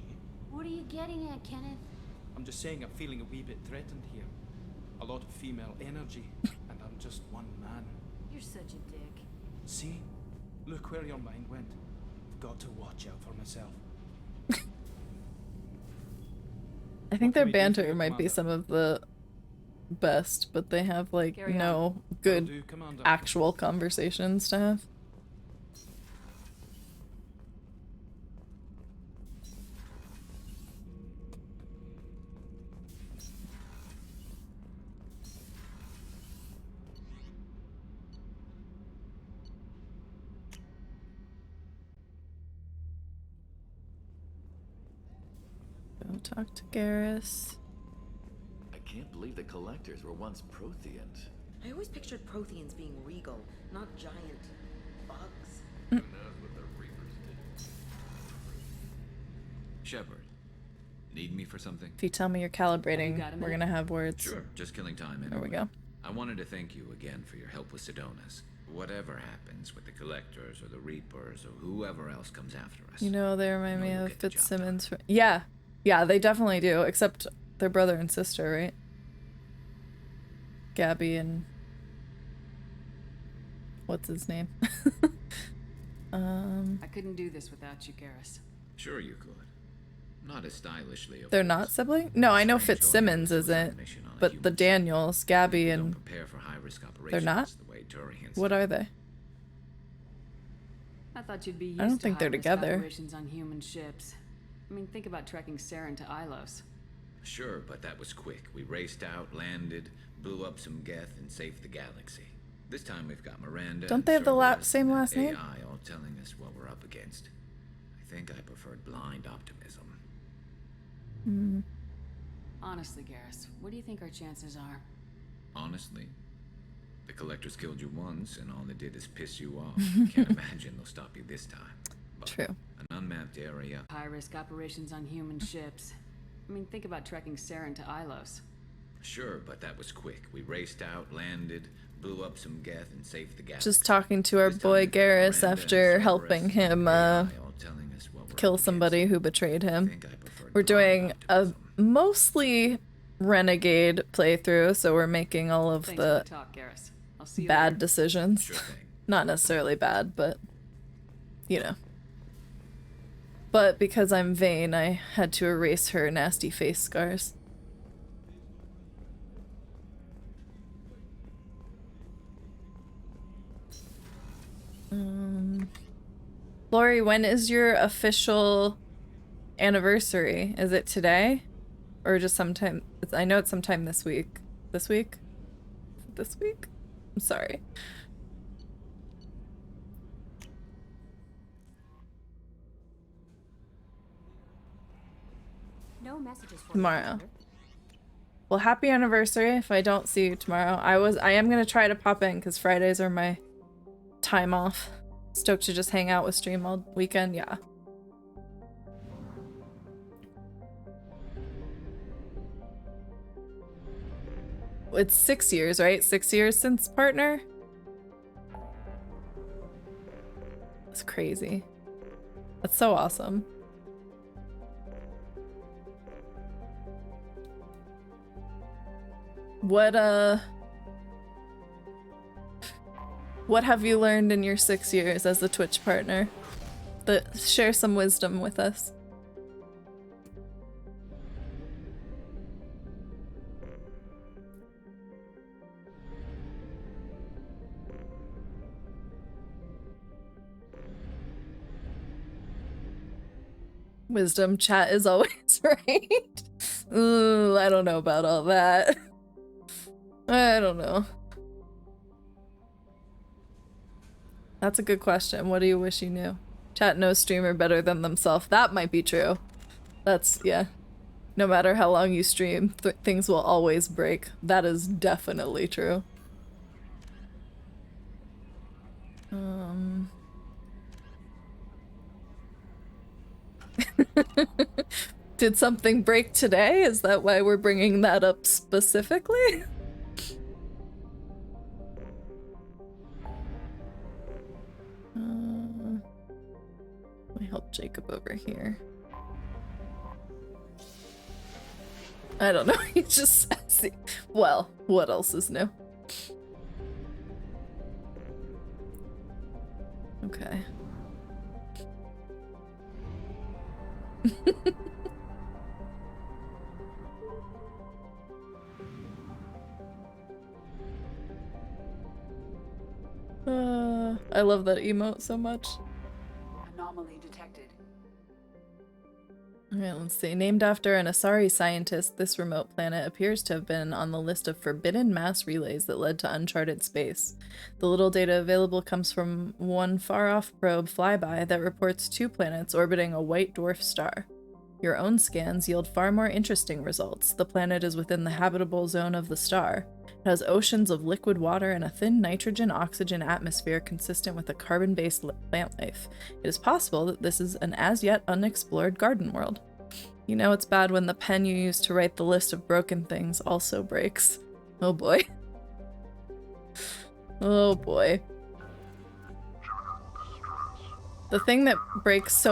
What are you getting at, Kenneth? I'm just saying I'm feeling a wee bit threatened here. A lot of female energy, and I'm just one man. You're such a dick. See? Look where your mind went. I've got to watch out for myself. I think their banter might be some of the best, but they have like no good actual conversations to have. Go talk to Garrus. I can't believe the collectors were once Protheans. I always pictured Protheans being regal, not giant bugs. Who knows what the Reapers did? Shepard, need me for something? If you tell me you're calibrating, we're gonna have words. Sure, just killing time anyway. There we go. I wanted to thank you again for your help with Sidonis. Whatever happens with the Collectors or the Reapers or whoever else comes after us. You know, they remind me of Fitzsimmons. Yeah. Yeah, they definitely do, except they're brother and sister, right? Gabby and... what's his name? I couldn't do this without you, Garrus. Sure you could. Not as stylishly, of They're not sibling? No, I know Fitzsimmons isn't, but the Daniels, Gabby and... prepare for high-risk operations. They're not? The way Turians What are they? I thought you'd be used I don't to think they're high-risk together. operations on human ships. I mean, think about trekking Saren to Ilos. Sure, but that was quick. We raced out, landed, blew up some Geth, and saved the galaxy. This time we've got Miranda. Don't they have the same last name? AI all telling us what we're up against. I think I preferred blind optimism. Hmm. Honestly, Garrus, what do you think our chances are? Honestly, the Collectors killed you once, and all they did is piss you off. Can't imagine they'll stop you this time. But true. An unmapped area. High-risk operations on human ships. I mean, think about trekking Saren to Ilos. Sure, but that was quick. We raced out, landed, blew up some Geth, and saved the galaxy. Just talking to our boy Garrus after helping him kill somebody who betrayed him. We're doing a mostly renegade playthrough, so we're making all of the bad decisions. Not necessarily bad, but you know. But because I'm vain, I had to erase her nasty face scars. Lori, when is your official anniversary? Is it today? Or just sometime? I know it's sometime this week. This week? This week? I'm sorry. No messages for Tomorrow. Well, happy anniversary if I don't see you tomorrow. I am gonna try to pop in because Fridays are my time off. Stoked to just hang out with stream all weekend, yeah. It's 6 years, right? 6 years since partner? That's crazy. That's so awesome. What have you learned in your 6 years as a Twitch partner? Share some wisdom with us. Wisdom chat is always right. Ooh, I don't know about all that. I don't know. That's a good question. What do you wish you knew? Chat knows streamer better than themselves. That might be true. That's, yeah. No matter how long you stream, things will always break. That is definitely true. Did something break today? Is that why we're bringing that up specifically? Let me help Jacob over here. I don't know, he just says, well, what else is new? Okay. I love that emote so much. Anomaly detected. Okay, let's see. Named after an Asari scientist, this remote planet appears to have been on the list of forbidden mass relays that led to uncharted space. The little data available comes from one far-off probe flyby that reports 2 planets orbiting a white dwarf star. Your own scans yield far more interesting results. The planet is within the habitable zone of the star. It has oceans of liquid water and a thin nitrogen-oxygen atmosphere consistent with a carbon-based plant life. It is possible that this is an as-yet unexplored garden world. You know it's bad when the pen you use to write the list of broken things also breaks. Oh boy. Oh boy. The thing that breaks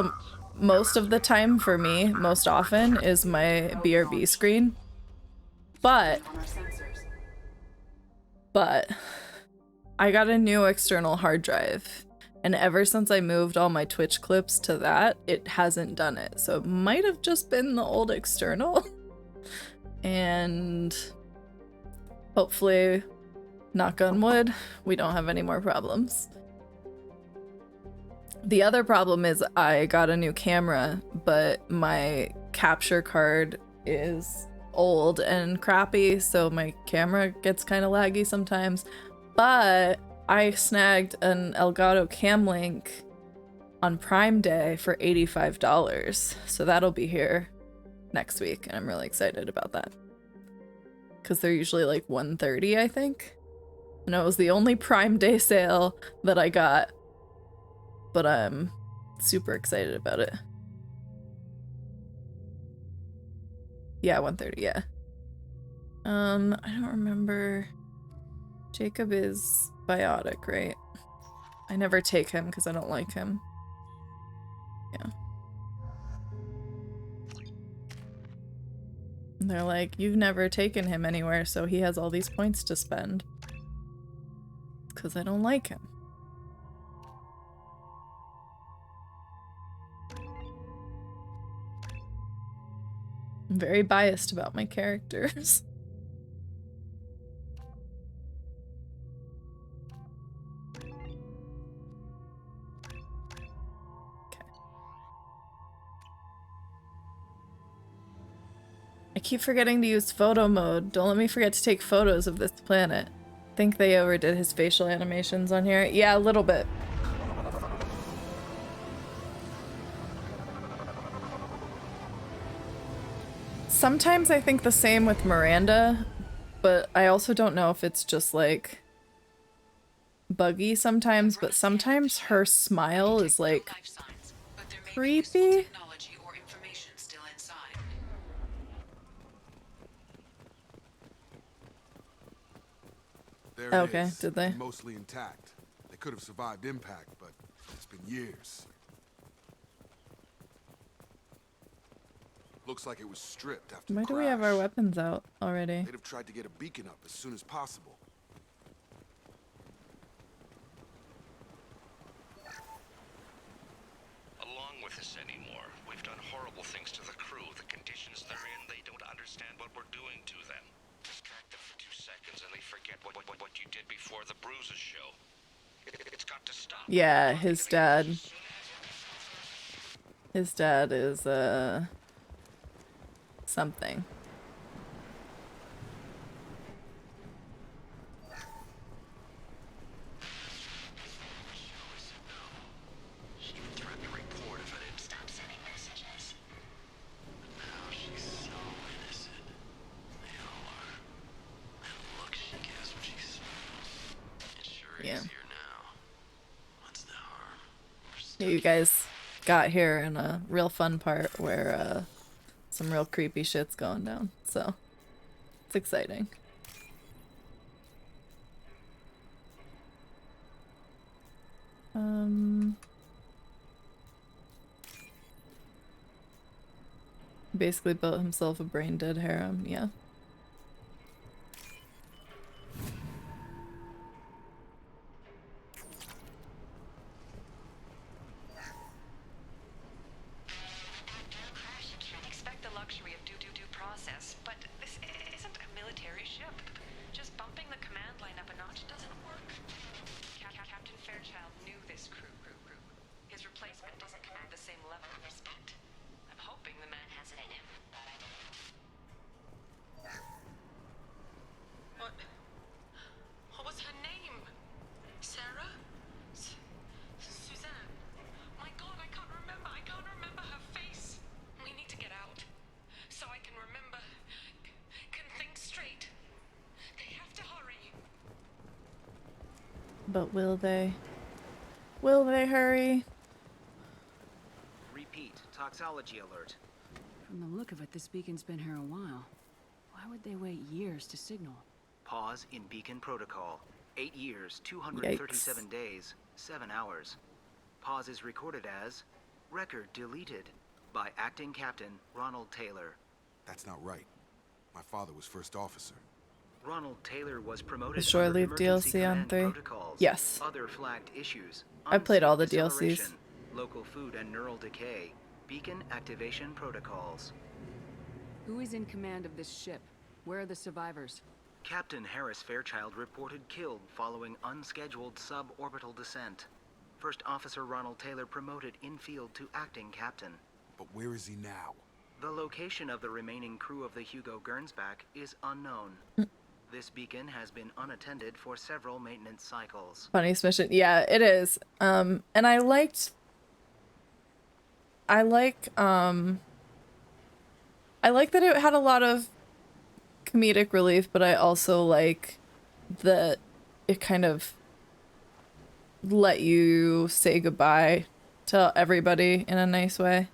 most of the time for me, most often, is my BRB screen. But I got a new external hard drive, and ever since I moved all my Twitch clips to that, it hasn't done it. So it might have just been the old external. And hopefully, knock on wood, we don't have any more problems. The other problem is I got a new camera, but my capture card is old and crappy, so my camera gets kind of laggy sometimes. But I snagged an Elgato Cam Link on Prime Day for $85, so that'll be here next week, and I'm really excited about that. Because they're usually like $130, I think. And it was the only Prime Day sale that I got. But I'm super excited about it. Yeah, 130, yeah. I don't remember. Jacob is biotic, right? I never take him because I don't like him. Yeah. And they're like, you've never taken him anywhere, so he has all these points to spend. Because I don't like him. I'm very biased about my characters. I keep forgetting to use photo mode. Don't let me forget to take photos of this planet. I think they overdid his facial animations on here. Yeah, a little bit. Sometimes I think the same with Miranda, but I also don't know if it's just like buggy sometimes, but sometimes her smile is like creepy. There it Okay, is, did they? and mostly intact. They could have survived impact, but it's been years. Looks like it was stripped after Why the do crash. we have our weapons out already? They'd have tried to get a beacon up as soon as possible. Along with this anymore, we've done horrible things to the crew. The conditions they're in, they don't understand what we're doing to them. Distract them for 2 seconds and they forget what you did before the bruises show. It's got to stop. Yeah, his dad. His dad is, something. She even threatened to report if I didn't stop sending messages. But now she's so innocent. They all are. And look she gives when she smiles. It sure is here now. What's the harm? You guys got here in a real fun part where some real creepy shit's going down, so it's exciting. Basically built himself a brain dead harem, yeah. Expect the luxury of due process, but this isn't a military ship. Just bumping the command line up a notch doesn't work. Captain Fairchild knew this crew. His replacement doesn't command the same level of respect. I'm hoping the man has it in him. What was her name? Sarah? Suzanne? My God, I can't remember. I can't remember her face. We need to get out. So I can remember. Can think straight. They have to hurry. But will they? Will they hurry? Repeat. Toxology alert. From the look of it, this beacon's been here a while. Why would they wait years to signal? Pause in beacon protocol. 8 years, 237 days, 7 hours. Pause is recorded as record deleted by acting captain Ronald Taylor. That's not right. My father was first officer. Ronald Taylor was promoted The shore under leave emergency DLC on command 3? protocols. Yes. Other flagged issues. I played all the unsafe DLCs. deceleration, Local food and neural decay. Beacon activation protocols. Who is in command of this ship? Where are the survivors? Captain Harris Fairchild reported killed following unscheduled suborbital descent. First Officer Ronald Taylor promoted in-field to acting captain. But where is he now? The location of the remaining crew of the Hugo Gernsback is unknown. This beacon has been unattended for several maintenance cycles. Funniest mission. Yeah, it is. And I like that it had a lot of comedic relief, but I also like that it kind of let you say goodbye to everybody in a nice way.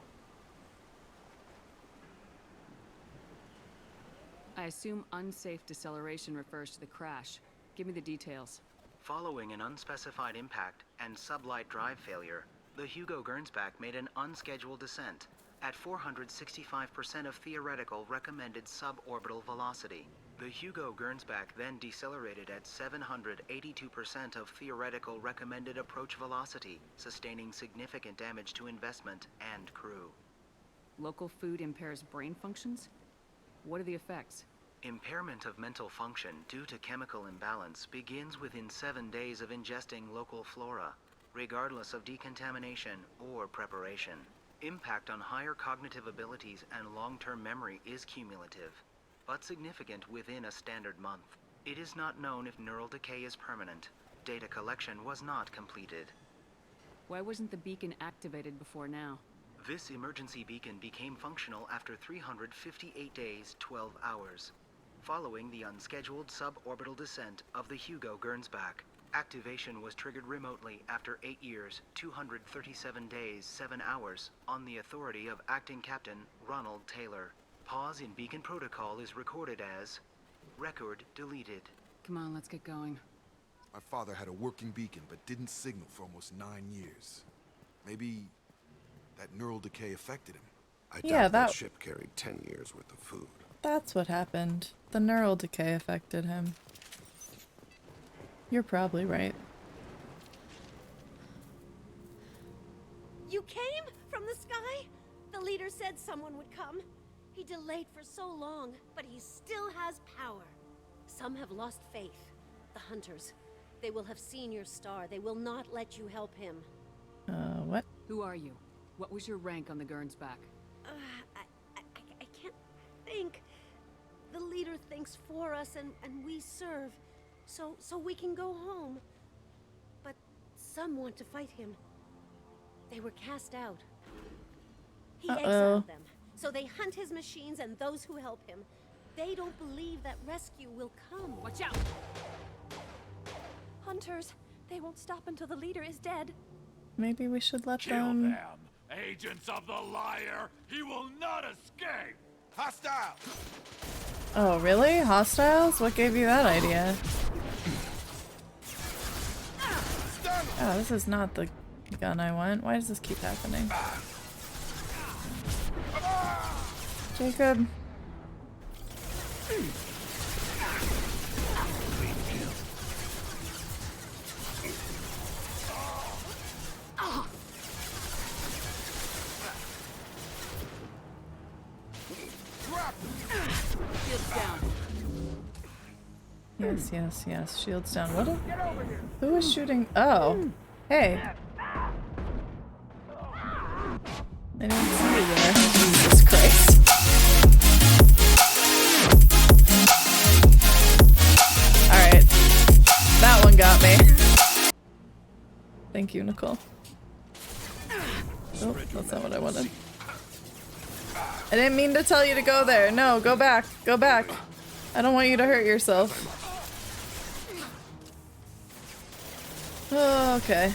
I assume unsafe deceleration refers to the crash. Give me the details. Following an unspecified impact and sublight drive failure, the Hugo Gernsback made an unscheduled descent at 465% of theoretical recommended suborbital velocity. The Hugo Gernsback then decelerated at 782% of theoretical recommended approach velocity, sustaining significant damage to investment and crew. Local food impairs brain functions? What are the effects? Impairment of mental function due to chemical imbalance begins within 7 days of ingesting local flora, regardless of decontamination or preparation. Impact on higher cognitive abilities and long-term memory is cumulative, but significant within a standard month. It is not known if neural decay is permanent. Data collection was not completed. Why wasn't the beacon activated before now? This emergency beacon became functional after 358 days, 12 hours, following the unscheduled suborbital descent of the Hugo Gernsback. Activation was triggered remotely after 8 years, 237 days, 7 hours, on the authority of Acting Captain Ronald Taylor. Pause in beacon protocol is recorded as record deleted. Come on, let's get going. My father had a working beacon, but didn't signal for almost 9 years. Maybe that neural decay affected him. I doubt that ship carried 10 years worth of food. That's what happened. The neural decay affected him. You're probably right. You came from the sky? The leader said someone would come. He delayed for so long, but he still has power. Some have lost faith. The hunters. They will have seen your star. They will not let you help him. What? Who are you? What was your rank on the Gernsback? I can't think. The leader thinks for us and we serve. So we can go home. But some want to fight him. They were cast out. He exiled them. So they hunt his machines and those who help him. They don't believe that rescue will come. Watch out! Hunters, they won't stop until the leader is dead. Maybe we should let Kill them... them! Agents of the liar! He will not escape! Hostile! Oh, really? Hostiles? What gave you that idea? Oh, this is not the gun I want. Why does this keep happening? Jacob. Shields down. Yes, yes, yes. Shields down. What? Who is shooting? Oh. Hey. I didn't see you there. Jesus Christ. Alright. That one got me. Thank you, Nicole. Oh, that's not what I wanted. I didn't mean to tell you to go there. No, go back. Go back. I don't want you to hurt yourself. Oh, okay.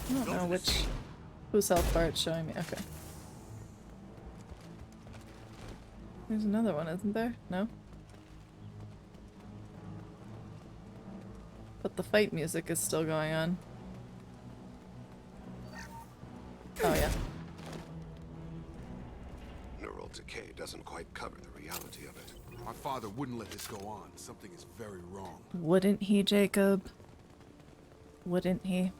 I don't know whose health bar it's showing me. Okay. There's another one, isn't there? No? But the fight music is still going on. Oh, yeah. Neural decay doesn't quite cover the reality of it. My father wouldn't let this go on. Something is very wrong. Wouldn't he, Jacob? Wouldn't he?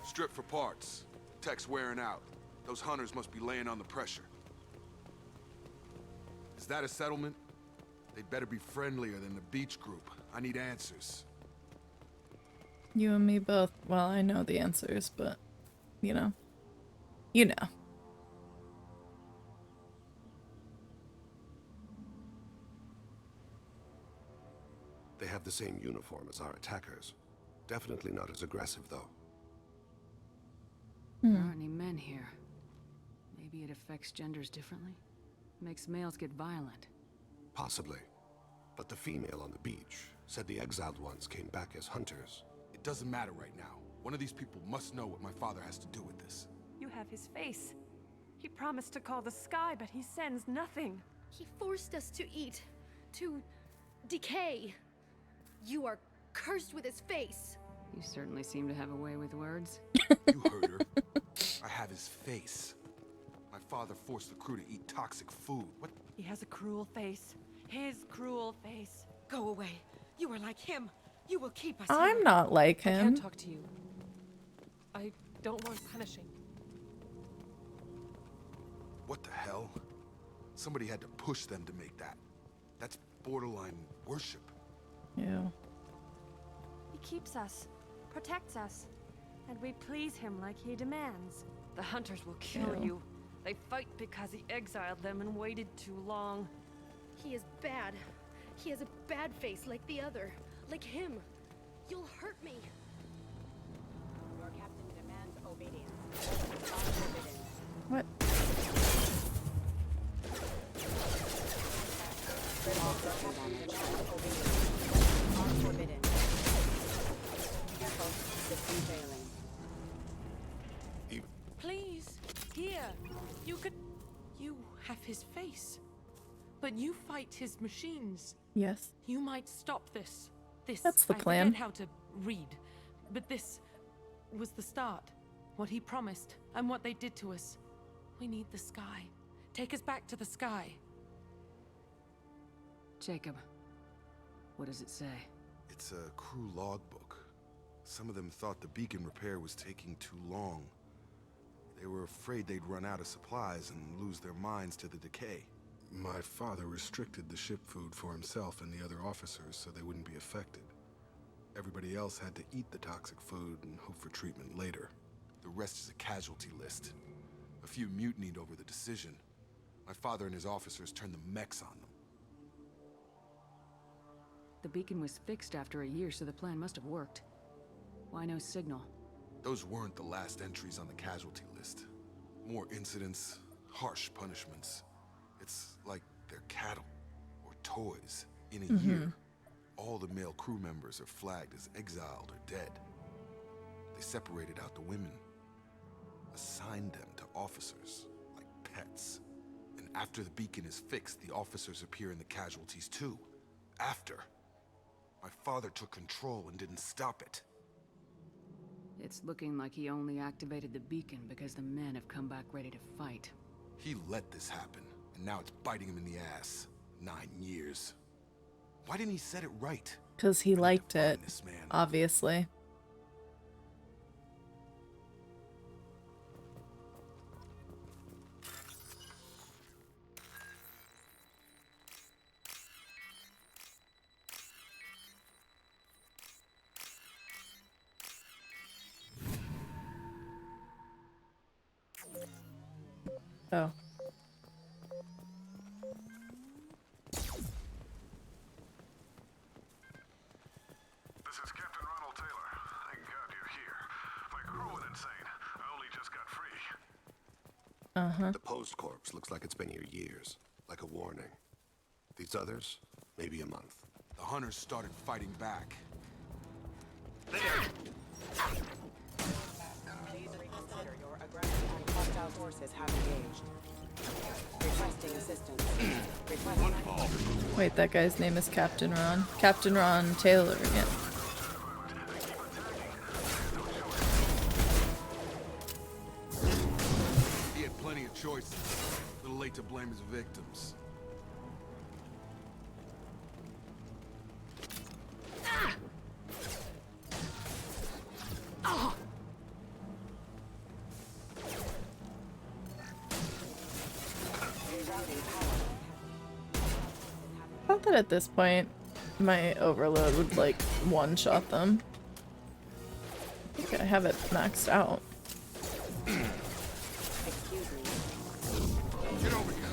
Strip for parts. Tech's wearing out. Those hunters must be laying on the pressure. Is that a settlement? They'd better be friendlier than the beach group. I need answers. You and me both. Well, I know the answers, but, you know. You know. They have the same uniform as our attackers. Definitely not as aggressive, though. There aren't any men here. Maybe it affects genders differently? Makes males get violent. Possibly. But the female on the beach said the exiled ones came back as hunters. It doesn't matter right now. One of these people must know what my father has to do with this. You have his face. He promised to call the sky, but he sends nothing. He forced us to eat, to decay. You are cursed with his face. You certainly seem to have a way with words. You heard her. I have his face. My father forced the crew to eat toxic food. What? He has a cruel face. His cruel face. Go away. You are like him. You will keep us I'm here. not like I him. can't talk to you. I don't want punishing. What the hell? Somebody had to push them to make that. That's borderline worship. Yeah. He keeps us, protects us, and we please him like he demands. The hunters will kill you. They fight because he exiled them and waited too long. He is bad. He has a bad face like the other. Like him. You'll hurt me. Your captain demands obedience. What? Forbidden. Careful. System failing. Please, here. You have his face. But you fight his machines. Yes. You might stop this. That's the plan. I forget how to read. But this was the start. What he promised, and what they did to us. We need the sky. Take us back to the sky. Jacob, what does it say? It's a crew logbook. Some of them thought the beacon repair was taking too long. They were afraid they'd run out of supplies and lose their minds to the decay. My father restricted the ship food for himself and the other officers so they wouldn't be affected. Everybody else had to eat the toxic food and hope for treatment later. The rest is a casualty list. A few mutinied over the decision. My father and his officers turned the mechs on them. The beacon was fixed after a year, so the plan must have worked. Why no signal? Those weren't the last entries on the casualty list. More incidents, harsh punishments. It's like they're cattle, or toys. In a year, all the male crew members are flagged as exiled or dead. They separated out the women, assigned them to officers, like pets. And after the beacon is fixed, the officers appear in the casualties too. After. My father took control and didn't stop it. It's looking like he only activated the beacon because the men have come back ready to fight. He let this happen, and now it's biting him in the ass. 9 years. Why didn't he set it right? Because he liked it, obviously. Oh. This is Captain Ronald Taylor. Thank God you're here. My crew went insane. I only just got free. The post corpse looks like it's been here years. Like a warning. These others, maybe a month. The hunters started fighting back. Please reconsider your aggression. Hostile forces have engaged. Requesting assistance. Wait, that guy's name is Captain Ron. Captain Ron Taylor again. He had plenty of choices. A little late to blame his victims. I thought that at this point my overload would like one-shot them. I think I have it maxed out. Get over here.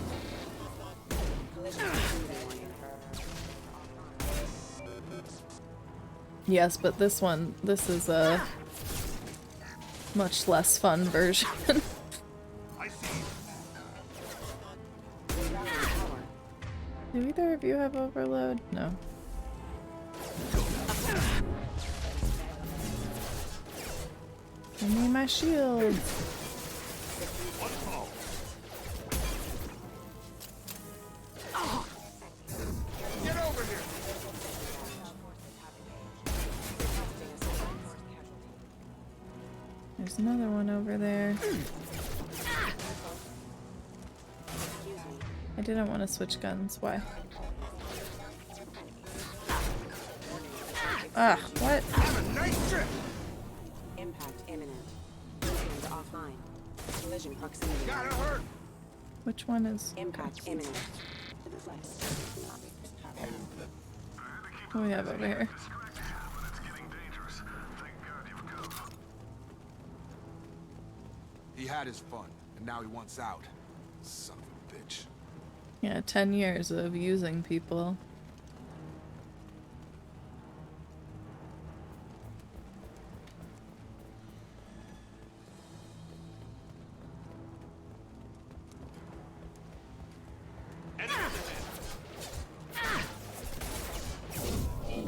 Yes, but this is a much less fun version. Do either of you have overload? No. Give me my shield. Get over here. There's another one over there. I didn't want to switch guns. Why? Ah, what? Have a nice trip. Impact imminent. Beacons offline. Collision proximity. Gotta hurt. Which one is... Impact imminent. What do we have over here? He had his fun, and now he wants out. Son of a bitch. Yeah, 10 years of using people.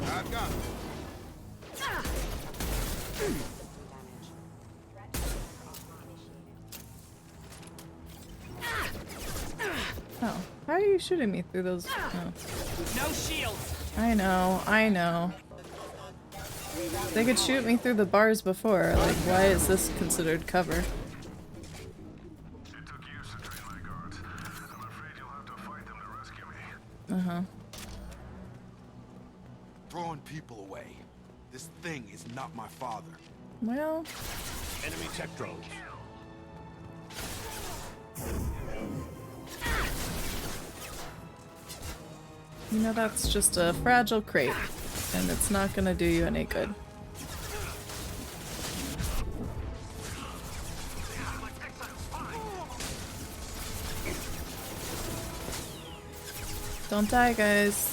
I've got him. Oh, how are you shooting me through those? Oh. No shields. I know, I know. They could shoot me through the bars before. Like, why is this considered cover? Uh-huh. Throwing people away. This thing is not my father. Well... Enemy tech drones. You know, that's just a fragile crate, and it's not gonna do you any good. Don't die, guys.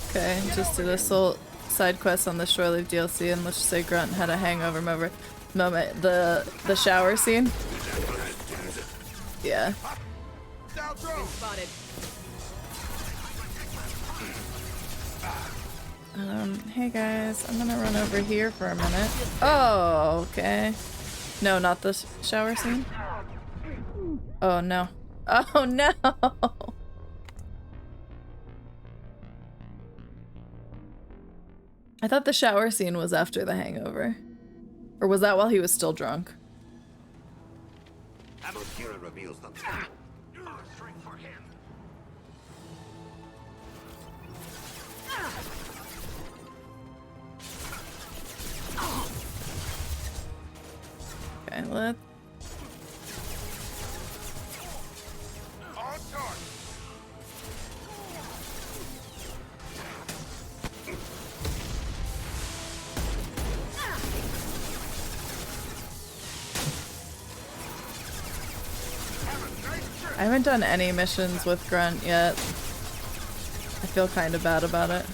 Okay, just did a side quest on the Shore Leave DLC, and let's just say Grunt had a hangover moment. The shower scene. Yeah. Spotted. Hey guys, I'm gonna run over here for a minute. Oh, okay. No, not the shower scene. Oh no. Oh no! I thought the shower scene was after the hangover. Or was that while he was still drunk? Atmosphere reveals them. Okay, let's... I haven't done any missions with Grunt yet. I feel kind of bad about it.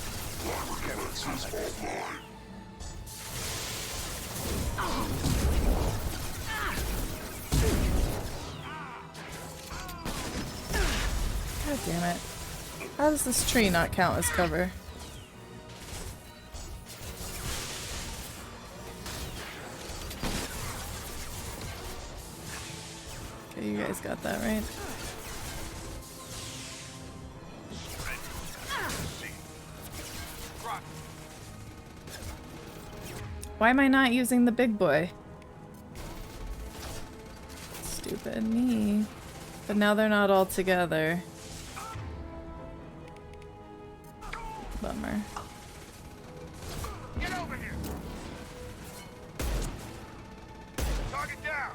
God damn it. How does this tree not count as cover? Okay, you guys got that right. Why am I not using the big boy? Stupid me. But now they're not all together. Bummer. Get over here. Target down.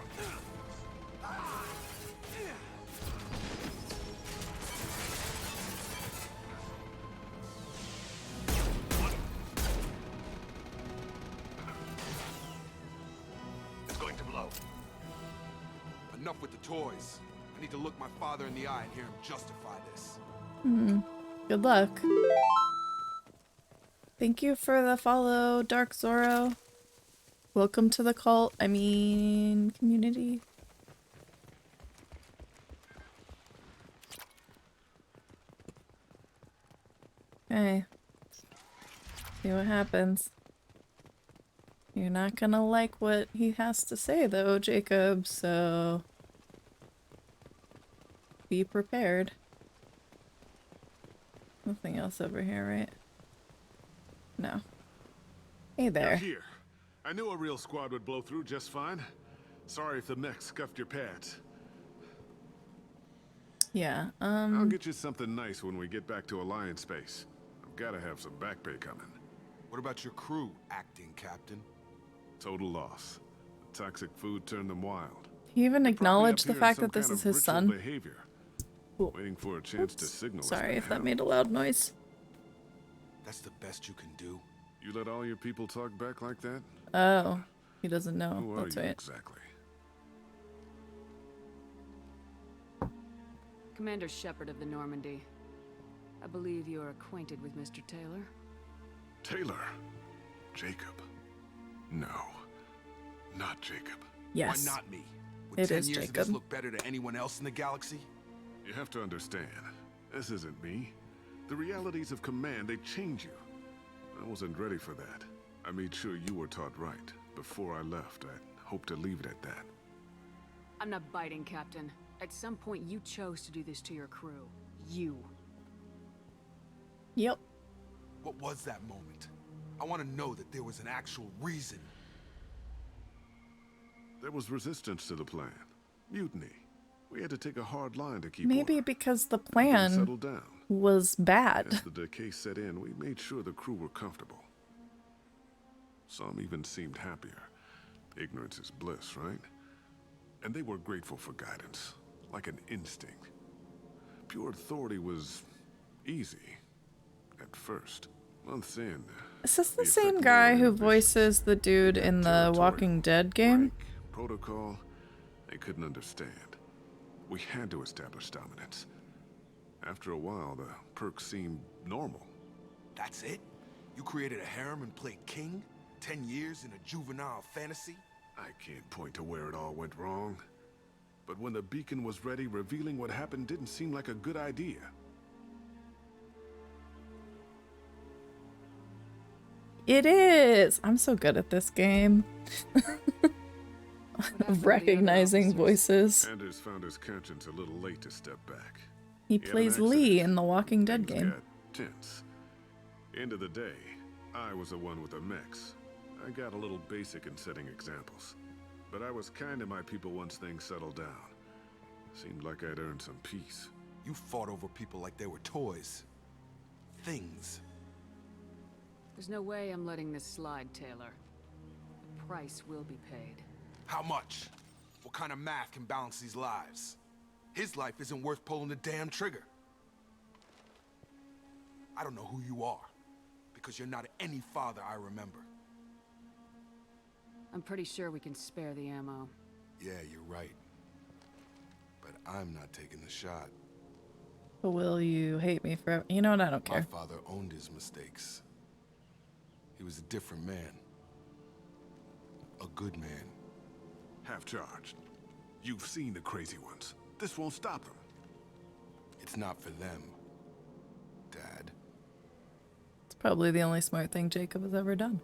It's going to blow. Enough with the toys. I need to look my father in the eye and hear him justify this. Good luck. Thank you for the follow, Dark Zoro. Welcome to the cult. I mean, community. Okay. See what happens. You're not gonna like what he has to say though, Jacob, so be prepared. Nothing else over here, right? No. Hey there. You're here. I knew a real squad would blow through just fine. Sorry if the mech scuffed your pads. Yeah, I'll get you something nice when we get back to Alliance space. I've gotta have some back pay coming. What about your crew, acting captain? Total loss. The toxic food turned them wild. He even They're probably acknowledged up the here in fact some that this kind is of his ritual son. behavior, waiting for a chance to signal us Sorry to if that help. made a loud noise. That's the best you can do? You let all your people talk back like that? Oh, he doesn't know. Who are That's you right. exactly? Commander Shepard of the Normandy. I believe you're acquainted with Mr. Taylor. Taylor? Jacob? No, not Jacob. Yes. Why not me? Would It 10 is years of Jacob. this look better to anyone else in the galaxy? You have to understand, this isn't me. The realities of command, they change you. I wasn't ready for that. I made sure you were taught right. Before I left, I hope to leave it at that. I'm not biting, Captain. At some point, you chose to do this to your crew. You. Yep. What was that moment? I want to know that there was an actual reason. There was resistance to the plan. Mutiny. We had to take a hard line to keep Maybe order. because the Things plan settled down. was bad. As the decay set in, we made sure the crew were comfortable. Some even seemed happier. Ignorance is bliss, right? And they were grateful for guidance, like an instinct. Pure authority was easy at first. Months in. Is this the same guy who voices the dude in the Walking Dead game? Protocol, they couldn't understand. We had to establish dominance. After a while, the perks seemed normal. That's it? You created a harem and played king? 10 years in a juvenile fantasy? I can't point to where it all went wrong. But when the beacon was ready, revealing what happened didn't seem like a good idea. It is! I'm so good at this game. Of recognizing voices. Anders found his conscience a little late to step back. He had an plays accident. Lee in the Walking Dead Things game. got tense. End of the day, I was the one with the mechs. I got a little basic in setting examples. But I was kind to my people once things settled down. Seemed like I'd earned some peace. You fought over people like they were toys. Things. There's no way I'm letting this slide, Taylor. The price will be paid. How much? What kind of math can balance these lives? His life isn't worth pulling the damn trigger. I don't know who you are, because you're not any father I remember. I'm pretty sure we can spare the ammo. Yeah, you're right. But I'm not taking the shot. Will you hate me forever? You know what? I don't My care. father owned his mistakes. He was a different man. A good man. Half charged. You've seen the crazy ones. This won't stop them. It's not for them, Dad. It's probably the only smart thing Jacob has ever done.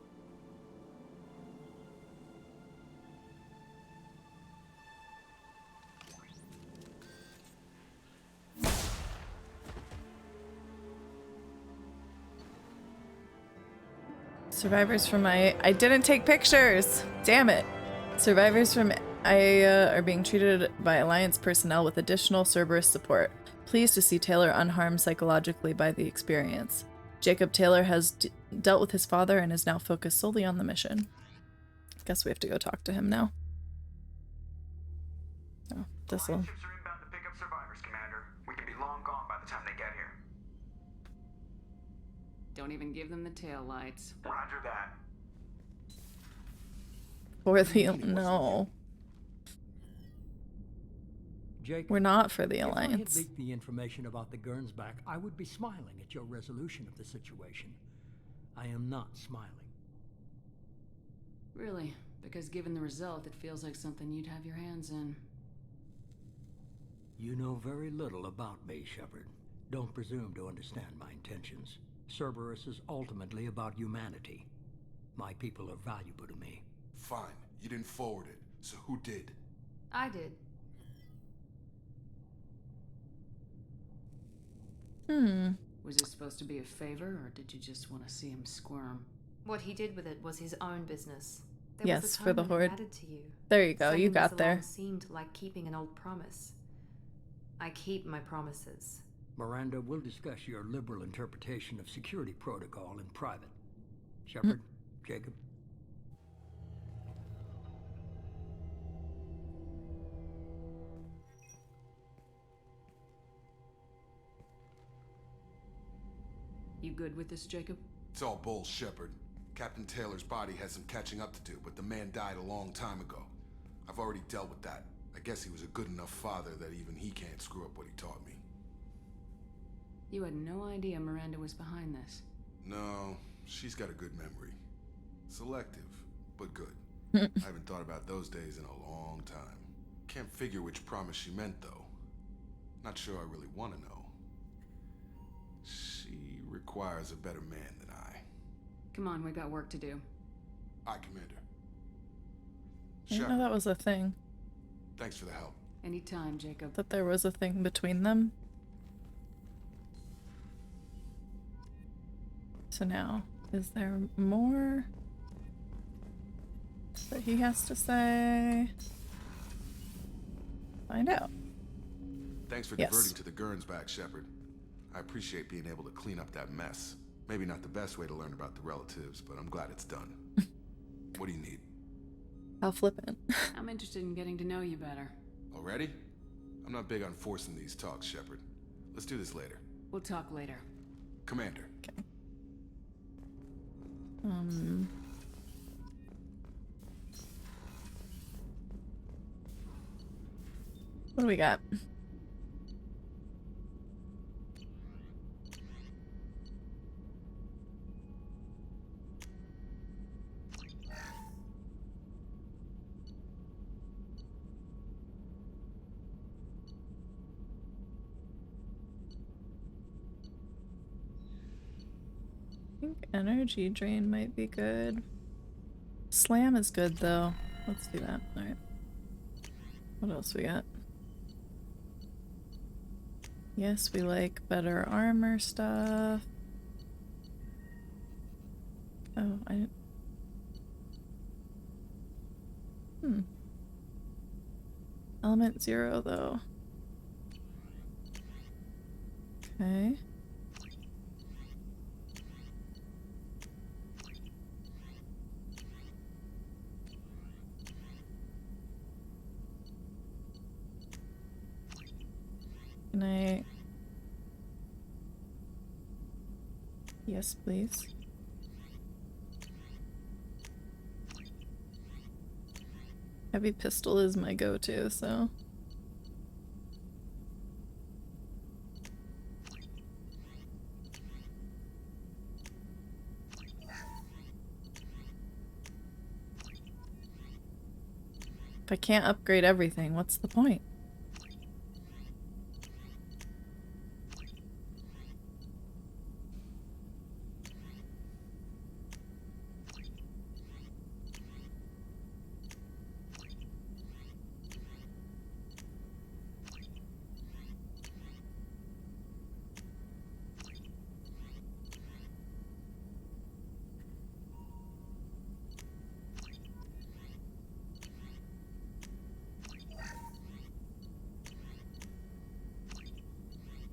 Survivors from I didn't take pictures! Damn it! Survivors from are being treated by Alliance personnel with additional Cerberus support. Pleased to see Taylor unharmed psychologically by the experience. Jacob Taylor has dealt with his father and is now focused solely on the mission. Guess we have to go talk to him now. Oh, this'll... Ships are inbound to pick up survivors, Commander. We can be long gone by the time they get here. Don't even give them the tail lights. Roger that. For the... No. Jake, We're not for the if I had Alliance. leaked the information about the Gernsback, I would be smiling at your resolution of the situation. I am not smiling. Really? Because given the result, it feels like something you'd have your hands in. You know very little about me, Shepard. Don't presume to understand my intentions. Cerberus is ultimately about humanity. My people are valuable to me. Fine. You didn't forward it. So who did? I did. Was it supposed to be a favor, or did you just want to see him squirm? What he did with it was his own business. There Yes, was a for time the when it Horde. mattered to you. There you go, you Sending us got there. along seemed like keeping an old promise. I keep my promises. Miranda, we'll discuss your liberal interpretation of security protocol in private. Shepard, Jacob. You good with this, Jacob? It's all bull, Shepard. Captain Taylor's body has some catching up to do, but the man died a long time ago. I've already dealt with that. I guess he was a good enough father that even he can't screw up what he taught me. You had no idea Miranda was behind this. No, she's got a good memory. Selective, but good. I haven't thought about those days in a long time. Can't figure which promise she meant, though. Not sure I really want to know. She requires a better man than I. Come on, we got work to do. Aye, Commander. I didn't know that was a thing. Thanks for the help. Anytime, Jacob. That there was a thing between them. So now, is there more that he has to say? Find out. Thanks for diverting to the Gernsback, Shepard. I appreciate being able to clean up that mess. Maybe not the best way to learn about the relatives, but I'm glad it's done. What do you need? How flippant. I'm interested in getting to know you better. Already? I'm not big on forcing these talks, Shepard. Let's do this later. We'll talk later. Commander. Okay. What do we got? I think energy drain might be good. Slam is good though. Let's do that. Alright. What else we got? Yes, we like better armor stuff. Oh, I didn't. Element 0 though. Okay. Can I? Yes, please. Heavy pistol is my go-to, so. If I can't upgrade everything, what's the point?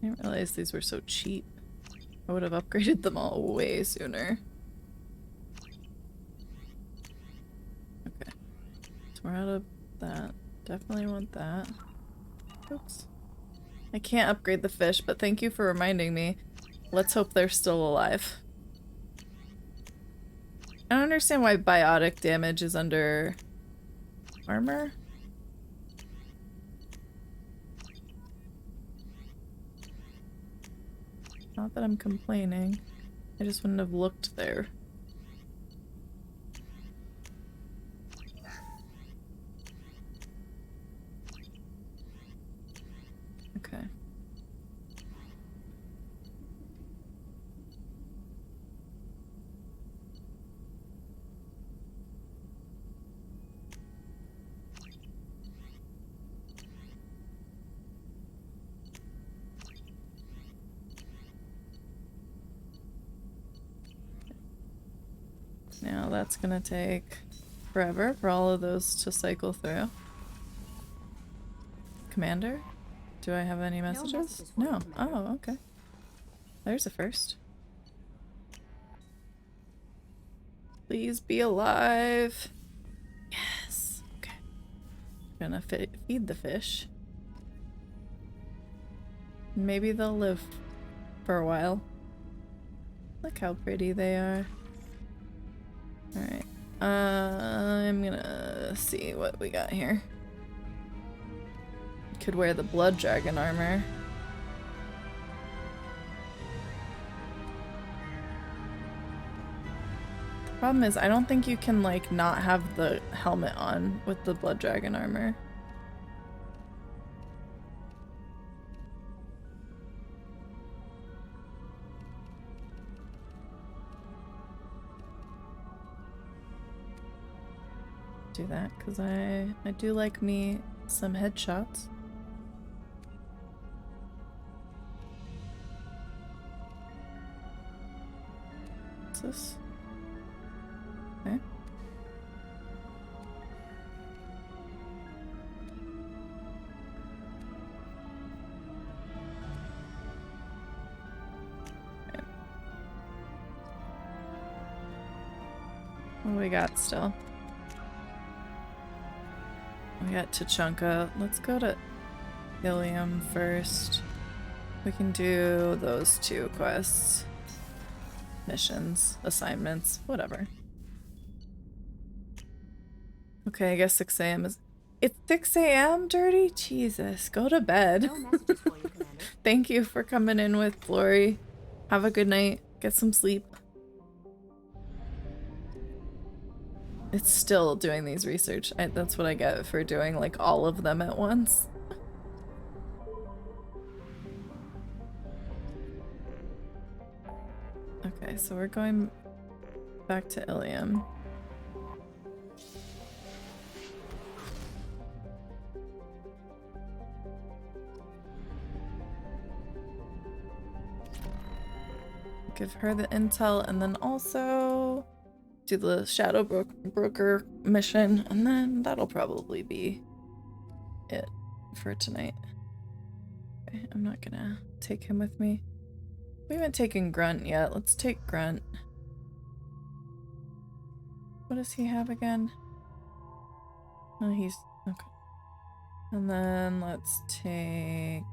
I didn't realize these were so cheap. I would have upgraded them all way sooner. Okay. So we're out of that. Definitely want that. Oops. I can't upgrade the fish, but thank you for reminding me. Let's hope they're still alive. I don't understand why biotic damage is under armor. Not that I'm complaining. I just wouldn't have looked there. Okay. Now that's gonna take forever for all of those to cycle through. Commander? Do I have any messages? No. Oh, okay. There's a first. Please be alive. Yes. Okay. Gonna feed the fish. Maybe they'll live for a while. Look how pretty they are. Alright. I'm gonna see what we got here. Could wear the blood dragon armor. Problem is, I don't think you can, like, not have the helmet on with the blood dragon armor. Do that, because I do like me some headshots. What's this? Okay. What do we got still? We got Tachanka. Let's go to Ilium first. We can do those 2 quests. Missions, assignments, whatever. Okay, I guess 6 AM is... It's 6 AM, Dirty? Jesus, go to bed. No messages for you, Commander. Thank you for coming in with Lori. Have a good night. Get some sleep. It's still doing these research. That's what I get for doing like all of them at once. Okay, so we're going back to Ilium. Give her the intel and then also do the Shadow Broker mission, and then that'll probably be it for tonight. Okay, I'm not gonna take him with me. We haven't taken Grunt yet. Let's take Grunt. What does he have again? Oh, he's... okay. And then let's take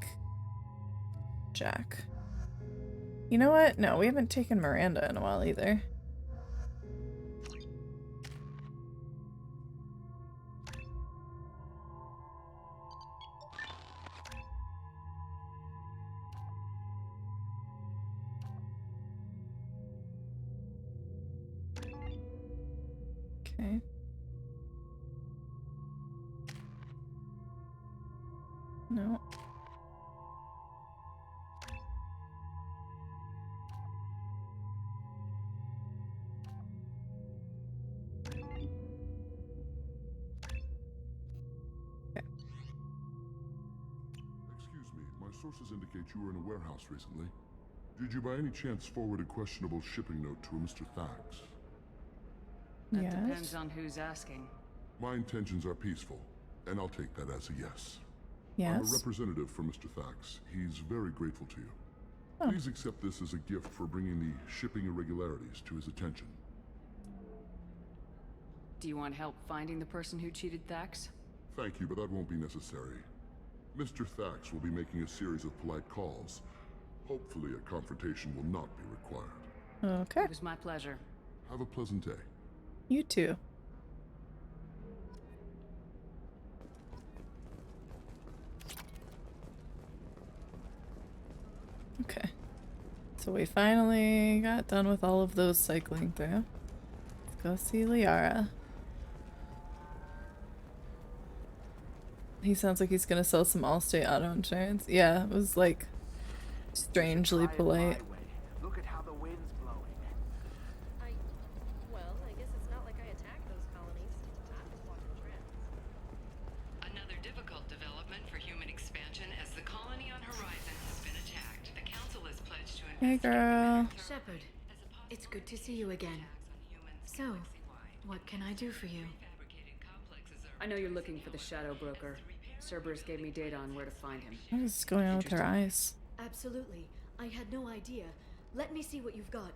Jack. You know what? No, we haven't taken Miranda in a while either. Okay. No. Excuse me, my sources indicate you were in a warehouse recently. Did you by any chance forward a questionable shipping note to a Mr. Thax? That Yes. depends on who's asking. My intentions are peaceful, and I'll take that as a yes. Yes. I'm a representative for Mr. Thax. He's very grateful to you. Oh. Please accept this as a gift for bringing the shipping irregularities to his attention. Do you want help finding the person who cheated Thax? Thank you, but that won't be necessary. Mr. Thax will be making a series of polite calls. Hopefully a confrontation will not be required. Okay. It was my pleasure. Have a pleasant day. You too. Okay. So we finally got done with all of those cycling through. Let's go see Liara. He sounds like he's gonna sell some Allstate auto insurance. Yeah, it was like strangely polite. Look at how the wind's blowing. Well, I guess it's not like I attacked those colonies. I'm just watching trends. Another difficult development for human expansion as the colony on Horizon has been attacked. The Council is pledged to Hey girl. Shepard, it's good to see you again. So, what can I do for you? I know you're looking for the Shadow Broker. Cerberus gave me data on where to find him. What is going on with her eyes? Absolutely. I had no idea. Let me see what you've got.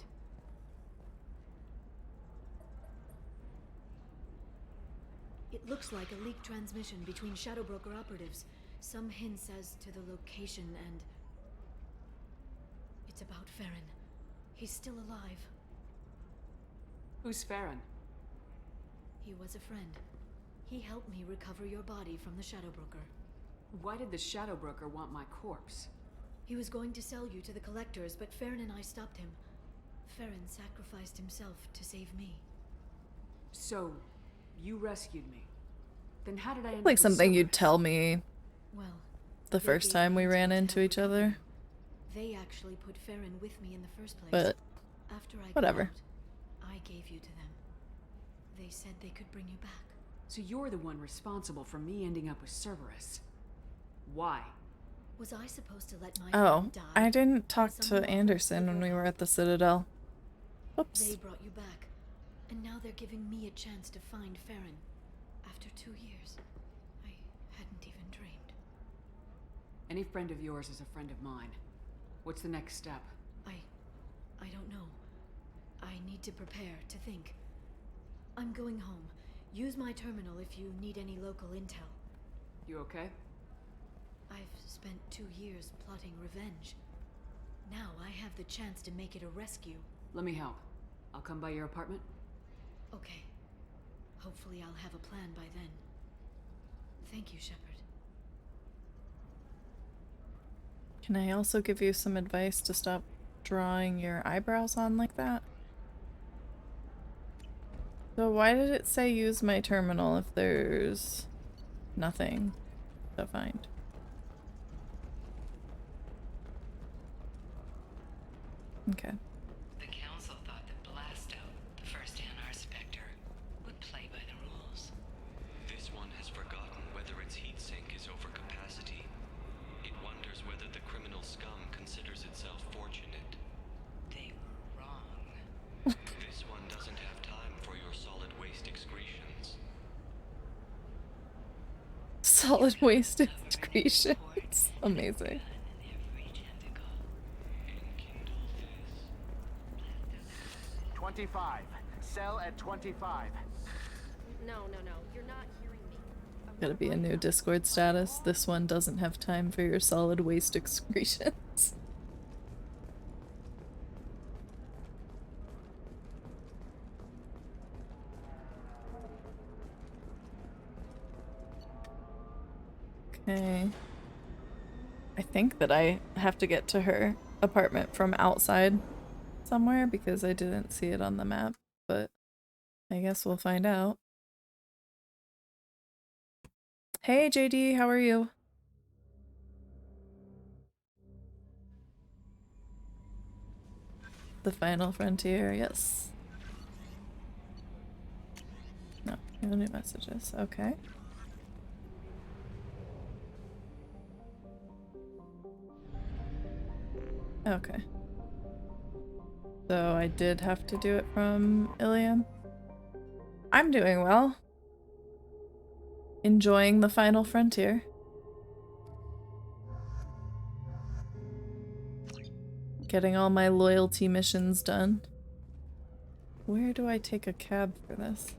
It looks like a leaked transmission between Shadow Broker operatives. Some hints as to the location and... it's about Farron. He's still alive. Who's Farron? He was a friend. He helped me recover your body from the Shadow Broker. Why did the Shadow Broker want my corpse? He was going to sell you to the Collectors, but Farron and I stopped him. Farron sacrificed himself to save me. So, you rescued me. Then how did I end up Like with something you'd Cerberus? tell me Well, the first time we ran into each other. they actually put Farron with me in the first place. But after I got whatever. out, I gave you to them. They said they could bring you back. So you're the one responsible for me ending up with Cerberus. Why? Was I supposed to let my Oh, friend die? I didn't talk Someone to Anderson when we were at the Citadel. Oops. They brought you back, and now they're giving me a chance to find Farron. After 2 years, I hadn't even dreamed. Any friend of yours is a friend of mine. What's the next step? I don't know. I need to prepare, to think. I'm going home. Use my terminal if you need any local intel. You okay? I've spent 2 years plotting revenge. Now I have the chance to make it a rescue. Let me help. I'll come by your apartment. Okay. Hopefully I'll have a plan by then. Thank you, Shepard. Can I also give you some advice to stop drawing your eyebrows on like that? So why did it say use my terminal if there's nothing to find? Okay. The council thought that Blasto, the first NR Spectre, would play by the rules. This one has forgotten whether its heat sink is over capacity. It wonders whether the criminal scum considers itself fortunate. They were wrong. This one doesn't have time for your solid waste excretions. Solid waste excretions. Amazing. 25. Cell at 25. No, you're not hearing me. Gotta be a new Discord status. This one doesn't have time for your solid waste excretions. Okay. I think that I have to get to her apartment from outside somewhere because I didn't see it on the map, but I guess we'll find out. Hey JD, how are you? The Final Frontier, yes. No, no new messages. Okay. Okay. So I did have to do it from Ilium. I'm doing well. Enjoying the Final Frontier. Getting all my loyalty missions done. Where do I take a cab for this?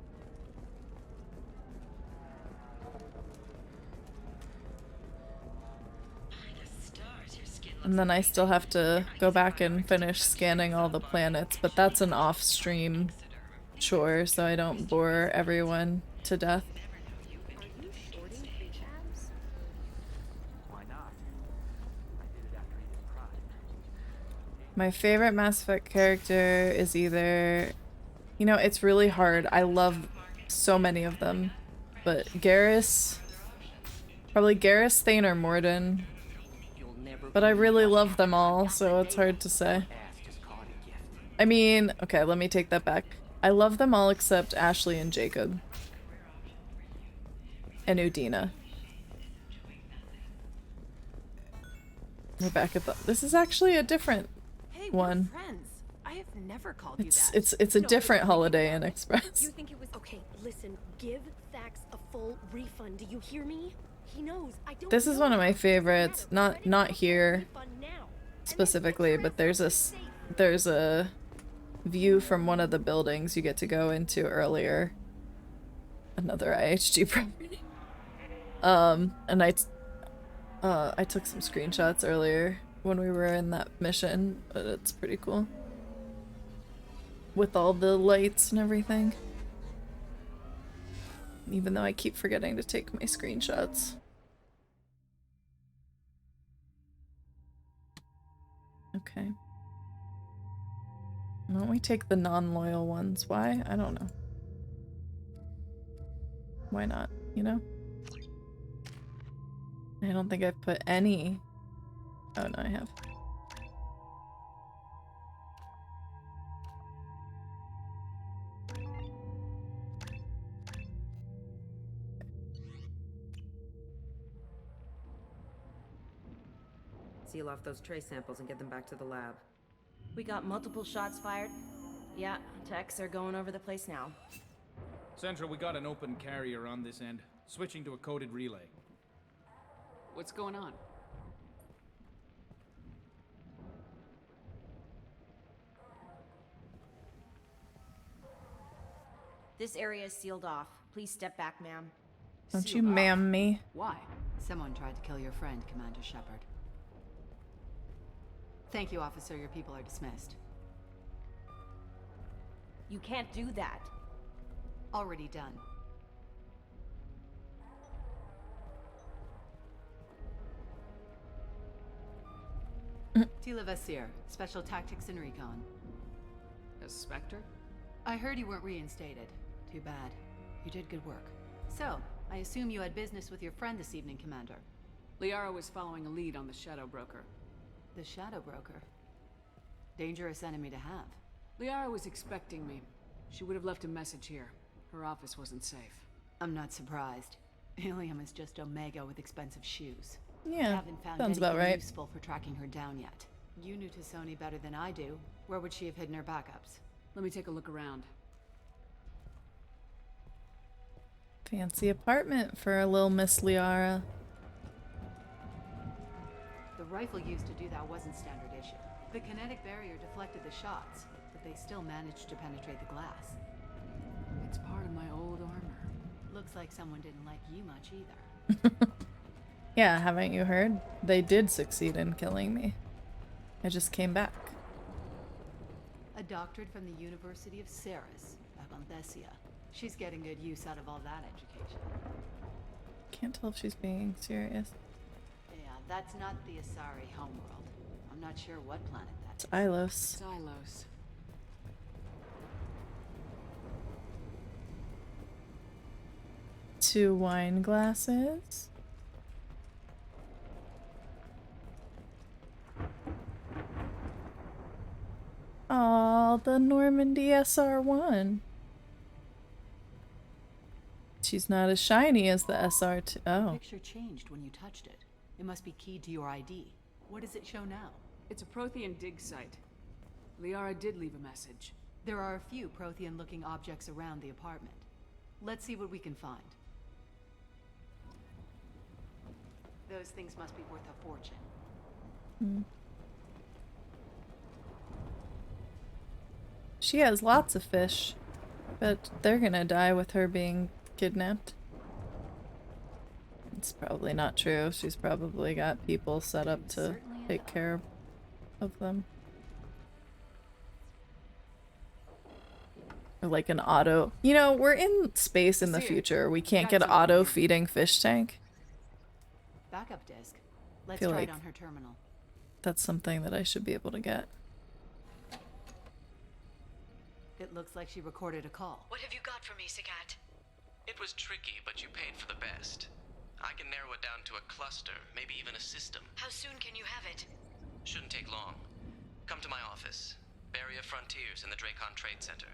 And then I still have to go back and finish scanning all the planets, but that's an off-stream chore, so I don't bore everyone to death. My favorite Mass Effect character is either... You know, it's really hard. I love so many of them. But Garrus... Probably Garrus, Thane, or Mordin. But I really love them all, so it's hard to say. I mean, okay, let me take that back. I love them all except Ashley and Jacob. And Udina. We're back at the... This is actually a different one. Friends. I have never called It's a different Holiday Inn Express. You think it was okay? Listen, give Thax a full refund. Do you hear me? He knows. I don't. This is one of my favorites. Not here specifically, but there's a view from one of the buildings you get to go into earlier. Another IHG property. And I took some screenshots earlier when we were in that mission, but it's pretty cool. with all the lights and everything. Even though I keep forgetting to take my screenshots. Okay. Why don't we take the non-loyal ones? Why? I don't know. Why not, you know? I don't think I've put any... Oh, no, I have. Seal off those trace samples and get them back to the lab. We got multiple shots fired. Yeah, techs are going over the place now. Central, we got an open carrier on this end. Switching to a coded relay. What's going on? This area is sealed off. Please step back, ma'am. Don't you ma'am me. Why? Someone tried to kill your friend, Commander Shepard. Thank you, officer. Your people are dismissed. You can't do that. Already done. Tila Vasir, Special Tactics and Recon. A Spectre? I heard you weren't reinstated. Too bad. You did good work. So, I assume you had business with your friend this evening, Commander. Liara was following a lead on the Shadow Broker. The Shadow Broker? Dangerous enemy to have. Liara was expecting me. She would have left a message here. Her office wasn't safe. I'm not surprised. Ilium is just Omega with expensive shoes. Yeah, I haven't found sounds anything about right. useful for tracking her down yet. You knew Tassoni better than I do. Where would she have hidden her backups? Let me take a look around. Fancy apartment for a little Miss Liara. The rifle used to do that wasn't standard issue. The kinetic barrier deflected the shots, but they still managed to penetrate the glass. It's part of my old armor. Looks like someone didn't like you much either. Yeah, haven't you heard? They did succeed in killing me. I just came back. A doctorate from the University of Ceres, Avanthesia. She's getting good use out of all that education. Can't tell if she's being serious. Yeah, that's not the Asari homeworld. I'm not sure what planet that It's is. Ilos. Silos. Two wine glasses. Aw, the Normandy SR1. She's not as shiny as the SR2. The Oh. picture changed when you touched it. It must be keyed to your ID. What does it show now? It's a Prothean dig site. Liara did leave a message. There are a few Prothean-looking objects around the apartment. Let's see what we can find. Those things must be worth a fortune. She has lots of fish, but they're gonna die with her being kidnapped. It's probably not true. She's probably got people set up to take care of them. Or like an auto. You know, we're in space in the future. We can't get auto feeding fish tank. Backup disk. Let's Feel try like it on her terminal. that's something that I should be able to get. It looks like she recorded a call. What have you got for me, Sagat? It was tricky, but you paid for the best. I can narrow it down to a cluster, maybe even a system. How soon can you have it? Shouldn't take long. Come to my office. Barrier Frontiers in the Dracon Trade Center.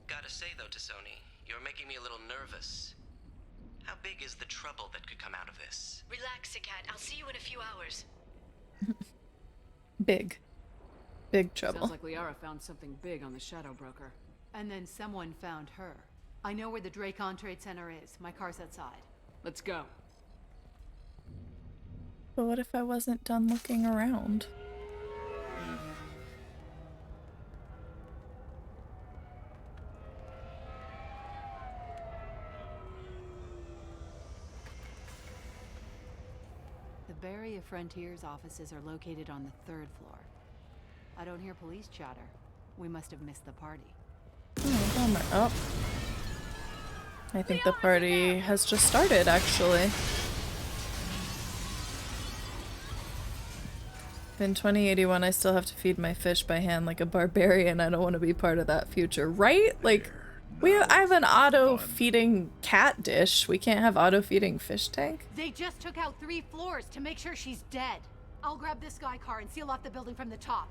Gotta say though, Tassoni, you're making me a little nervous. How big is the trouble that could come out of this? Relax, Sagat. I'll see you in a few hours. Big. Big trouble. Sounds like Liara found something big on the Shadow Broker. And then someone found her. I know where the Dracon Trade Center is. My car's outside. Let's go. But what if I wasn't done looking around? The Barrier Frontiers offices are located on the 3rd floor. I don't hear police chatter. We must have missed the party. Oh, bummer. Oh. I think the party has just started, actually. In 2081, I still have to feed my fish by hand like a barbarian. I don't want to be part of that future, right? Like, I have an auto-feeding cat dish. We can't have auto-feeding fish tank? They just took out 3 floors to make sure she's dead. I'll grab this sky car and seal off the building from the top.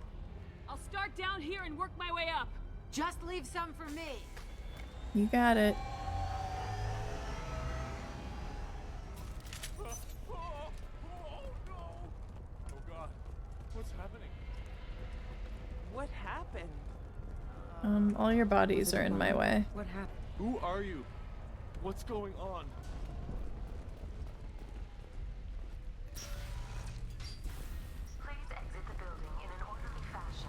I'll start down here and work my way up. Just leave some for me. You got it. What's happening? What happened? All your bodies are in my way. What happened? Who are you? What's going on? Please exit the building in an orderly fashion.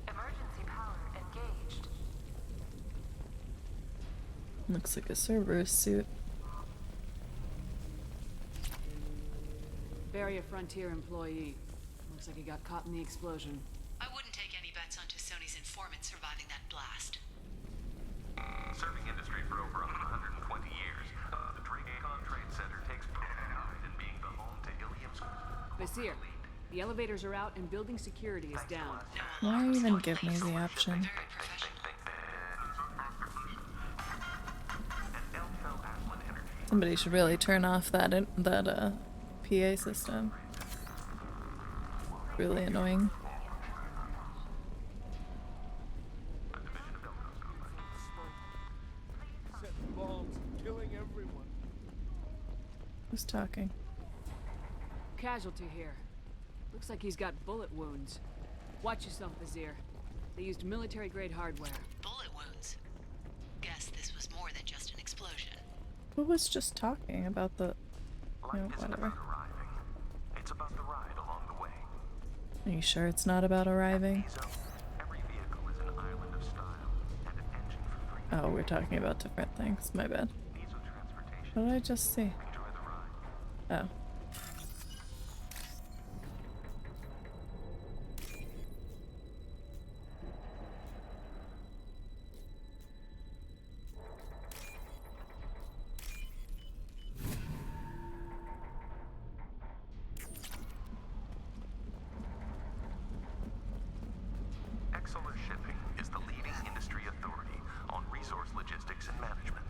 Emergency power engaged. Looks like a Cerberus suit. Barrier Frontier employee. Looks like he got caught in the explosion. I wouldn't take any bets on Sony's informant surviving that blast. Serving industry for over 120 years, the Dracon Trade Center takes pride in being the home to Ilium's... Vasir, the elevators are out and building security is down. Why even give me the option? Somebody should really turn off that PA system. Really annoying. Setting bombs, killing everyone. Who's talking? Casualty here. Looks like he's got bullet wounds. Watch yourself, Vasir. They used military-grade hardware. Bullet wounds? Guess this was more than just an explosion. Who was just talking about the... You know, whatever. It's about the ride along the way. Are you sure it's not about arriving? Every vehicle is an island of style and an engine for free. Oh, we're talking about different things. My bad. What did I just see? Oh. Exeler Shipping is the leading industry authority on resource logistics and management.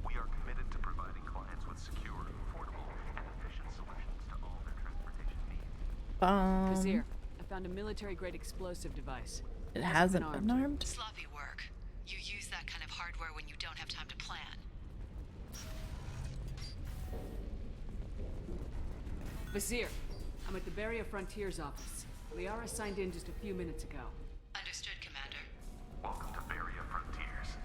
We are committed to providing clients with secure, affordable, and efficient solutions to all their transportation needs. Vasir, I found a military-grade explosive device. It hasn't been armed? Sloppy work. You use that kind of hardware when you don't have time to plan. Vasir, I'm at the Barrier Frontier's office. Liara signed in just a few minutes ago. Understood, Commander. Welcome to Barrier Frontiers.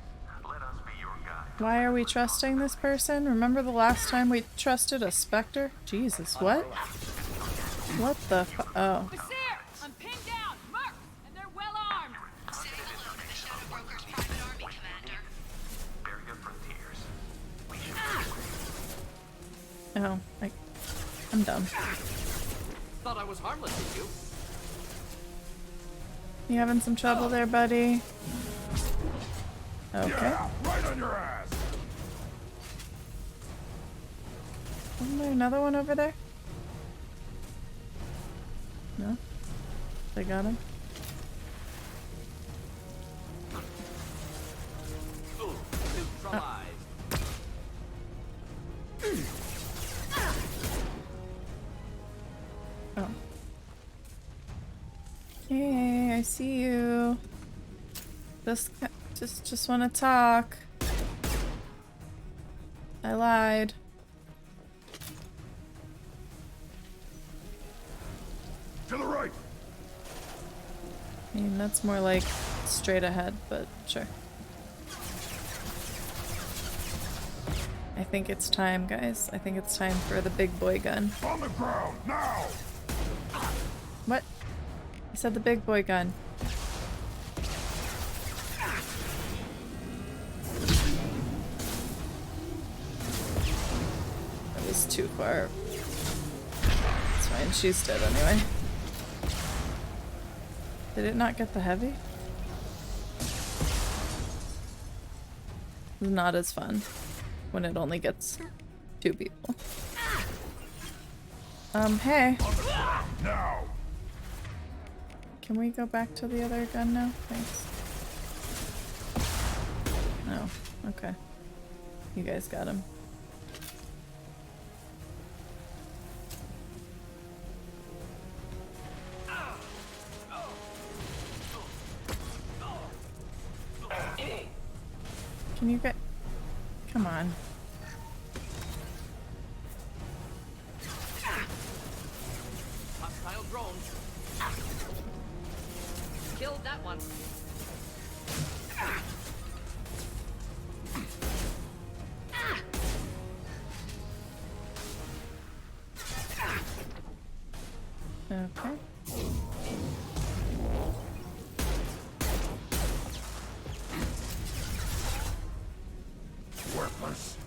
Let us be your guide. Why are we trusting this person? Remember the last time we trusted a Spectre? Jesus, what? What the fu- oh. Vasir! I'm pinned down! Mercs! And they're well armed! Say hello to the Shadow Broker's private army, Commander. Barrier Frontiers. We should Oh, I'm dumb. Thought I was harmless with you. You having some trouble there, buddy? Okay. Yeah, right on your ass. Isn't there another one over there? No? They got him? Neutralized. Oh. Okay, I see you. Just want to talk. I lied. To the right. I mean, that's more like straight ahead, but sure. I think it's time, guys. I think it's time for the big boy gun. On the ground, now! What? I said the big boy gun. That was too far. It's fine, she's dead anyway. Did it not get the heavy? It's not as fun when it only gets 2 people. Hey. Now. Can we go back to the other gun now? Thanks. No. Okay. You guys got him. Can you get... Come on. Hostile drone. Killed that one. Okay. Worthless.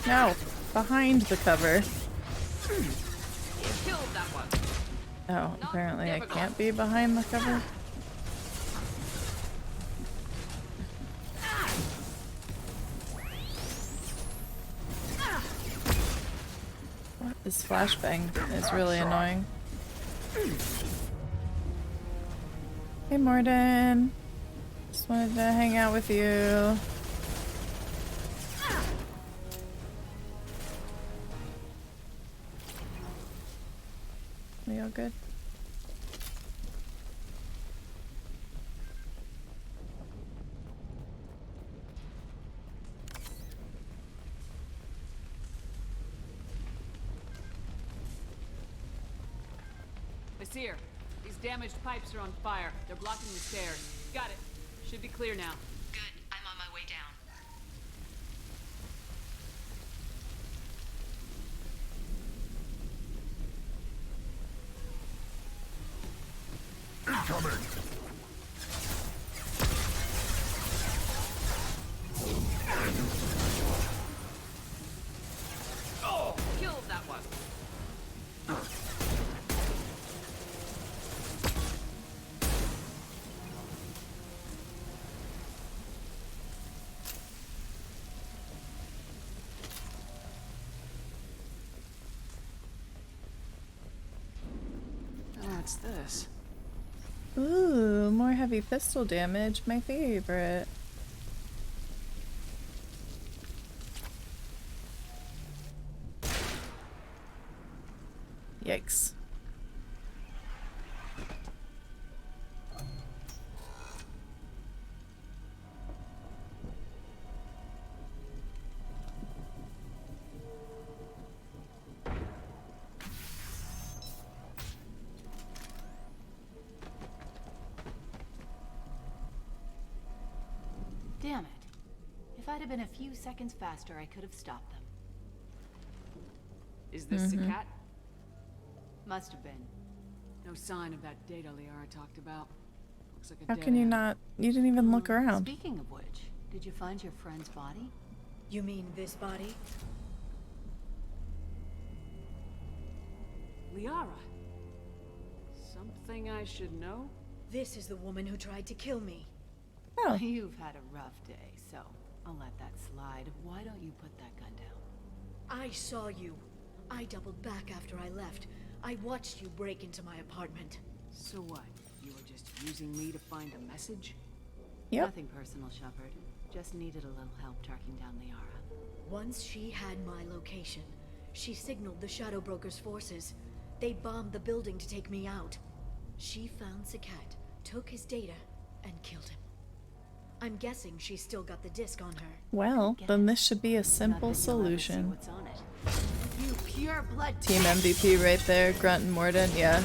No, behind the cover. Killed that one. Oh, apparently I can't be behind the cover. What? This flashbang is really annoying. Hey Morden. Just wanted to hang out with you. We all good? I see her. These damaged pipes are on fire. They're blocking the stairs. Got it. Should be clear now. Good. I'm on my way down. Incoming. Oh, killed that one. What's this? Ooh, more heavy pistol damage. My favorite. Yikes. Damn it. If I'd have been a few seconds faster, I could have stopped them. Is this the cat? Must have been. No sign of that data Liara talked about. Looks like a How dead can you end. not? You didn't even look around. Speaking of which, did you find your friend's body? You mean this body? Liara. Something I should know? This is the woman who tried to kill me. Oh. You've had a rough day, so I'll let that slide. Why don't you put that gun down? I saw you. I doubled back after I left. I watched you break into my apartment. So what? You were just using me to find a message? Yep. Nothing personal, Shepard. Just needed a little help tracking down Liara. Once she had my location, she signaled the Shadow Broker's forces. They bombed the building to take me out. She found Sakat, took his data, and killed him. I'm guessing she's still got the disc on her. Well, then this should be a simple solution. What's on it? You pure blood. Team MVP right there, Grunt and Morden, yeah.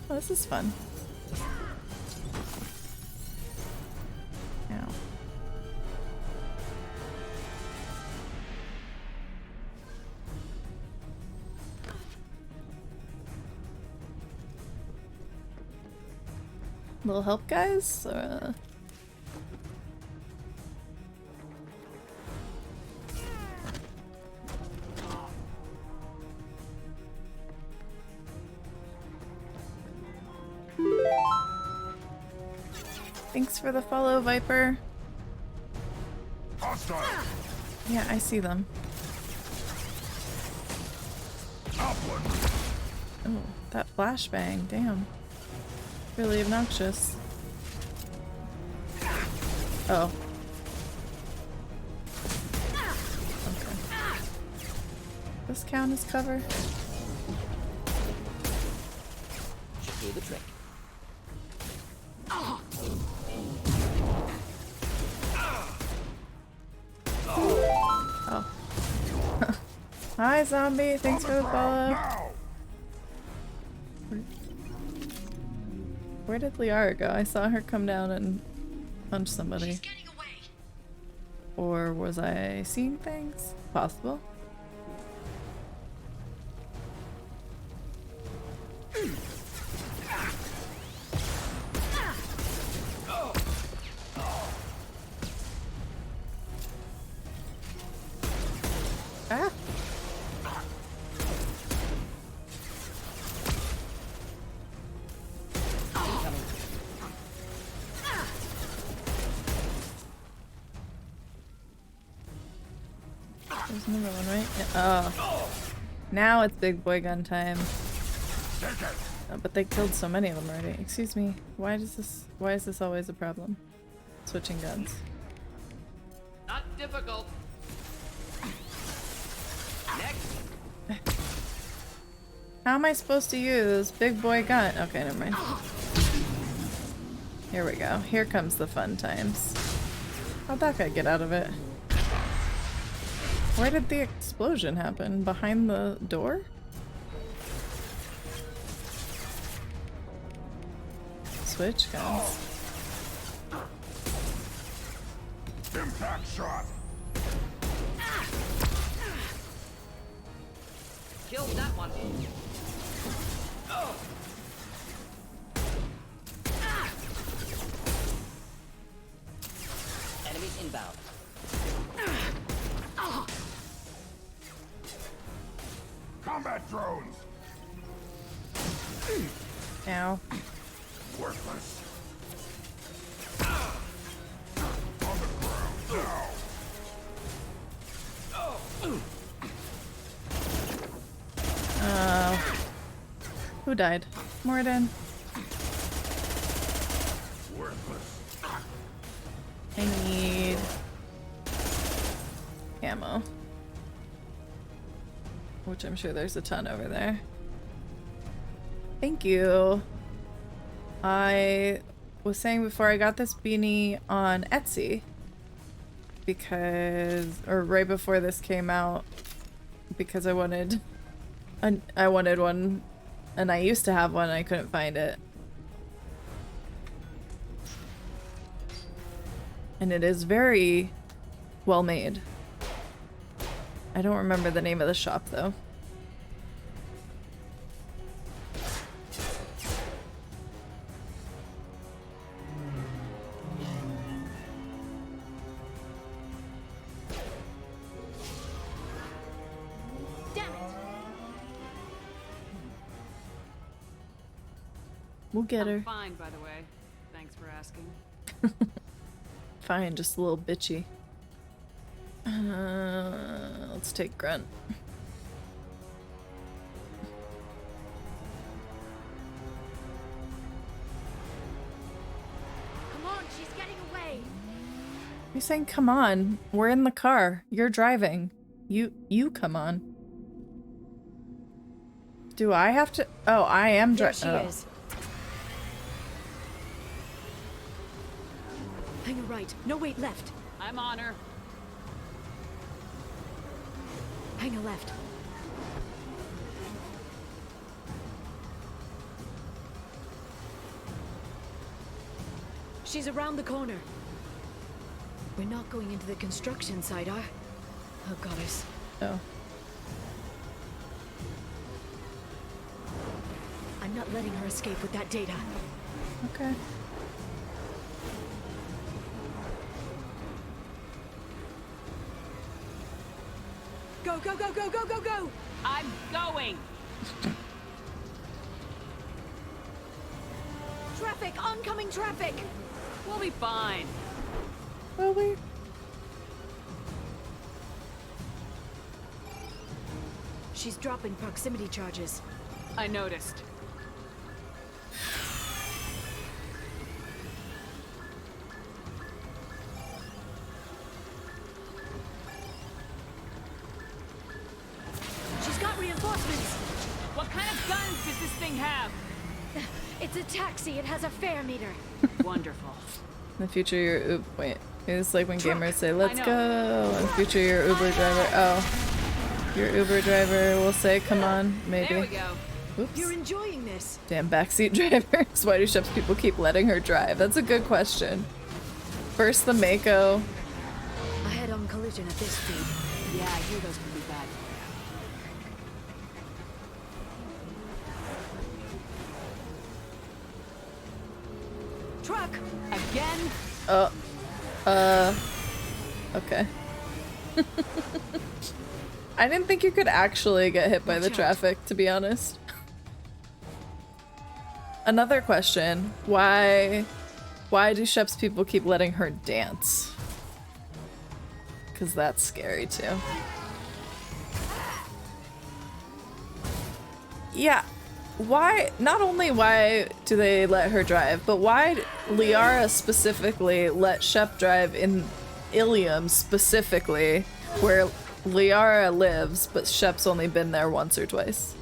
Oh, this is fun. Ow. Little help, guys? Thanks for the follow, Viper. Hostile. Yeah, I see them. Oh, that flashbang, damn. Really obnoxious. Oh. Okay. This count as cover? Should do the trick. Oh. Hi, zombie. Thanks for the follow. Where did Liara go? I saw her come down and punch somebody. Or was I seeing things? Possible. Ah! There's another one, right? Yeah. Oh. Now it's big boy gun time. Oh, but they killed so many of them already. Excuse me. Why is this always a problem? Switching guns. Not difficult. Next. How am I supposed to use big boy gun? Okay, never mind. Here we go. Here comes the fun times. How'd that guy get out of it? Where did the explosion happen? Behind the door? Switch guns. Impact shot. Killed that one. Enemies inbound. Combat drones. Ow. Worthless. On the ground now. Who died? Morden. Worthless. I need ammo. Which I'm sure there's a ton over there. Thank you. I was saying before, I got this beanie on Etsy because, or right before this came out, because I wanted one, and I used to have one and I couldn't find it. And it is very well made. I don't remember the name of the shop though. We'll get her. I'm fine, by the way. Thanks for asking. Fine, just a little bitchy. Let's take Grunt. Come on, she's getting away. You're saying come on. We're in the car. You're driving. You come on. Do I have to? Oh, I am driving. There she is. Hang a right. No, wait, left. I'm on her. Hang a left. She's around the corner. We're not going into the construction site, are? Oh, goddess. Oh. I'm not letting her escape with that data. Okay. Go, go, go, go, go, go, go! I'm going! Traffic! Oncoming traffic! We'll be fine. Will we? She's dropping proximity charges. I noticed. She's got reinforcements! What kind of guns does this thing have? It's a taxi. It has a fare meter. Wonderful. In the future, your wait. It's like when gamers say, I let's know. go. In the future, your Uber driver. Oh. Your Uber driver will say, come on, maybe. There we go. Oops. You're enjoying this. Damn backseat drivers. Why do Shep's people keep letting her drive? That's a good question. First the Mako. A head-on collision at this speed. Yeah, I hear those can be bad. Truck! Again? Okay. I didn't think you could actually get hit by the traffic, to be honest. Another question. Why do Shep's people keep letting her dance? Because that's scary too. Yeah. Why, not only why do they let her drive, but why Liara specifically let Shep drive in Ilium specifically, where Liara lives, but Shep's only been there once or twice?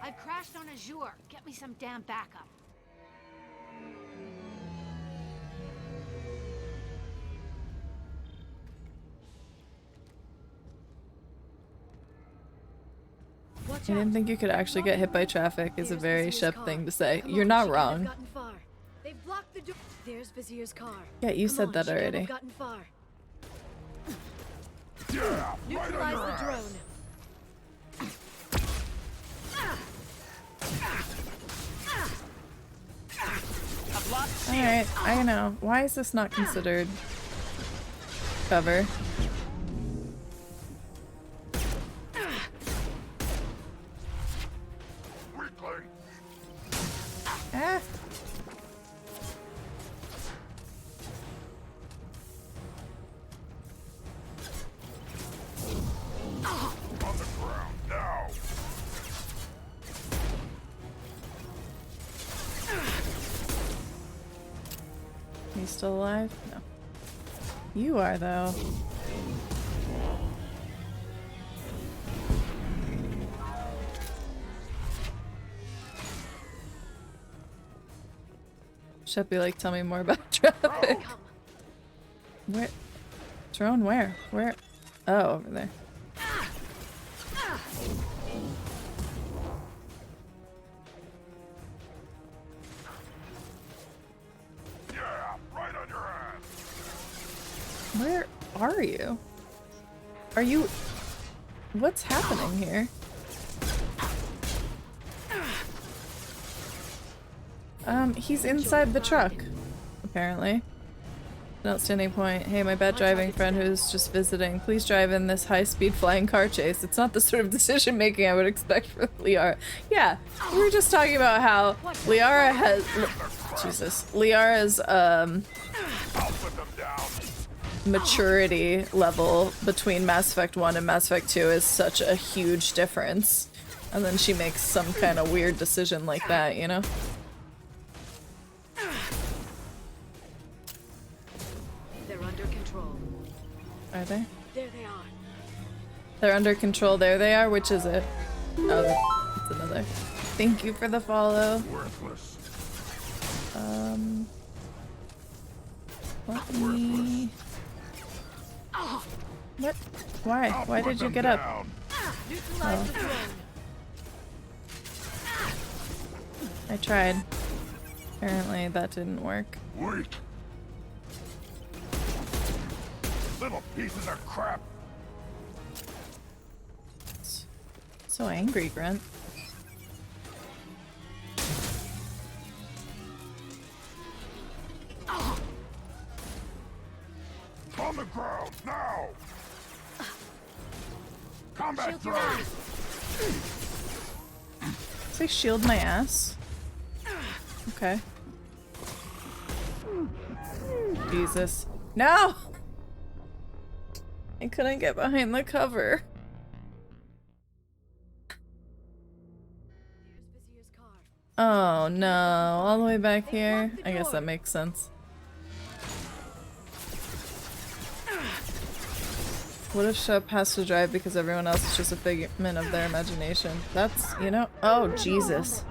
I've crashed on Azure. Get me some damn backup. I didn't think you could actually get hit by traffic is a very Shep thing to say. You're not wrong. They've blocked the door. There's Vizier's car. Yeah, you Come said on, that she can't have already. gotten far. Yeah, Neutralize the drone. Alright, I know. Why is this not considered cover? Ah. On the ground now. You still alive? No. You are, though. Should be like, tell me more about traffic. Where? Drone where? Where? Oh, over there. Yeah, right on your ass. Where are you? Are you... What's happening here? He's inside the truck, apparently. An outstanding point. Hey, my bad driving friend who's just visiting. Please drive in this high-speed flying car chase. It's not the sort of decision-making I would expect from Liara. Yeah, we were just talking about how Liara has... Jesus. Liara's, maturity level between Mass Effect 1 and Mass Effect 2 is such a huge difference. And then she makes some kind of weird decision like that, you know? They're under control. Are they? There they are. They're under control. There they are. Which is it? Oh, it's another. Thank you for the follow. Worthless. Let me... What? Why? Why did you get up? Neutralize the drone. I tried. Apparently that didn't work. Wait. Little pieces of crap. So angry, Grant. On the ground, now! Combat drone! Say shield my ass. Okay. Jesus. No! I couldn't get behind the cover. Oh no, all the way back here? I guess that makes sense. What if Shep has to drive because everyone else is just a figment of their imagination? That's, you know? Oh, Jesus.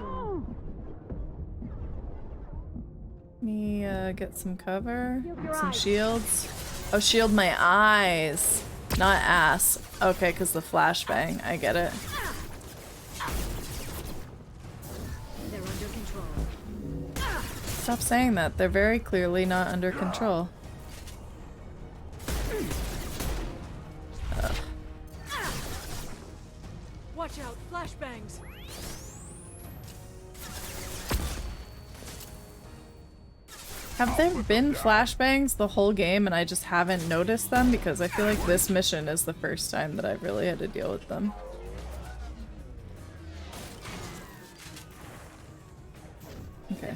Let me get some cover, some shields. Oh, shield my eyes, not ass. Okay, because the flashbang. I get it. They're under control. Stop saying that. They're very clearly not under control. Ugh. Watch out, flashbangs. Have there been flashbangs the whole game and I just haven't noticed them? Because I feel like this mission is the first time that I've really had to deal with them. Okay.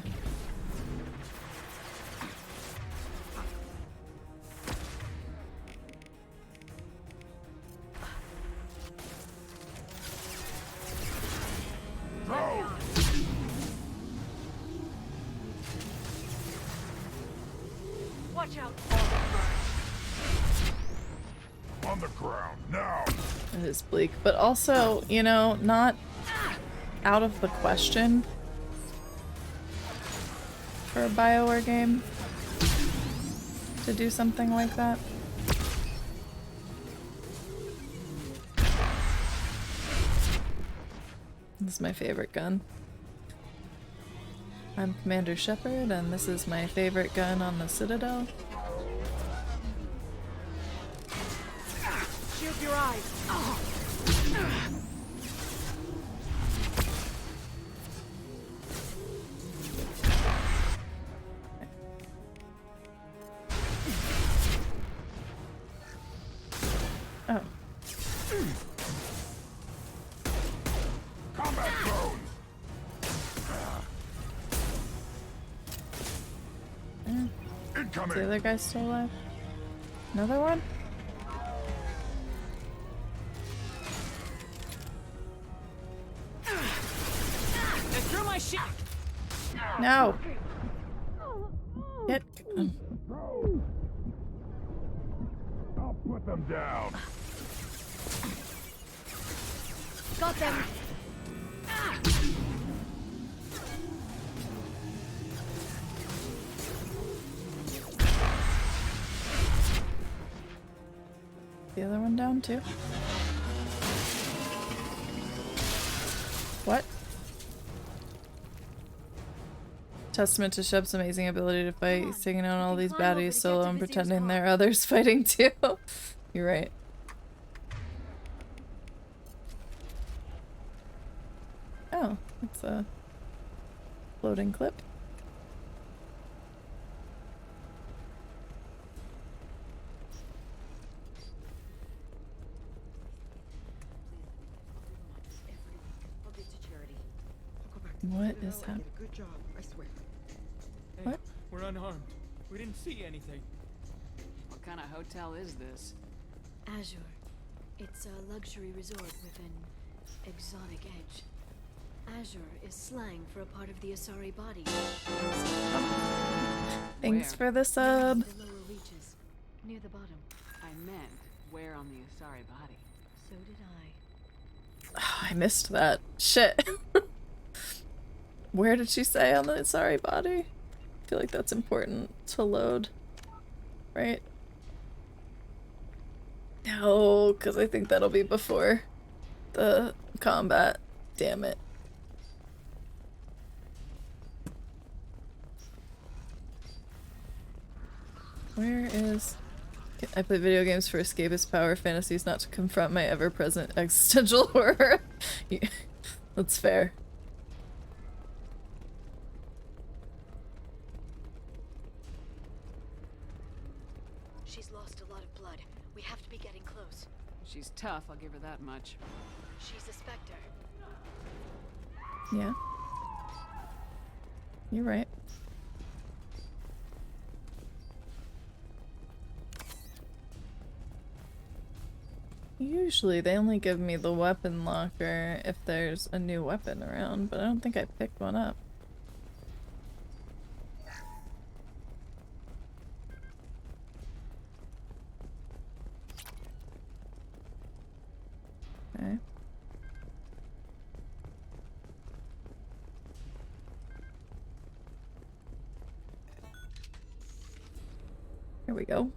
Watch out. On the ground, now! It is bleak, but also, you know, not out of the question for a BioWare game to do something like that. This is my favorite gun. I'm Commander Shepard, and this is my favorite gun on the Citadel. Shield your eyes. Oh. Combat drones! Is the other guy still alive? Another one? They threw my shit. No. Get. I'll put them down. Got them. The other one down too? What? Testament to Shep's amazing ability to fight. He's taking out all these baddies solo and pretending there are others fighting too. You're right. Oh, it's a floating clip. What is happening? Good job, I swear. Hey, What? We're unharmed. We didn't see anything. What kind of hotel is this? Azure. It's a luxury resort with an exotic edge. Azure is slang for a part of the Asari body. Thanks for the sub. The lower reaches, near the bottom. I meant, where on the Asari body? So did I. Oh, I missed that. Shit. Where did she say on the sorry body? I feel like that's important to load. Right? No, because I think that'll be before the combat. Damn it. Where is... I play video games for escapist power fantasies, not to confront my ever-present existential horror. Yeah, that's fair. She's lost a lot of blood. We have to be getting close. She's tough, I'll give her that much. She's a Spectre. Yeah. You're right. Usually they only give me the weapon locker if there's a new weapon around, but I don't think I picked one up. Okay. Here we go.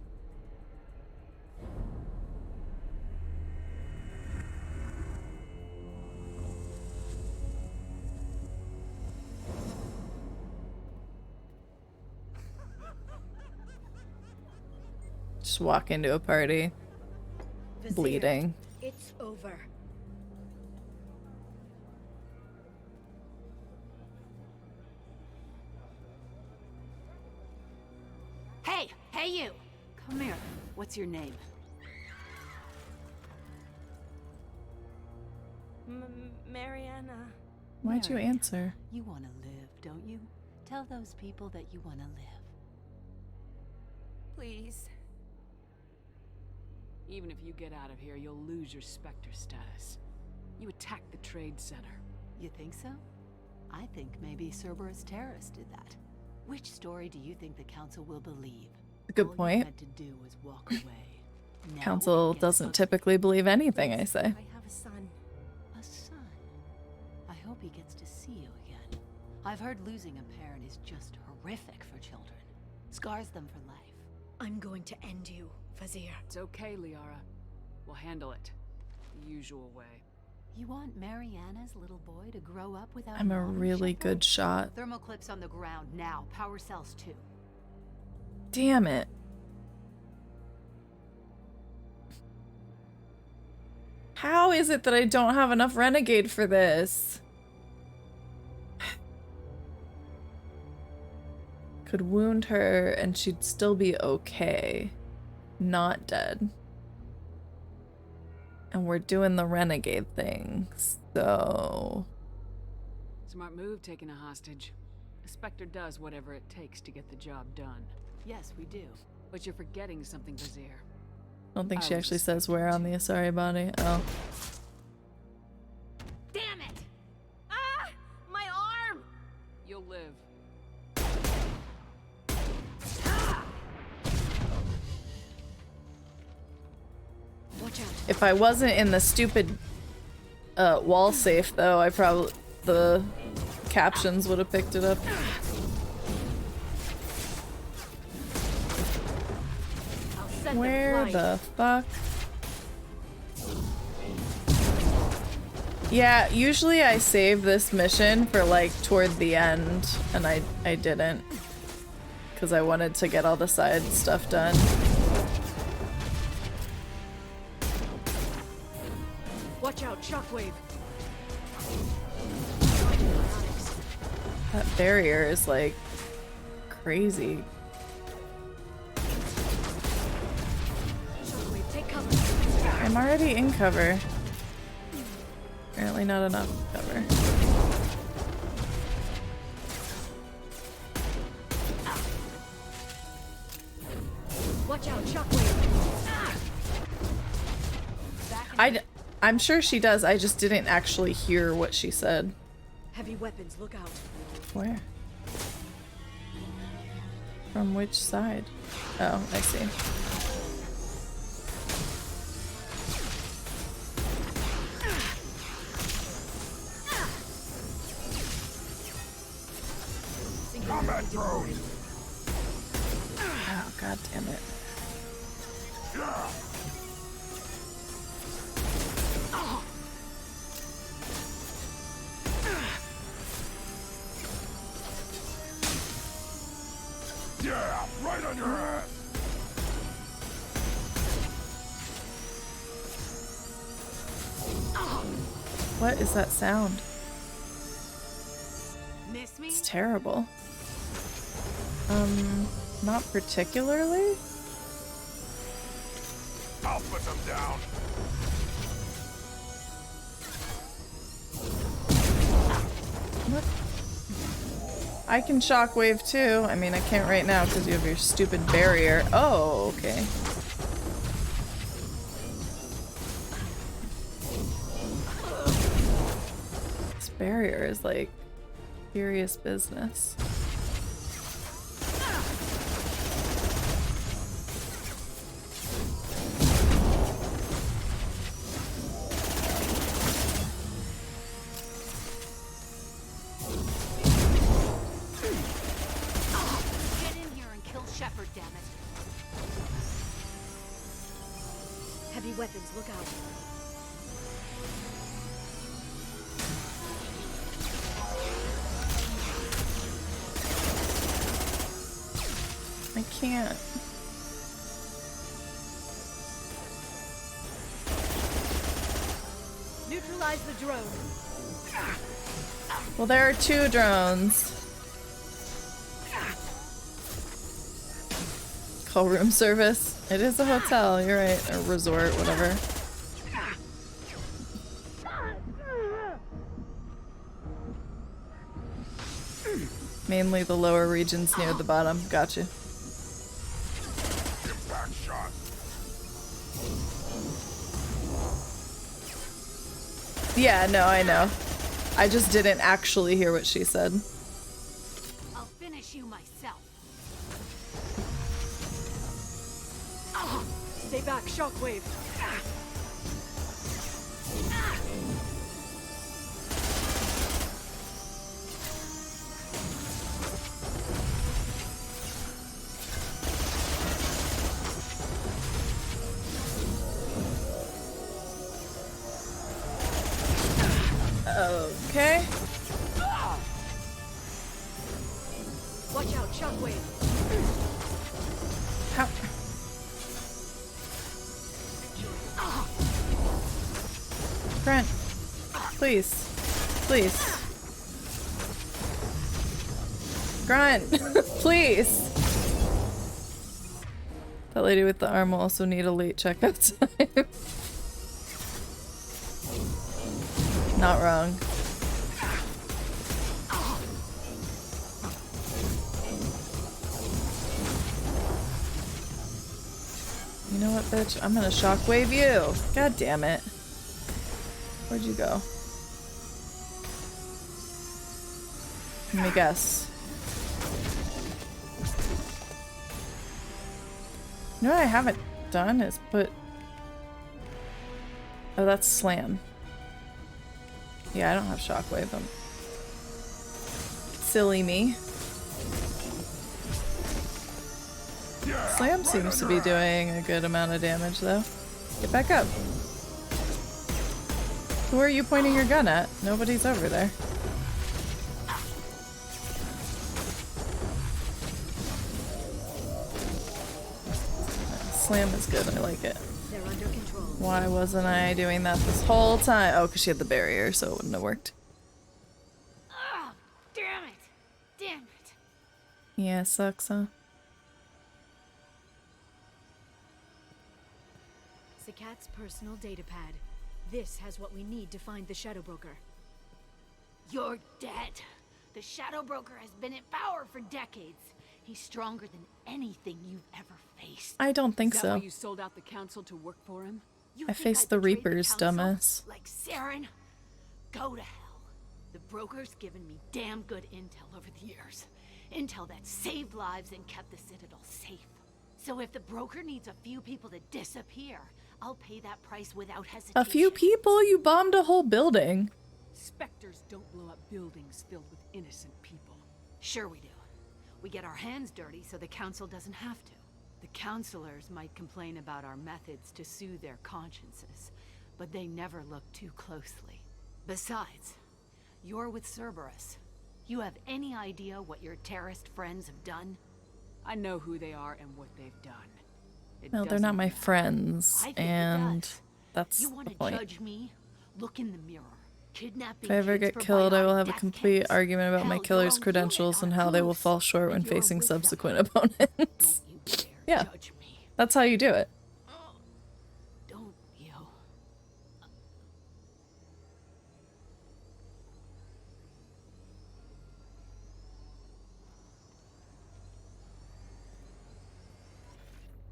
Just walk into a party, Vizier, bleeding. It's over. Hey! Hey, you! Come here. What's your name? Mariana. Why'd you answer? You want to live, don't you? Tell those people that you want to live. Please. Even if you get out of here, you'll lose your Spectre status. You attacked the trade center. You think so? I think maybe Cerberus terrorists did that. Which story do you think the Council will believe? Good All point. you had to do was walk away. Now Council we get doesn't ugly. typically believe anything I say. I have a son. A son. I hope he gets to see you again. I've heard losing a parent is just horrific for children. Scars them for life. I'm going to end you, Vizier. It's okay, Liara. We'll handle it. The usual way. You want Mariana's little boy to grow up without I'm a mom and really shepherd? good shot. Thermal clips on the ground now. Power cells too. Damn it. How is it that I don't have enough renegade for this? Could wound her and she'd still be okay. Not dead. And we're doing the renegade thing, so... Smart move taking a hostage. A Spectre does whatever it takes to get the job done. Yes, we do. But you're forgetting something, Vizier. I don't think I she was actually says where on the Asari body. Oh. Damn it! Ah! My arm! You'll live. Watch out. If I wasn't in the stupid wall safe though, I probably the captions would have picked it up. Where the fuck? Yeah, usually I save this mission for like toward the end, and I didn't. Because I wanted to get all the side stuff done. Watch out, shockwave. That barrier is like crazy. Shockwave, take cover. I'm already in cover. Apparently not enough cover. Watch out, shockwave. I'm sure she does. I just didn't actually hear what she said. Heavy weapons, look out. Where? From which side? Oh, I see. Combat drones! Oh, god damn it. Yeah, right on your ass! What is that sound? Miss me? It's terrible. Not particularly. I'll put them down. What? I can shockwave too. I mean, I can't right now because you have your stupid barrier. Oh, okay. This barrier is like serious business. Heavy weapons, look out. I can't. Neutralize the drone. Well, there are 2 drones. Call room service. It is a hotel, you're right. A resort, whatever. Mainly the lower regions near the bottom. Gotcha. Impact shot. Yeah, no, I know. I just didn't actually hear what she said. I'll finish you myself. Stay back, shockwave. Okay. Watch out, shockwave. How? Grant, please, please. Grunt, please. That lady with the arm will also need a late checkout time. Not wrong. You know what, bitch? I'm gonna shockwave you. God damn it. Where'd you go? Let me guess. You know what I haven't done is put... Oh, that's slam. Yeah, I don't have shockwave. Silly me. Slam seems to be doing a good amount of damage, though. Get back up. Who are you pointing your gun at? Nobody's over there. Slam is good. I like it. They're under control. Why wasn't I doing that this whole time? Oh, because she had the barrier, so it wouldn't have worked. Oh, damn it! Damn it! Yeah, sucks, huh? Sakat's personal data pad. This has what we need to find the Shadow Broker. You're dead. The Shadow Broker has been in power for decades. He's stronger than anything you've ever faced. I don't think Is that so. why you sold out the council to work for him? You I think faced the betrayed Reapers, council? dumbass. Like Saren? Go to hell. The broker's given me damn good intel over the years. Intel that saved lives and kept the Citadel safe. So if the broker needs a few people to disappear, I'll pay that price without hesitation. A few people? You bombed a whole building. Spectres don't blow up buildings filled with innocent people. Sure we do. We get our hands dirty so the council doesn't have to. The councilors might complain about our methods to soothe their consciences, but they never look too closely. Besides, you're with Cerberus. You have any idea what your terrorist friends have done? I know who they are and what they've done. No, they're not my friends, I think it and does. that's You the want to point. judge me? Look in the mirror. Kidnapping If I ever kids get for killed, I will bionic have a death complete camps. argument about my Hell, killer's your own credentials human and how they will close, fall short when and you're facing with them. subsequent opponents. Yeah, that's how you do it. Don't you?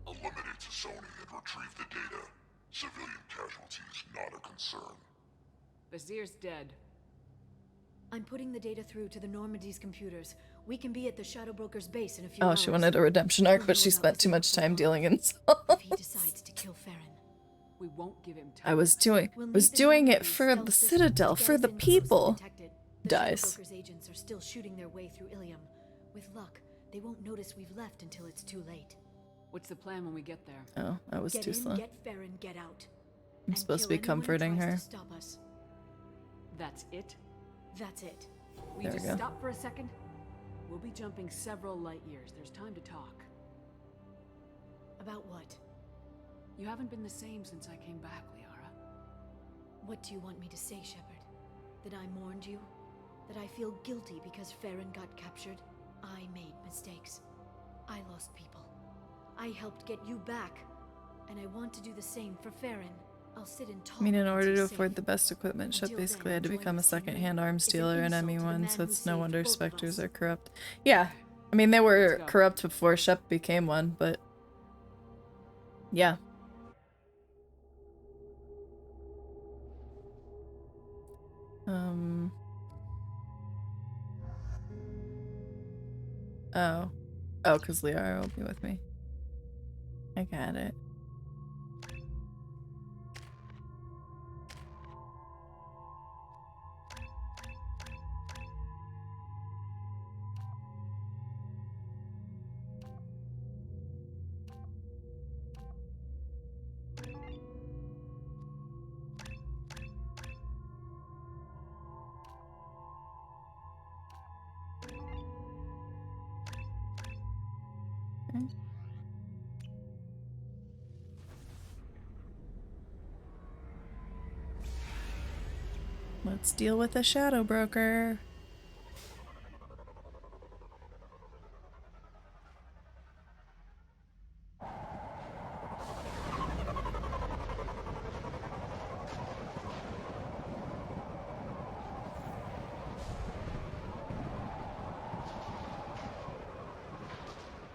Eliminate Sony and retrieve the data. Civilian casualties not a concern. Bazir's dead. I'm putting the data through to the Normandy's computers. We can be at the Shadow Broker's base in a few Oh, hours. she wanted a redemption arc, but she spent too much time dealing insults. If he decides to kill Farron. We won't give him time. I was doing it for the Citadel, for the people. The Dies. Shadow Broker's agents are still shooting their way through Ilium. With luck, they won't notice we've left until it's too late. What's the plan when we get there? Oh, I was Get too in, slow. get Farron, get out. I'm And supposed to kill be anyone who comforting tries her. to stop us. That's it? That's it. We There we just go. stop for a second? We'll be jumping several light years. There's time to talk. About what? You haven't been the same since I came back, Liara. What do you want me to say, Shepard? That I mourned you? That I feel guilty because Farron got captured? I made mistakes. I lost people. I helped get you back. And I want to do the same for Farron. I'll sit and talk. I mean, in once order he's to safe. afford the best equipment, Shep Until basically then, had to join become a the team. second-hand arms It's an dealer in insult to the ME1, man so who it's no saved wonder both of Spectres us. are corrupt. Yeah, I mean, they were Let's go. corrupt before Shep became one, but... Yeah. Oh. Oh, because Liara will be with me. I got it. Let's deal with the Shadow Broker.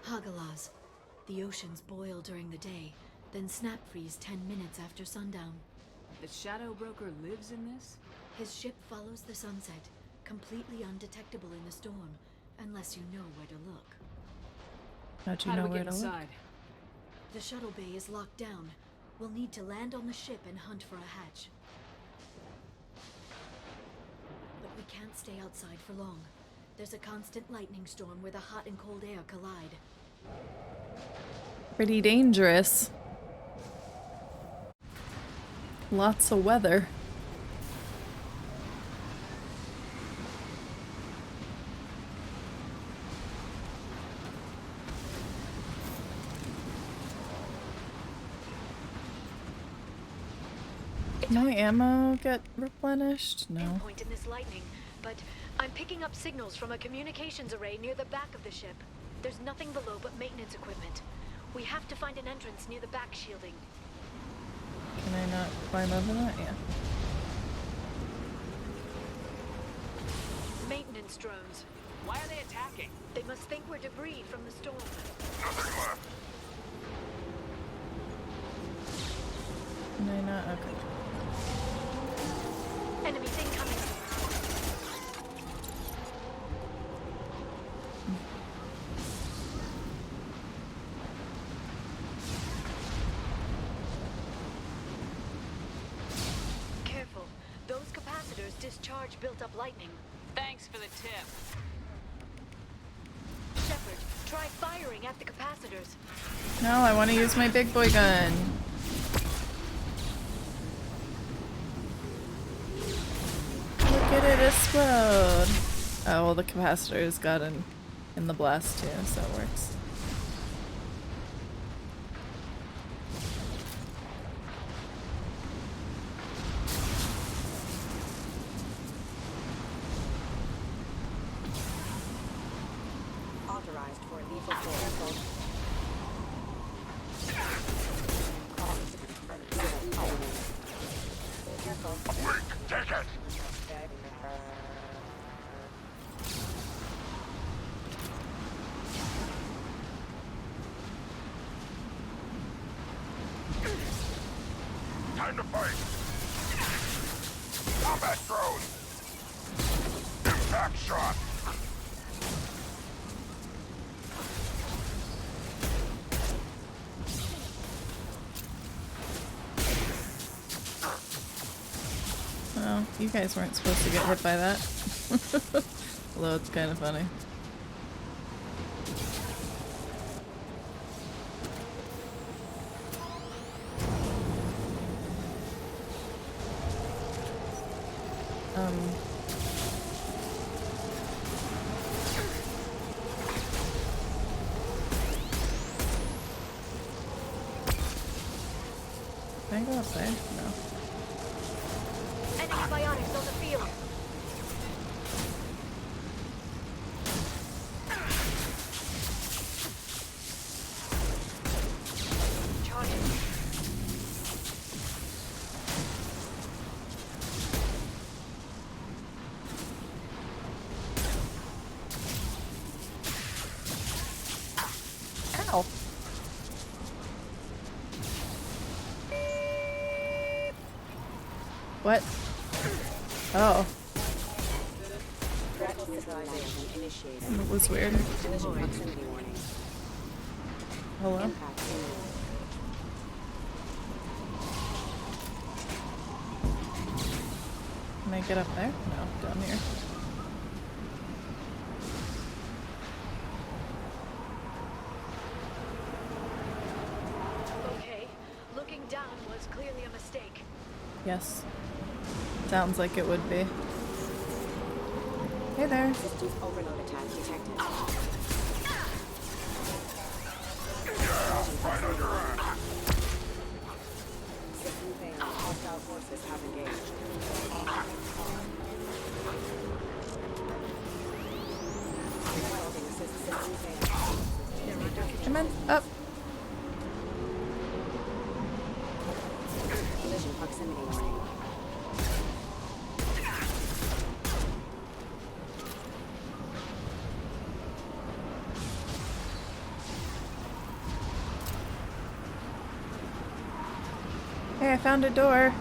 Hagalaz. The oceans boil during the day, then snap freeze 10 minutes after sundown. The Shadow Broker lives in this? His ship follows the sunset, completely undetectable in the storm, unless you know where to look. How'd you How know do we where get to look? inside? The shuttle bay is locked down. We'll need to land on the ship and hunt for a hatch. But we can't stay outside for long. There's a constant lightning storm where the hot and cold air collide. Pretty dangerous. Lots of weather. Can my ammo get replenished? No. Pinpoint in this lightning, but I'm picking up signals from a communications array near the back of the ship. There's nothing below but maintenance equipment. We have to find an entrance near the back shielding. Can I not climb over that? Yeah. Maintenance drones. Why are they attacking? They must think we're debris from the storm. Nothing left. Can I not? Okay. Enemies incoming. Careful. Those capacitors discharge built-up lightning. Thanks for the tip. Shepard, try firing at the capacitors. No, I want to use my big boy gun. Look at it explode. Oh, well, the capacitors got in the blast too, so it works. Take it! Time to fight! Combat drone! Impact shot! Well, you guys weren't supposed to get hit by that. Although it's kind of funny. Can I go up there? No. Enemy bionics on the field. Charging. Ow. What? Oh. That was weird. Hello? Can I get up there? No, down here. Okay, looking down was clearly a mistake. Yes. Sounds like it would be. Hey there. Systems overload attack detected. Right on your ass! System failed. Hostile forces have engaged. System failed. Come on, up. Collision proximity warning. Hey, I found a door.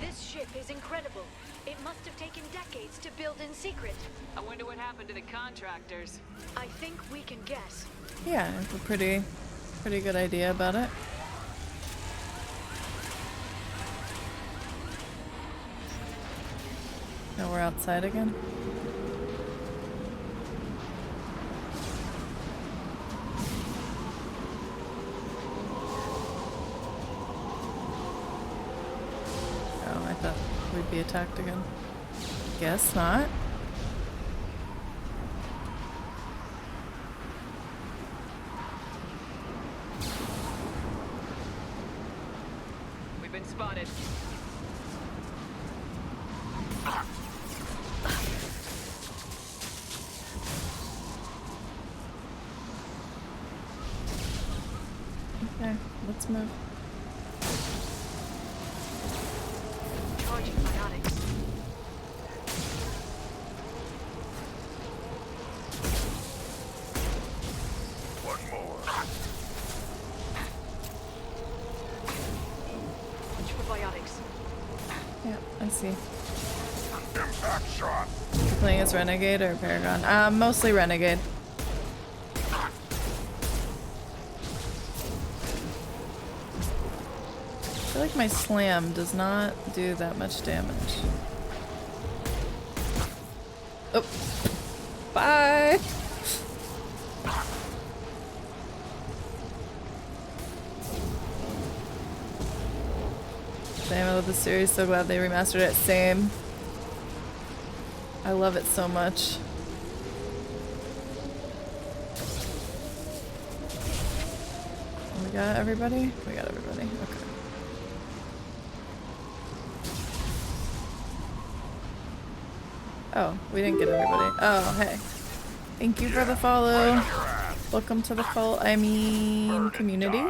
This ship is incredible. It must have taken decades to build in secret. I wonder what happened to the contractors. I think we can guess. Yeah, I have a pretty good idea about it. Now we're outside again. Oh, I thought we'd be attacked again. Guess not. We've been spotted. Okay, let's move. Charging bionics. One more. For bionics. Yeah, I see. Impact shot! Playing as Renegade or Paragon? Mostly Renegade. I feel like my slam does not do that much damage. Oh. Bye! Same, I love the series, so glad they remastered it. Same. I love it so much. We got everybody? We got everybody. Okay. Oh, we didn't get everybody. Oh, hey. Thank you for the follow. Welcome to the community.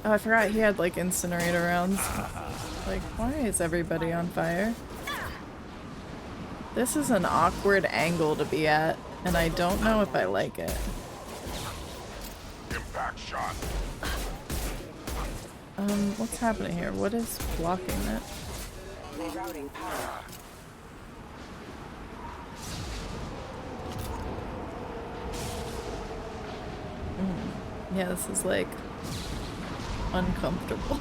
Oh, I forgot he had like incinerator rounds. Like, why is everybody on fire? This is an awkward angle to be at, and I don't know if I like it. Impact shot. What's happening here? What is blocking it? Yeah, this is like uncomfortable.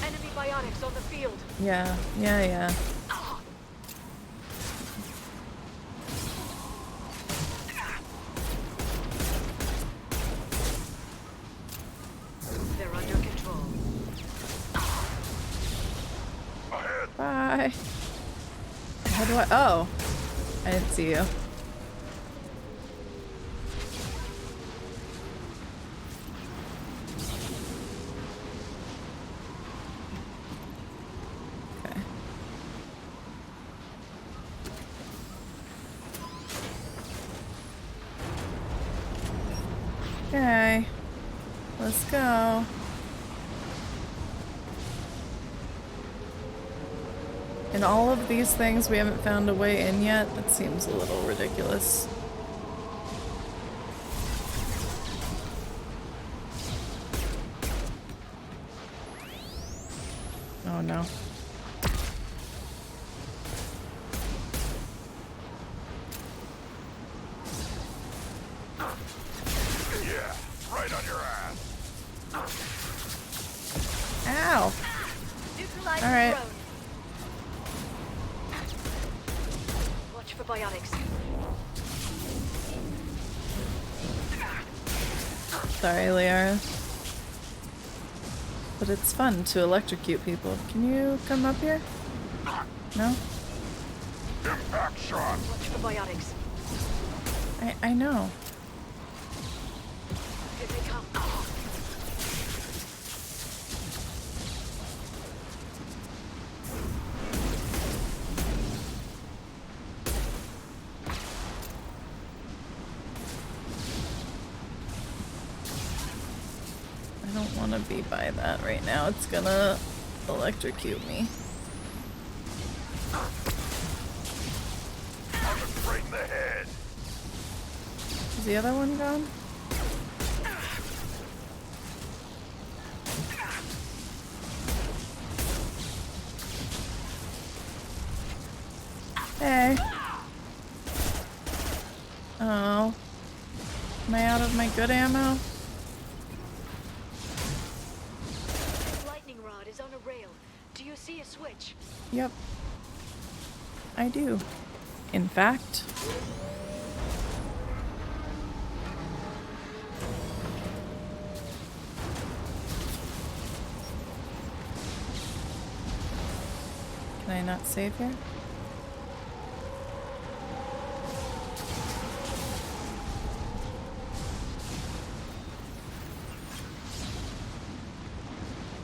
Enemy biotics on the field. Yeah. They're under control. Bye. How do I? Oh, I didn't see you. Okay. Okay. Let's go. In all of these things, we haven't found a way in yet. That seems a little ridiculous. Oh no. Yeah, right on your ass. Ow. Neutralize All right. the drone. Watch for biotics. Sorry, Liara. But it's fun to electrocute people. Can you come up here? No? Impact shot. Watch for biotics. I know. Here they come. I don't want to be by that right now. It's gonna electrocute me. Right in the head. Is the other one gone? Hey. Oh. Am I out of my good ammo? Lightning rod is on a rail. Do you see a switch? Yep. I do. In fact. Can I not save here?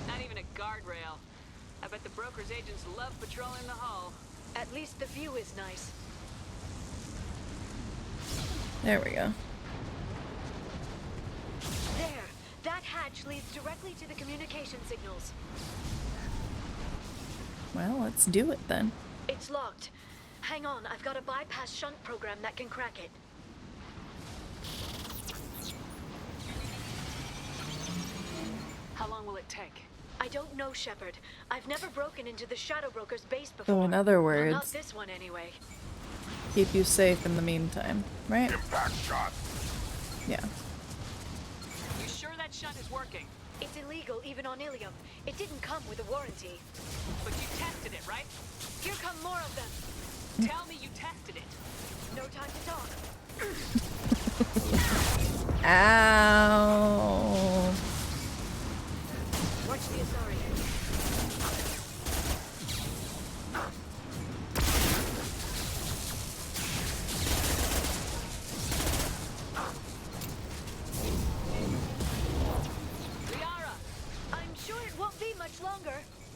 Not even a guardrail. I bet the broker's agents love patrolling the hull. At least the view is nice. There we go. There! That hatch leads directly to the communication signals. Well, let's do it then. It's locked. Hang on, I've got a bypass shunt program that can crack it. How long will it take? I don't know, Shepard. I've never broken into the Shadow Broker's base before. So in other Well, not words, this one anyway. keep you safe in the meantime, right? Impact shot. Yeah. You sure that shunt is working? It's illegal even on Ilium. It didn't come with a warranty. But you tested it, right? Here come more of them. Tell me you tested it. No time to talk. Ow. Watch the Asari.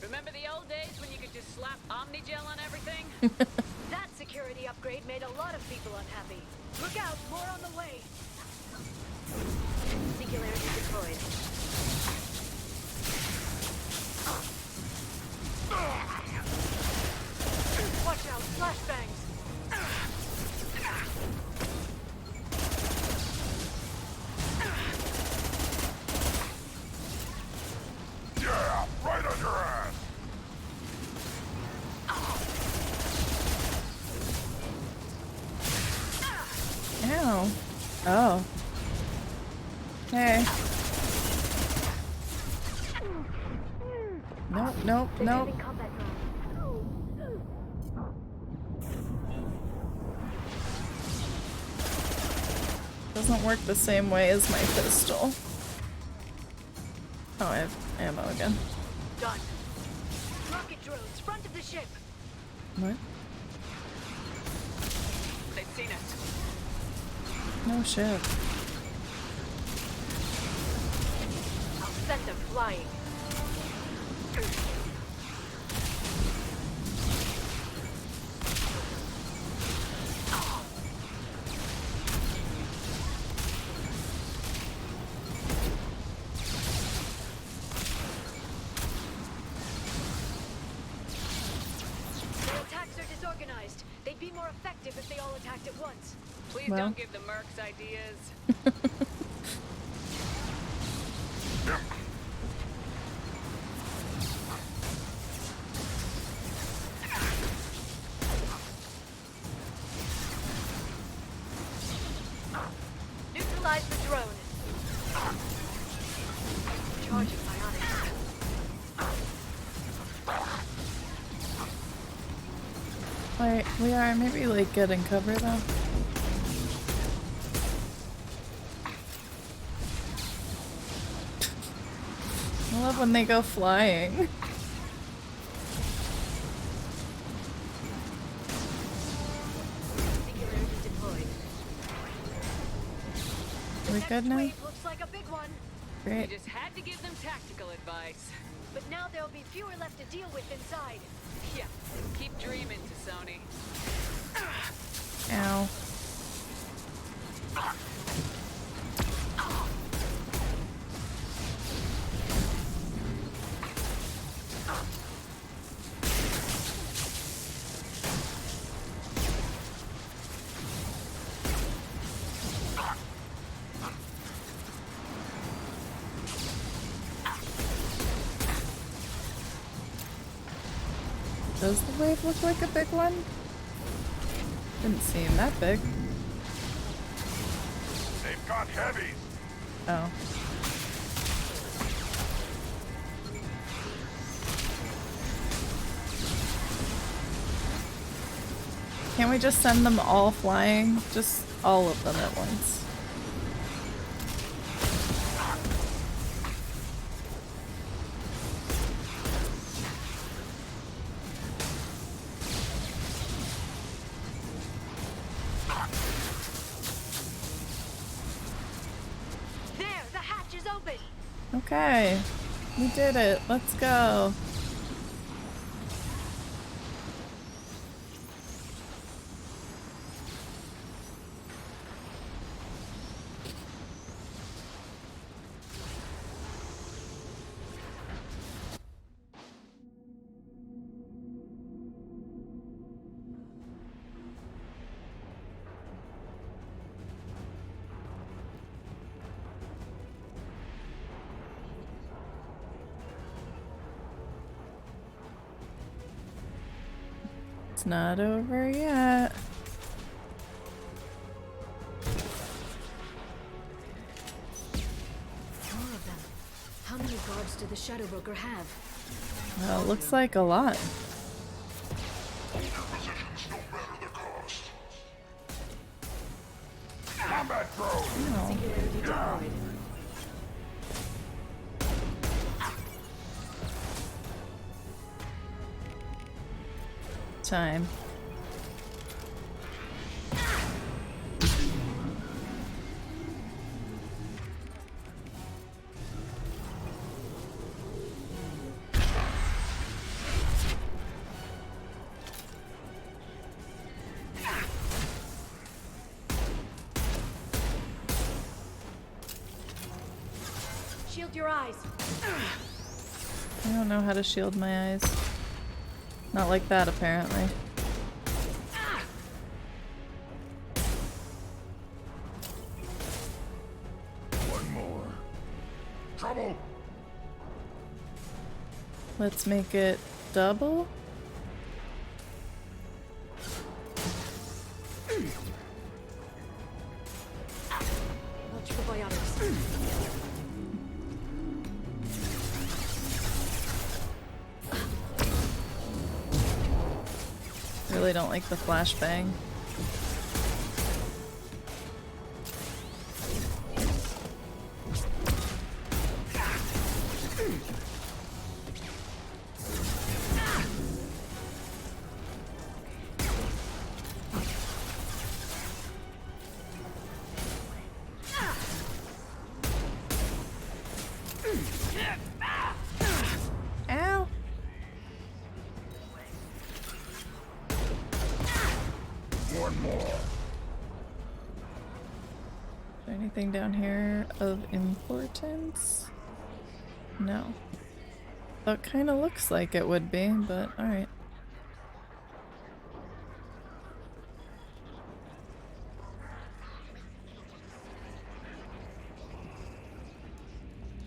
Remember the old days when you could just slap Omnigel on everything? That security upgrade made a lot of people unhappy. Look out, more on the way. Singularity deployed. Watch out, flashbangs. Yeah, right on your ass. Ow. Oh. Hey. Nope, nope, nope. Doesn't work the same way as my pistol. Oh, I have ammo again. Done. Rocket drones, front of the ship. What? They've seen us. No shit. I'll send them flying. Their attacks are disorganized. They'd be more effective if they all attacked at once. Please Well. don't give the mercs ideas. Neutralize the drone. Charging bionics. Wait, we are maybe like getting cover though. I love when they go flying. Singularity deployed. Are we good now? Wave looks like a big one. Great. You just had to give them tactical advice. But now there'll be fewer left to deal with inside. Yeah, keep dreaming, Tassoni. Ow. Does the wave look like a big one? Didn't seem that big. They've got heavies. Oh. Can't we just send them all flying? Just all of them at once. There, the hatch is open. Okay. We did it. Let's go. It's not over yet. More of them. How many guards do the Shadow Broker have? Well, it looks like a lot. Combat drone. Singularity deployed. Time. Shield your eyes. I don't know how to shield my eyes. Not like that, apparently. One more. Trouble! Let's make it double. Watch for biotics. Really don't like the flashbang. Ow! One more. Is there anything down here of importance? No. That kind of looks like it would be, but alright.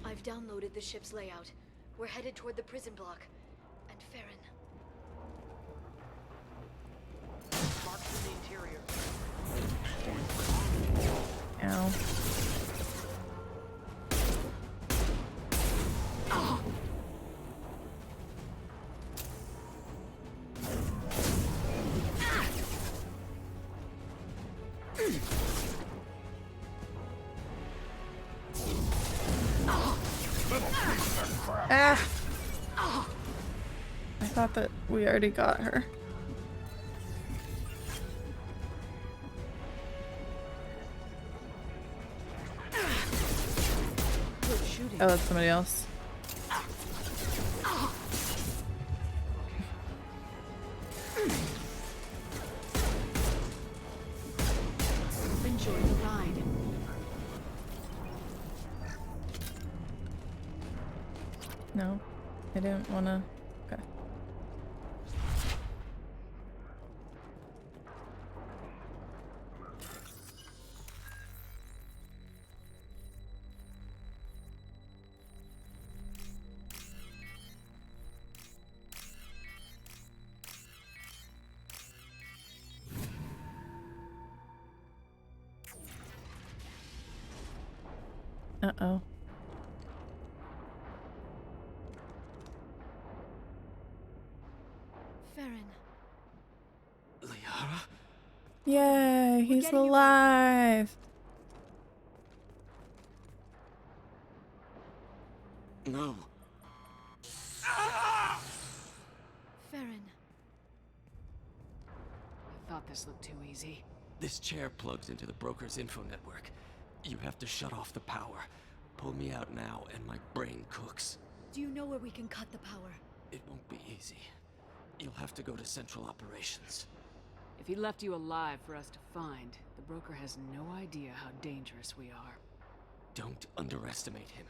I've downloaded the ship's layout. We're headed toward the prison block. And Farron. Marks in the interior. Ow. Ah! I thought that we already got her. Oh, that's somebody else. Enjoy the ride. No, I didn't wanna. Okay. Uh-oh. Farron. Liara? Yay, he's getting you alive! No. Farron. I thought this looked too easy. This chair plugs into the broker's info network. You have to shut off the power. Pull me out now and my brain cooks. Do you know where we can cut the power? It won't be easy. You'll have to go to Central Operations. If he left you alive for us to find, the broker has no idea how dangerous we are. Don't underestimate him.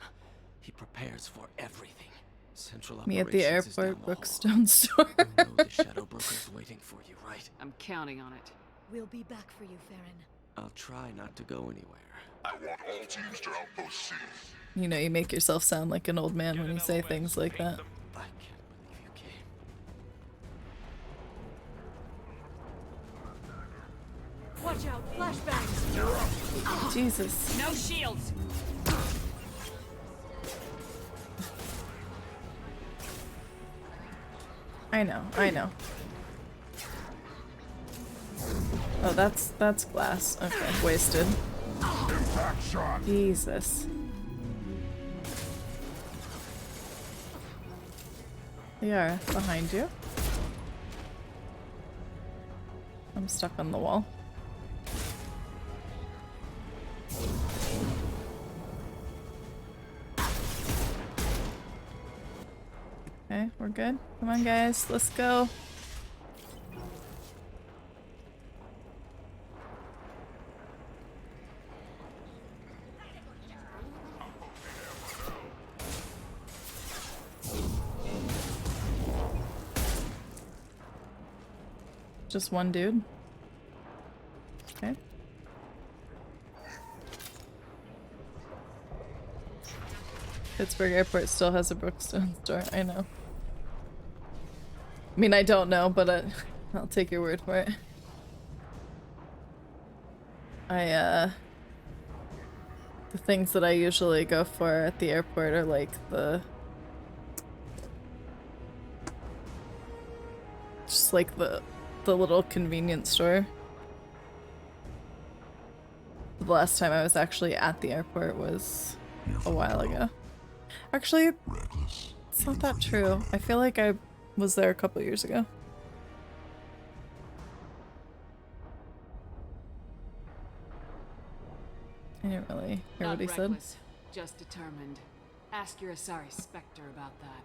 He prepares for everything. Central Me at the Operations is down airport the bookstone store. hall. You know the Shadow Broker's waiting for you, right? I'm counting on it. We'll be back for you, Farron. I'll try not to go anywhere. I want all teams to outpost C. You know, you make yourself sound like an old man when you say things like that. I can't believe you came. Watch out, flashbangs! Jesus. No shields. I know, I know. Oh, that's glass. Okay, wasted. Impact shot. Jesus. Liara, behind you. I'm stuck on the wall. Okay, we're good. Come on, guys, let's go. Just one dude? Okay. Pittsburgh Airport still has a Brookstone store. I know. I mean, I don't know, but I'll take your word for it. The things that I usually go for at the airport are like just like the little convenience store. The last time I was actually at the airport was a while ago. Actually, it's not that true. I feel like I was there a couple years ago. I didn't really hear what he said. Just determined. Ask your Asari Spectre about that.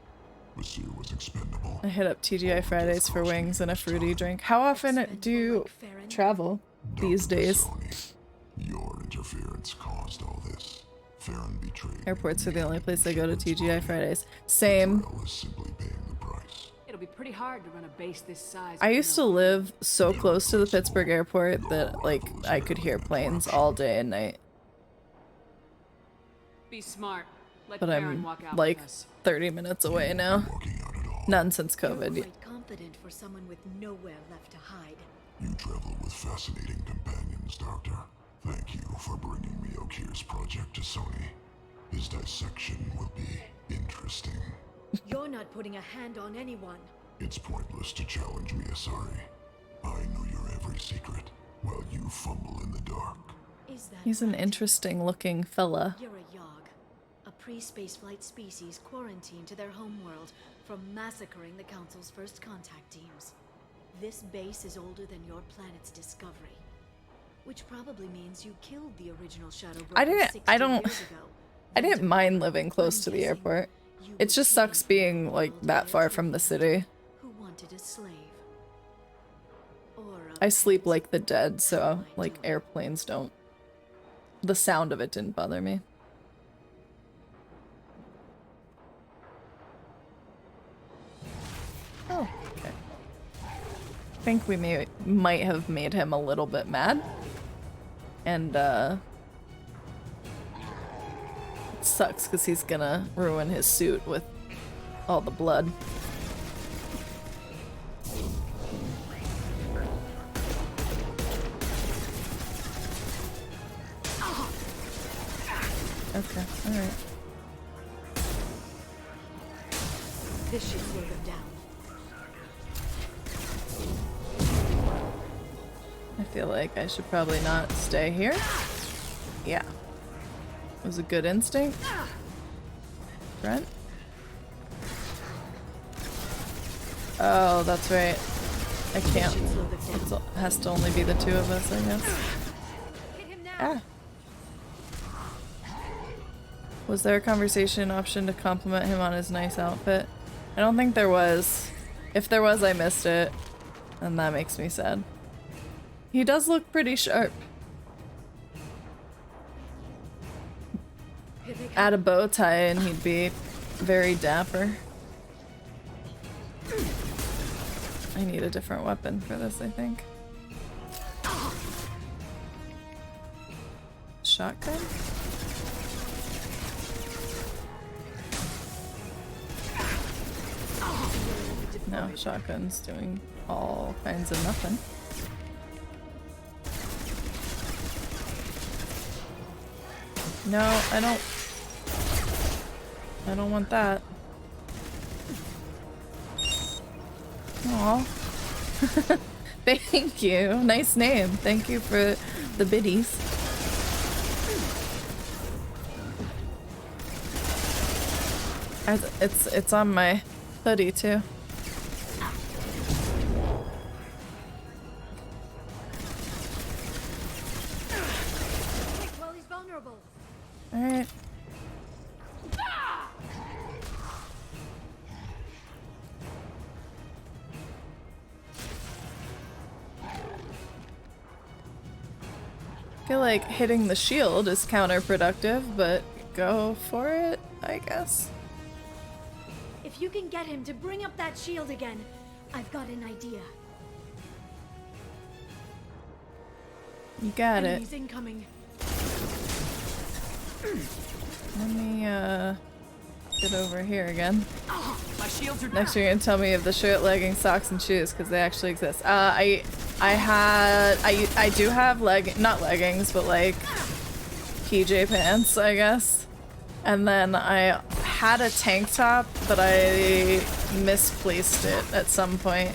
Monsieur was expendable. I hit up TGI Fridays for wings and a fruity drink. How often do you travel these days? Your interference caused all this. Farron betrayed. Airports are the only place I go to TGI Fridays. Same. It'll be pretty hard to run a base this size. I used to live so close to the Pittsburgh airport that like I could hear planes all day and night. Be smart. Let But Farron I'm walk out like with us. 30 minutes away now. None since COVID. You're quite confident for someone with nowhere left to hide. You travel with fascinating companions, Doctor. Thank you for bringing me Okir's project to Sony. His dissection will be interesting. You're not putting a hand on anyone. It's pointless to challenge me, Asari. I know your every secret, while you fumble in the dark. Is that He's an right? interesting looking fella. You're a Yogg, a pre-spaceflight species quarantined to their homeworld from massacring the Council's first contact teams. This base is older than your planet's discovery, which probably means you killed the original Shadow Broker 60 years ago. I didn't mind living close to the airport. It just sucks being like that far from the city. Who wanted a slave? Or I sleep like the dead, so like airplanes don't. The sound of it didn't bother me. Oh, okay. I think we might have made him a little bit mad. And it sucks because he's gonna ruin his suit with all the blood. Okay, alright. This should slow them down. I feel like I should probably not stay here. Yeah. It was a good instinct. Brent? Oh, that's right. I can't. It has to only be the two of us, I guess. Ah. Was there a conversation option to compliment him on his nice outfit? I don't think there was. If there was, I missed it. And that makes me sad. He does look pretty sharp. Add a bow tie and he'd be very dapper. I need a different weapon for this, I think. Shotgun? No, shotgun's doing all kinds of nothing. No, I don't want that. Aw. Thank you. Nice name. Thank you for the biddies. It's on my hoodie too. Well, he's vulnerable. Alright. I feel like hitting the shield is counterproductive, but go for it, I guess. If you can get him to bring up that shield again, I've got an idea. You got it. Enemies incoming. Let me get over here again. My shields are Next you're gonna tell me of the shirt, leggings, socks, and shoes because they actually exist. I do have not leggings, but like PJ pants, I guess. And then I had a tank top, but I misplaced it at some point.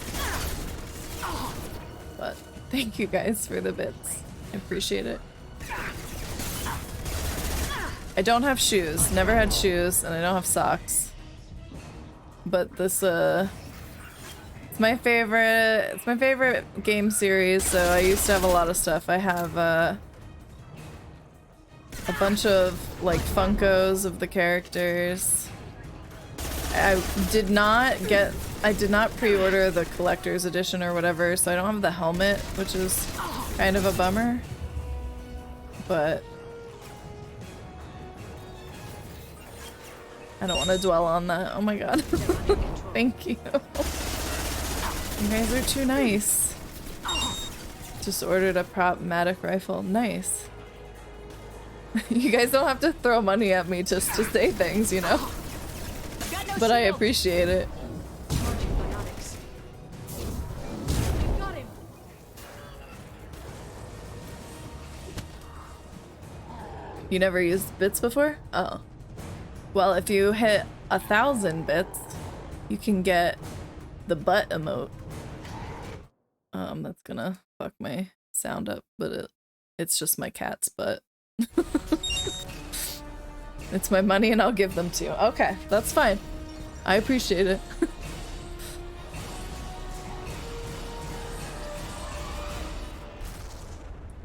But thank you guys for the bits. I appreciate it. I don't have shoes. Never had shoes, and I don't have socks. But this it's my favorite game series, so I used to have a lot of stuff. I have a bunch of like Funkos of the characters. I did not pre-order the collector's edition or whatever, so I don't have the helmet, which is kind of a bummer. But I don't want to dwell on that. Oh my god. Thank you. You guys are too nice. Just ordered a prop-matic rifle. Nice. You guys don't have to throw money at me just to say things, you know? But I appreciate it. You never used bits before? Oh. Well, if you hit 1,000 bits, you can get the butt emote. That's gonna fuck my sound up, but it's just my cat's butt. It's my money and I'll give them to you. Okay, that's fine. I appreciate it.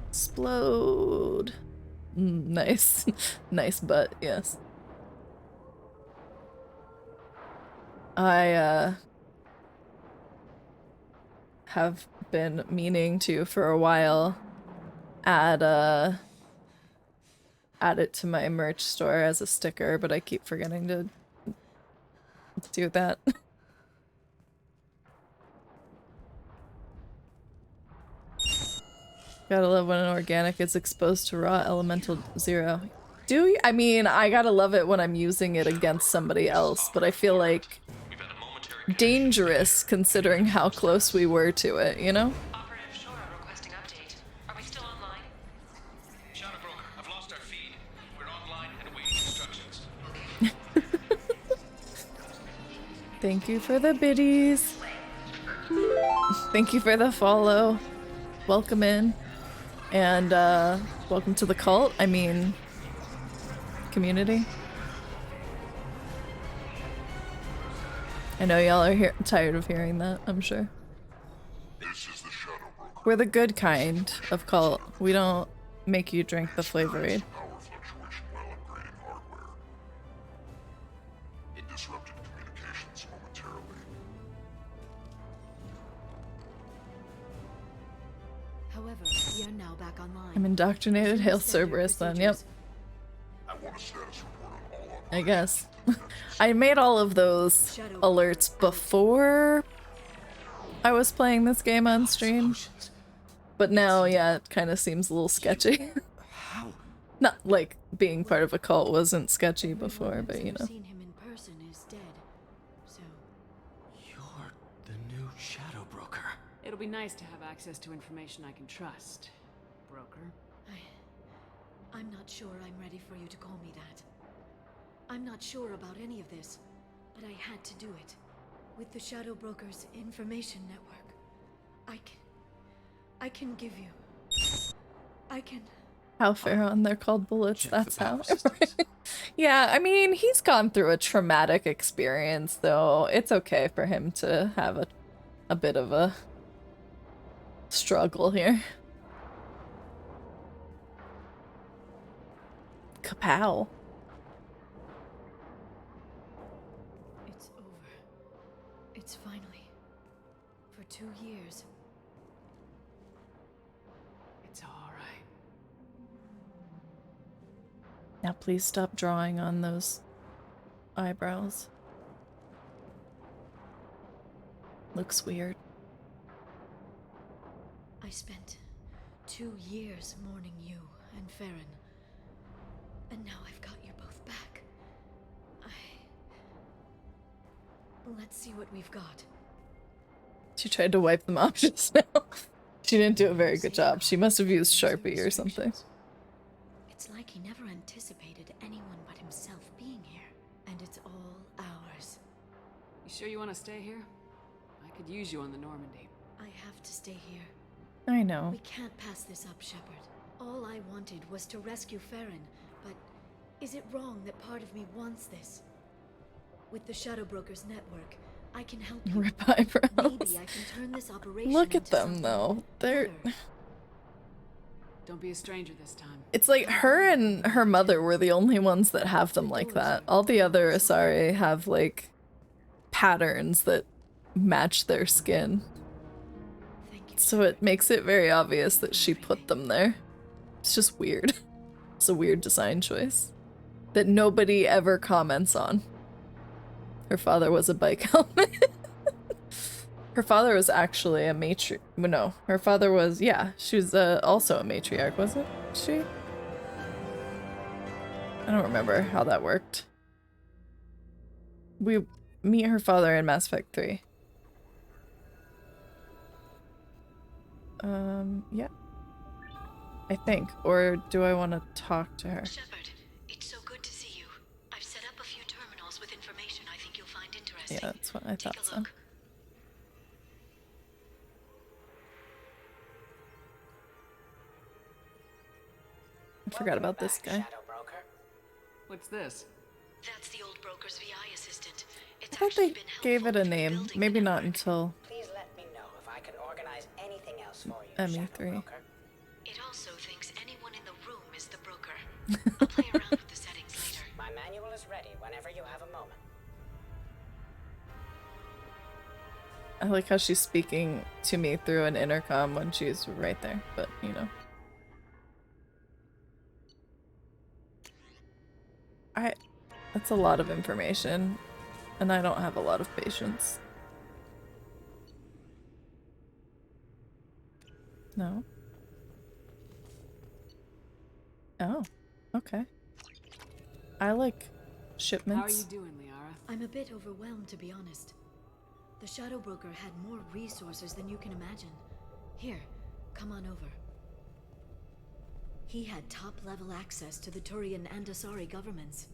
Explode. Nice. Nice butt, yes. I have been meaning to for a while add it to my merch store as a sticker, but I keep forgetting to do that. Gotta love when an organic is exposed to raw elemental 0. Do you? I mean, I gotta love it when I'm using it against somebody else, but I feel like dangerous considering how close we were to it, you know? Operative Shore requesting update. Are we still online? Shadow Broker, I've lost our feed. We're online and awaiting instructions. Thank you for the biddies. Thank you for the follow. Welcome in. And welcome to the cult. I mean, community. I know y'all are tired of hearing that, I'm sure. We're the good kind of cult. We don't make you drink the flavor aid. It disrupted communications momentarily. However, we are now back online. I'm indoctrinated. Hail Cerberus then, yep. I want a status report on all I guess. I made all of those alerts before I was playing this game on stream. But now, yeah, it kind of seems a little sketchy. Not like being part of a cult wasn't sketchy before, but you know. Seen him in person is dead. So You're the new Shadow Broker. It'll be nice to have access to information I can trust, broker. I'm not sure I'm ready for you to call me that. I'm not sure about any of this, but I had to do it. With the Shadow Broker's information network, I can give you. I can. How Pharaon, they're called bullets, that's how. Yeah, I mean, he's gone through a traumatic experience, though. It's okay for him to have a bit of a struggle here. Kapow. It's over. It's finally. For 2 years. It's alright. Now please stop drawing on those eyebrows. Looks weird. I spent 2 years mourning you and Farron. And now I've got you both back. Let's see what we've got. She tried to wipe them off just now. She didn't do a very good job. She must have used Sharpie or something. It's like he never anticipated anyone but himself being here. And it's all ours. You sure you want to stay here? I could use you on the Normandy. I have to stay here. I know. We can't pass this up, Shepard. All I wanted was to rescue Farron, but is it wrong that part of me wants this? With the Shadow Brokers network, I can help you. Rip eyebrows. Maybe I can turn this operation Look at into them something though. They're Don't be a stranger this time. It's like her and her mother were the only ones that have them like that. All the other Asari have like patterns that match their skin. So it makes it very obvious that she put them there. It's just weird. It's a weird design choice that nobody ever comments on. Her father was a bike helmet. Her father was actually a matriarch. No, her father was, yeah, she was also a matriarch, wasn't she? I don't remember how that worked. We meet her father in Mass Effect 3. Yeah. I think. Or do I want to talk to her? Shepard, it's so good to see you. I've set up a few terminals with information I think you'll find interesting. Yeah, that's what I thought so. I forgot about this guy. What's this? That's the old broker's VI assistant. I thought they gave it a name. Maybe not until Please let me know if I can organize anything else for you, ME3. It also thinks anyone in the room is the broker. I'll play around with the settings later. My manual is ready whenever you have a moment. I like how she's speaking to me through an intercom when she's right there, but you know. That's a lot of information, and I don't have a lot of patience. No. Oh, okay. I like shipments. How are you doing, Liara? I'm a bit overwhelmed, to be honest. The Shadow Broker had more resources than you can imagine. Here, come on over. He had top-level access to the Turian and Asari governments.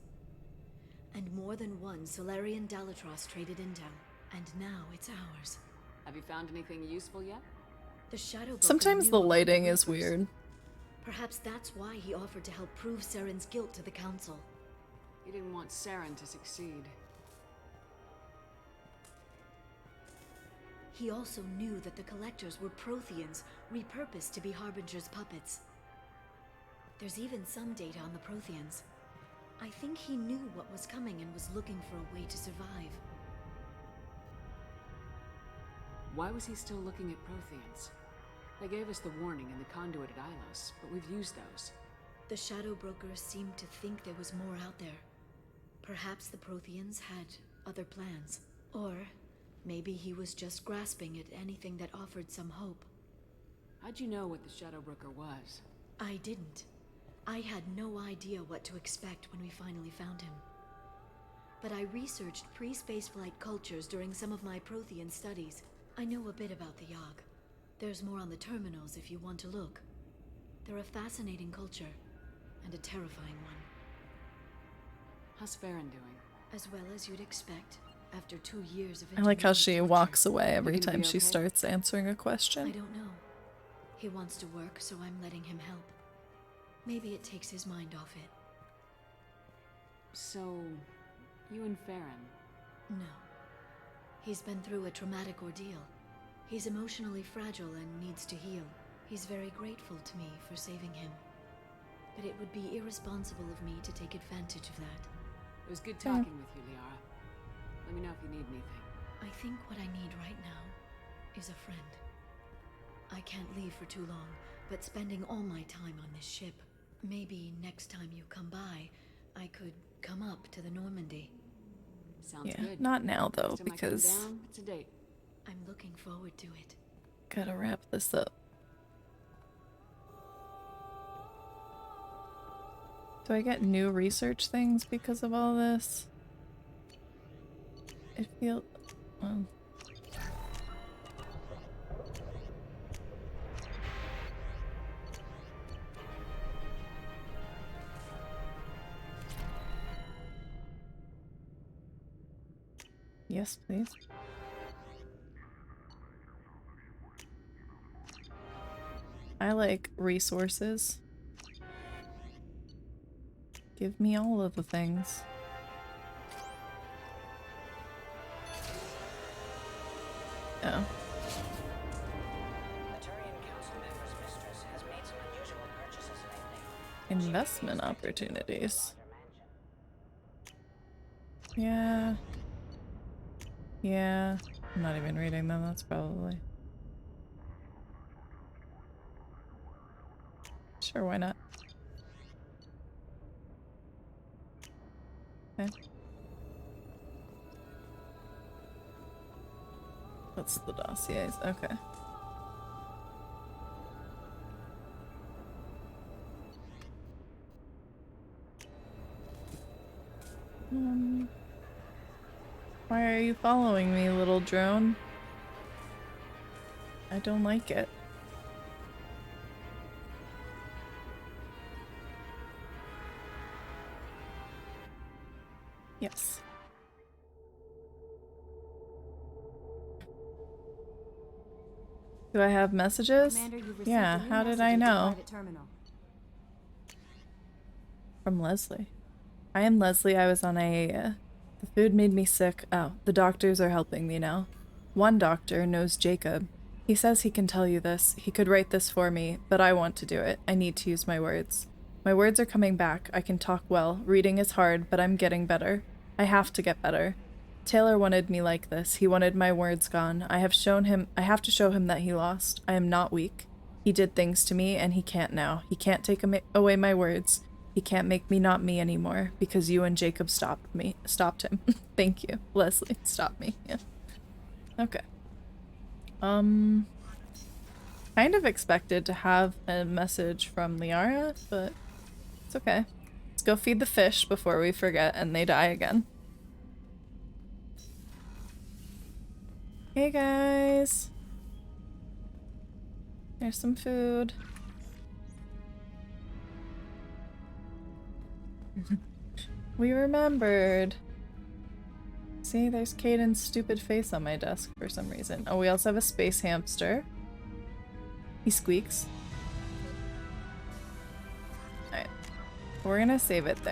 And more than one Solarian Dalatros traded intel. And now it's ours. Have you found anything useful yet? The Shadow Broker Sometimes knew the about lighting the is Reapers. weird. Perhaps that's why he offered to help prove Saren's guilt to the Council. He didn't want Saren to succeed. He also knew that the Collectors were Protheans, repurposed to be Harbinger's puppets. There's even some data on the Protheans. I think he knew what was coming and was looking for a way to survive. Why was he still looking at Protheans? They gave us the warning in the conduit at Ilos, but we've used those. The Shadow Brokers seemed to think there was more out there. Perhaps the Protheans had other plans. Or maybe he was just grasping at anything that offered some hope. How'd you know what the Shadow Broker was? I didn't. I had no idea what to expect when we finally found him. But I researched pre-spaceflight cultures during some of my Prothean studies. I know a bit about the Yogg. There's more on the terminals if you want to look. They're a fascinating culture, and a terrifying one. How's Farron doing? As well as you'd expect, after 2 years of I like how intermittent she torture. walks away every You gonna time be she okay? starts answering a I question. don't know. He wants to work, so I'm letting him help. Maybe it takes his mind off it. So, you and Farron. No. He's been through a traumatic ordeal. He's emotionally fragile and needs to heal. He's very grateful to me for saving him. But it would be irresponsible of me to take advantage of that. It was good talking with you, Liara. Let me know if you need anything. I think what I need right now is a friend. I can't leave for too long, but spending all my time on this ship. Maybe next time you come by, I could come up to the Normandy. Sounds Yeah, good. not now though, Next time I come because down, it's a date. I'm looking forward to it. gotta wrap this up. Do I get new research things because of all this? It feels... well... Yes, please. I like resources. Give me all of the things. Oh. Investment opportunities. Yeah. Yeah. I'm not even reading them, that's probably... Sure, why not? Okay. That's the dossiers, okay. Why are you following me, little drone? I don't like it. Yes. Do I have messages? Yeah, how did I know? From Leslie. I am Leslie, I was on IAEA. The food made me sick. Oh, the doctors are helping me now. One doctor knows Jacob. He says he can tell you this. He could write this for me, but I want to do it. I need to use my words. My words are coming back. I can talk well. Reading is hard, but I'm getting better. I have to get better. Taylor wanted me like this. He wanted my words gone. I have to show him that he lost. I am not weak. He did things to me, and he can't now. He can't take away my words. He can't make me not me anymore, because you and Jacob stopped him. Thank you. Leslie, stop me. Yeah. Okay. Kind of expected to have a message from Liara, but it's okay. Let's go feed the fish before we forget and they die again. Hey guys! There's some food. We remembered. See, there's Caden's stupid face on my desk for some reason. Oh, we also have a space hamster. He squeaks. Alright. We're gonna save it there.